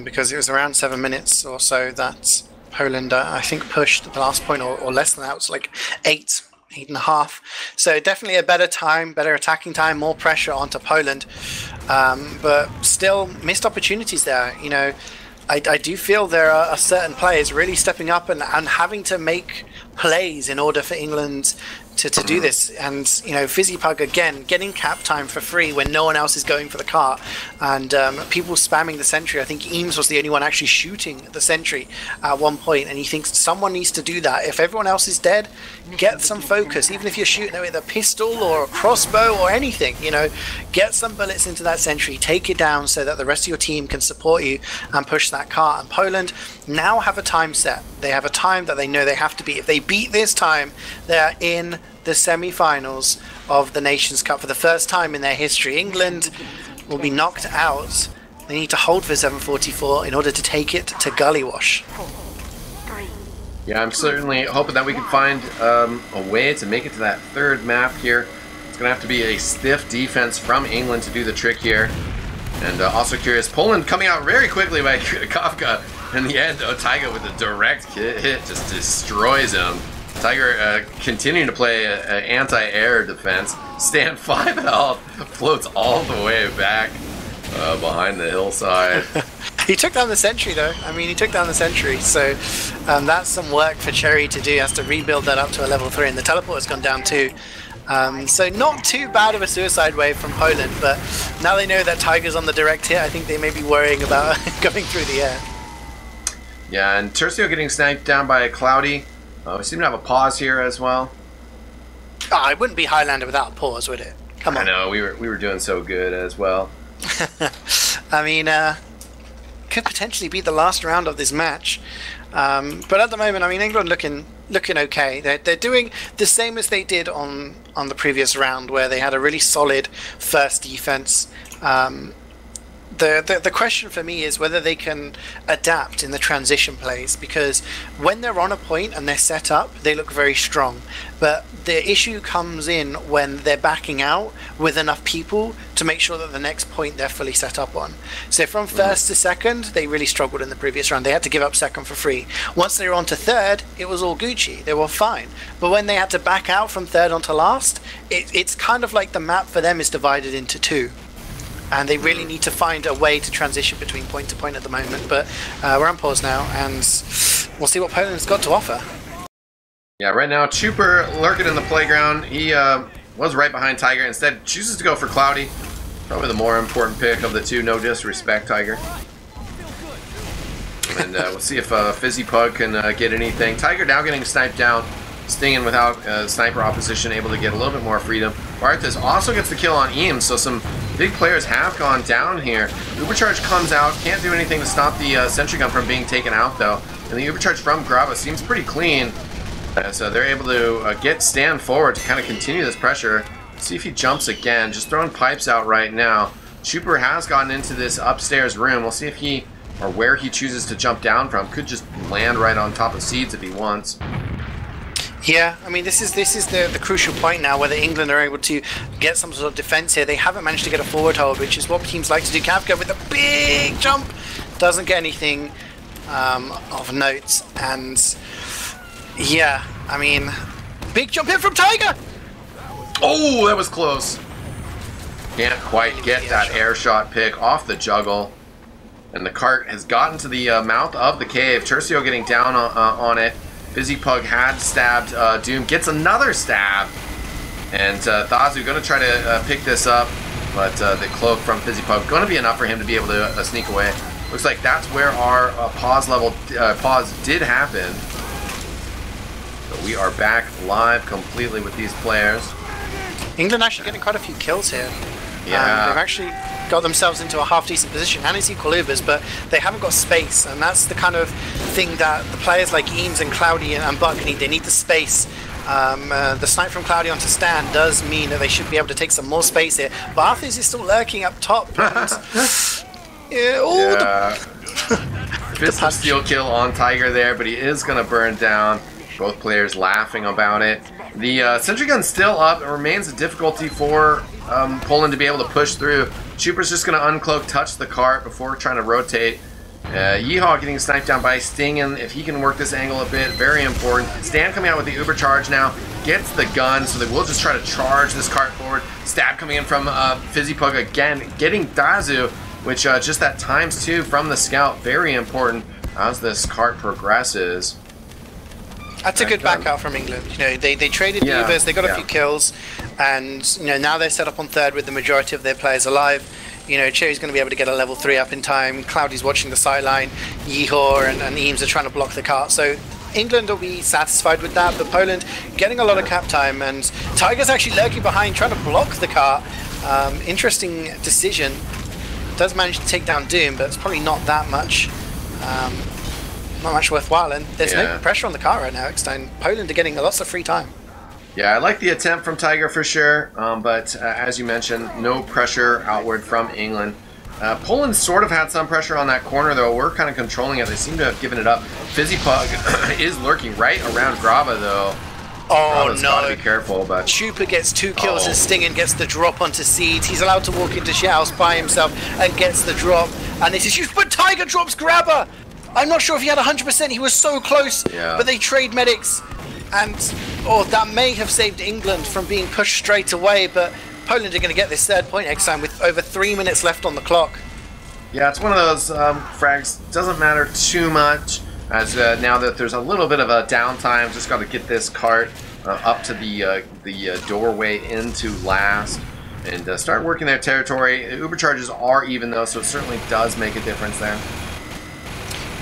because it was around 7 minutes or so that Poland, I think, pushed the last point, or less than that. It was like 8.5. So definitely a better time, better attacking time, more pressure onto Poland, but still missed opportunities there. You know, I do feel there are certain players really stepping up and having to make plays in order for England to do this. And, you know, Fizzy Pug, again, getting cap time for free when no one else is going for the cart. And people spamming the sentry. I think Eames was the only one actually shooting the sentry at one point, and he thinks someone needs to do that. If everyone else is dead, get some focus. Even if you're shooting with a pistol or a crossbow or anything, you know, get some bullets into that sentry, take it down so that the rest of your team can support you and push that cart. And Poland now have a time set. They have a time that they know they have to beat. If they beat this time, they're in the semi-finals of the Nations Cup for the first time in their history. England will be knocked out. They need to hold for 7:44 in order to take it to Gully Wash. Yeah, I'm certainly hoping that we can find a way to make it to that third map here. It's going to have to be a stiff defense from England to do the trick here. And also curious, Poland coming out very quickly by Kafka. In the end, though, Tiger with a direct hit just destroys him. Tiger continuing to play anti-air defense. Stan 5 health, floats all the way back behind the hillside. He took down the sentry, though. I mean, he took down the sentry, so that's some work for Cherry to do. He has to rebuild that up to a level 3, and the teleport has gone down too. So not too bad of a suicide wave from Poland, but now they know that Tiger's on the direct hit. I think they may be worrying about going through the air. Yeah, and Tercio getting sniped down by a Cloudy. We seem to have a pause here as well. Oh, it wouldn't be Highlander without a pause, would it? Come on. I know, we were doing so good as well. I mean, could potentially be the last round of this match. But at the moment, I mean, England looking okay. They're doing the same as they did on the previous round, where they had a really solid first defense. The question for me is whether they can adapt in the transition plays, because when they're on a point and they're set up, they look very strong. But the issue comes in when they're backing out with enough people to make sure that the next point they're fully set up on. So from first to second, they really struggled in the previous round. They had to give up second for free. Once they were on to third, it was all Gucci. They were fine. But when they had to back out from third onto last, it's kind of like the map for them is divided into two. And they really need to find a way to transition between point to point at the moment. But we're on pause now, and we'll see what Poland's got to offer. Yeah, right now, Chuper lurking in the playground. He was right behind Tiger. Instead, chooses to go for Cloudy. Probably the more important pick of the two. No disrespect, Tiger. And we'll see if Fizzy Pug can get anything. Tiger now getting sniped down. Stinging without sniper opposition, able to get a little bit more freedom. Barthas also gets the kill on Eames, so some big players have gone down here. Ubercharge comes out, can't do anything to stop the sentry gun from being taken out though. And the Ubercharge from Graba seems pretty clean. So they're able to get Stan forward to kind of continue this pressure. See if he jumps again. Just throwing pipes out right now. Chuper has gotten into this upstairs room. We'll see if he, or where he chooses to jump down from. Could just land right on top of Seeds if he wants. Yeah, I mean, this is the crucial point now, whether England are able to get some sort of defense here. They haven't managed to get a forward hold, which is what teams like to do. Kafka with a big jump doesn't get anything of note, and yeah, I mean, big jump in from Tiger. Oh, that was close. Can't quite get that air shot pick off the juggle, and the cart has gotten to the mouth of the cave. Tercio getting down on it. Fizzy Pug had stabbed Doom, gets another stab, and Thazu going to try to pick this up, but the cloak from Fizzy Pug going to be enough for him to be able to sneak away. Looks like that's where our pause did happen. But we are back live completely with these players. England actually getting quite a few kills here. Yeah. They've actually got themselves into a half-decent position, and it's equal Ubers, but they haven't got space, and that's the kind of thing that the players like Eames and Cloudy and Buck need. They need the space. The snipe from Cloudy onto Stan does mean that they should be able to take some more space here. Barthes is still lurking up top. And, Fist of Steel kill on Tiger there, but he is going to burn down. Both players laughing about it. The sentry gun's still up. It remains a difficulty for Poland to be able to push through. Chuper's just going to uncloak, touch the cart before trying to rotate. Yeehaw getting sniped down by Stingen. If he can work this angle a bit, very important. Stan coming out with the Uber charge now. Gets the gun, so they will just try to charge this cart forward. Stab coming in from Fizzy Pug again. Getting Dazu, which just that ×2 from the scout. Very important as this cart progresses. That's a good back out from England. You know, they traded the Ubers, they got a few kills, and you know, now they're set up on third with the majority of their players alive. You know, Cherry's going to be able to get a level 3 up in time. Cloudy's watching the sideline. Yeehaw and Eames are trying to block the cart. So England will be satisfied with that, but Poland getting a lot of cap time, and Tiger's actually lurking behind, trying to block the cart. Interesting decision. Does manage to take down Doom, but it's probably not that much. Not much worthwhile, and there's no pressure on the car right now. eXtine, Poland are getting lots of free time. Yeah, I like the attempt from Tiger for sure, but as you mentioned, no pressure outward from England. Poland sort of had some pressure on that corner, though. We're kind of controlling it. They seem to have given it up. Fizzy Pug is lurking right around Grava, though. Oh Grava's no! Gotta be careful, but Chuper gets 2 kills and Stingen gets the drop onto Seeds. He's allowed to walk into shithouse by himself and gets the drop. And this is huge, but Tiger drops Grabber. I'm not sure if he had 100%. He was so close, but they trade medics, and that may have saved England from being pushed straight away. But Poland are going to get this 3rd point eXtine with over 3 minutes left on the clock. Yeah, it's one of those frags. Doesn't matter too much, as now that there's a little bit of a downtime. Just got to get this cart up to the doorway into last and start working their territory. Uber charges are even though, so it certainly does make a difference there.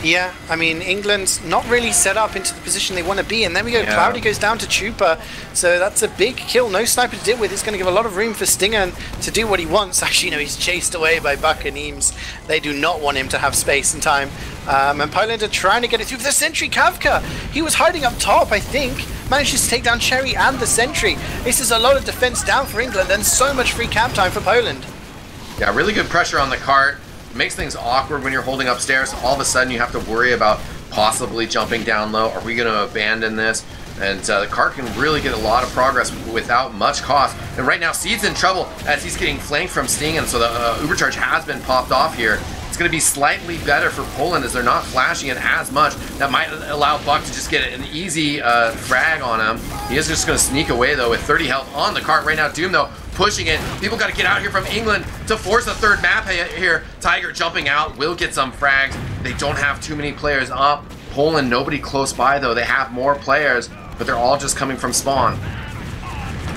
Yeah, I mean, England's not really set up into the position they want to be in. Then we go, Cloudy goes down to Chuper, so that's a big kill. No sniper to deal with. It's going to give a lot of room for Stinger to do what he wants. Actually, no, he's chased away by Buck and Eames. They do not want him to have space and time. And Poland are trying to get it through the sentry. Kafka, he was hiding up top, I think. Manages to take down Cherry and the sentry. This is a lot of defense down for England and so much free cap time for Poland. Yeah, really good pressure on the cart. It makes things awkward when you're holding upstairs. All of a sudden you have to worry about possibly jumping down low. Are we going to abandon this? And the cart can really get a lot of progress without much cost. And right now Seed's in trouble as he's getting flanked from Sting, and so the Ubercharge has been popped off here. It's going to be slightly better for Poland as they're not flashing it as much. That might allow Buck to just get an easy frag on him. He is just going to sneak away though with 30 health on the cart right now. Doom though pushing it. People got to get out here from England to force a 3rd map here. Tiger jumping out will get some frags. They don't have too many players up. Poland, nobody close by though. They have more players, but they're all just coming from spawn.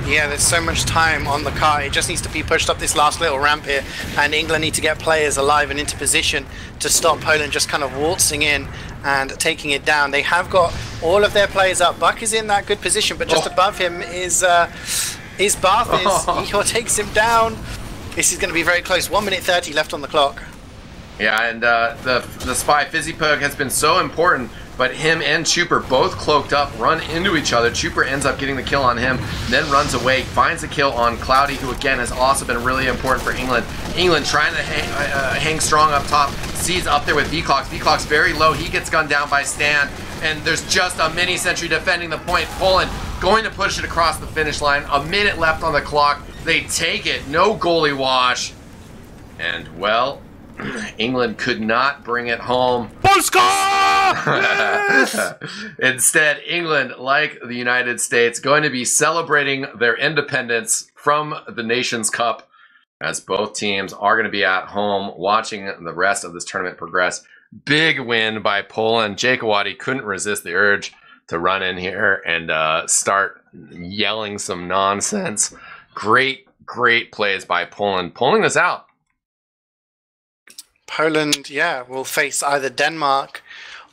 Yeah, there's so much time on the car. It just needs to be pushed up this last little ramp here, and England need to get players alive and into position to stop Poland just kind of waltzing in and taking it down. They have got all of their players up. Buck is in that good position, but just above him is Barthes. Yeehaw takes him down. This is going to be very close. 1 minute 30 left on the clock. Yeah, and the spy Fizzy Pug has been so important but him and Chuper both cloaked up, run into each other. Chuper ends up getting the kill on him, then runs away, finds the kill on Cloudy, who again has also been really important for England. England trying to hang strong up top. C's up there with Vclox. Vclox very low. He gets gunned down by Stan, and there's just a mini sentry defending the point. Poland going to push it across the finish line. A minute left on the clock. They take it. No goalie wash. And, well, England could not bring it home. Instead, England, like the United States, going to be celebrating their independence from the Nations Cup, as both teams are going to be at home watching the rest of this tournament progress. Big win by Poland. Jake Awadi couldn't resist the urge to run in here and start yelling some nonsense. Great plays by Poland, pulling this out. Poland, yeah, will face either Denmark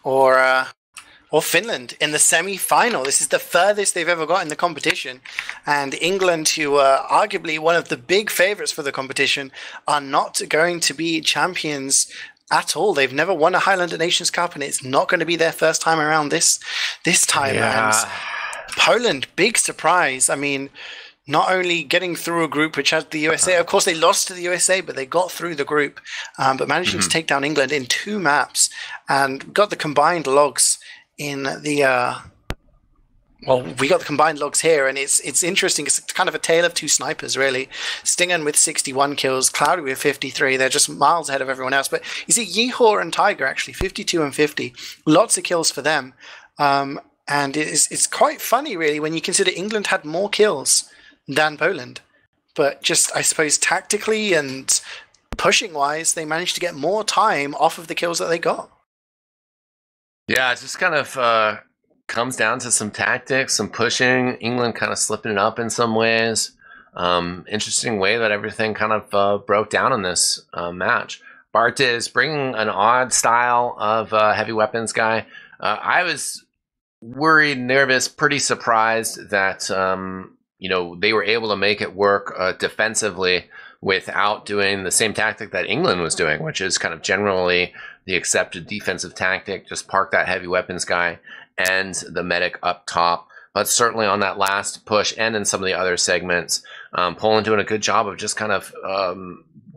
or Finland in the semi-final. This is the furthest they've ever got in the competition. And England, who are arguably one of the big favourites for the competition, are not going to be champions at all. They've never won a Highlander Nations Cup, and it's not going to be their first time around this time. Yeah. And Poland, big surprise. I mean, not only getting through a group which had the USA, of course they lost to the USA, but they got through the group, but managing to take down England in 2 maps, and got the combined logs in the well, we got the combined logs here, and it's interesting. It's kind of a tale of 2 snipers, really. Stingen with 61 kills, Cloudy with 53. They're just miles ahead of everyone else. But you see, Yeehor and Tiger actually 52 and 50. Lots of kills for them, and it's quite funny, really, when you consider England had more kills than Poland, but just, I suppose, tactically and pushing wise, they managed to get more time off of the kills that they got. Yeah, it just kind of comes down to some tactics, some pushing. England kind of slipping it up in some ways. Interesting way that everything kind of broke down in this match. Bart is bringing an odd style of heavy weapons guy. I was worried, nervous, pretty surprised that they were able to make it work defensively without doing the same tactic that England was doing, which is kind of generally the accepted defensive tactic. Just park that heavy weapons guy and the medic up top. But certainly on that last push and in some of the other segments, Poland doing a good job of just kind of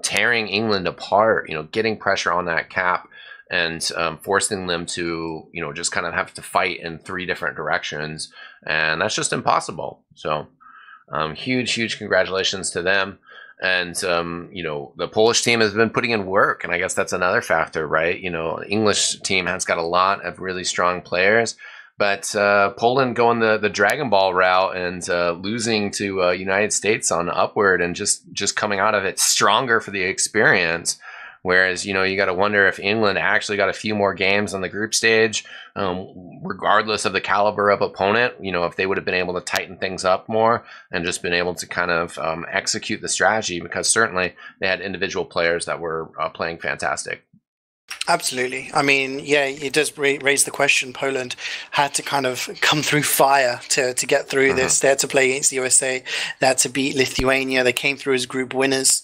tearing England apart, getting pressure on that cap and forcing them to, just kind of have to fight in 3 different directions. And that's just impossible. So huge congratulations to them. And, the Polish team has been putting in work, and I guess that's another factor, right? The English team has got a lot of really strong players, but Poland going the Dragon Ball route and losing to United States on upward and just coming out of it stronger for the experience. Whereas, you got to wonder if England actually got a few more games on the group stage, regardless of the caliber of opponent, if they would have been able to tighten things up more and just been able to kind of execute the strategy, because certainly they had individual players that were playing fantastic. Absolutely. I mean, yeah, it does raise the question. Poland had to kind of come through fire to get through this. They had to play against the USA. They had to beat Lithuania. They came through as group winners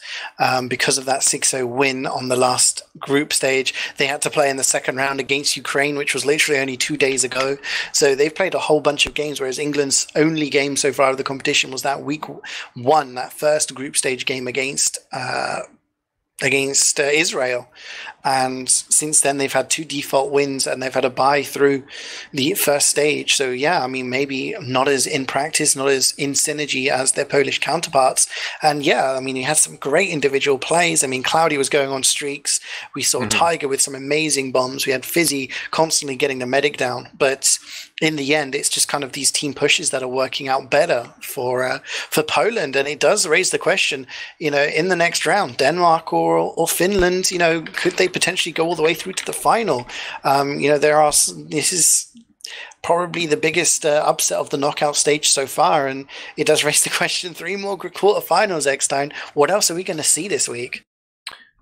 because of that 6-0 win on the last group stage. They had to play in the second round against Ukraine, which was literally only 2 days ago. So they've played a whole bunch of games, whereas England's only game so far of the competition was that week 1, that first group stage game against Israel. And since then they've had 2 default wins and they've had a bye through the first stage. So yeah, I mean, maybe not as in practice, not as in synergy as their Polish counterparts. And yeah, I mean, he had some great individual plays. I mean, Cloudy was going on streaks. We saw Tiger with some amazing bombs. We had Fizzy constantly getting the medic down. But in the end, it's just kind of these team pushes that are working out better for Poland. And it does raise the question, in the next round, Denmark or Finland, could they potentially go all the way through to the final? This is probably the biggest upset of the knockout stage so far. And it does raise the question, 3 more quarterfinals, eXtine. What else are we going to see this week?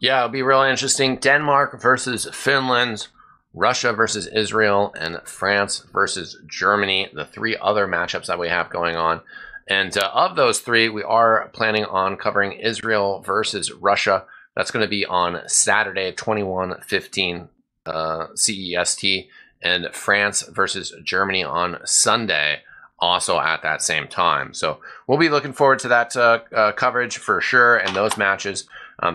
Yeah, it'll be really interesting. Denmark versus Finland, Russia versus Israel, and France versus Germany, the 3 other matchups that we have going on. And of those 3, we are planning on covering Israel versus Russia. That's going to be on Saturday, 21:15 CEST. and France versus Germany on Sunday, also at that same time. So we'll be looking forward to that coverage for sure, and those matches.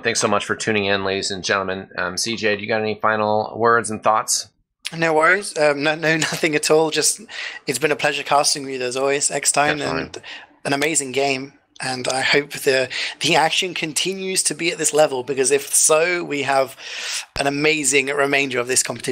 Thanks so much for tuning in, ladies and gentlemen. CeeJaey, do you got any final words and thoughts? No worries. No, nothing at all. Just, it's been a pleasure casting with you as always, eXtine, and an amazing game. And I hope the action continues to be at this level, because if so, we have an amazing remainder of this competition.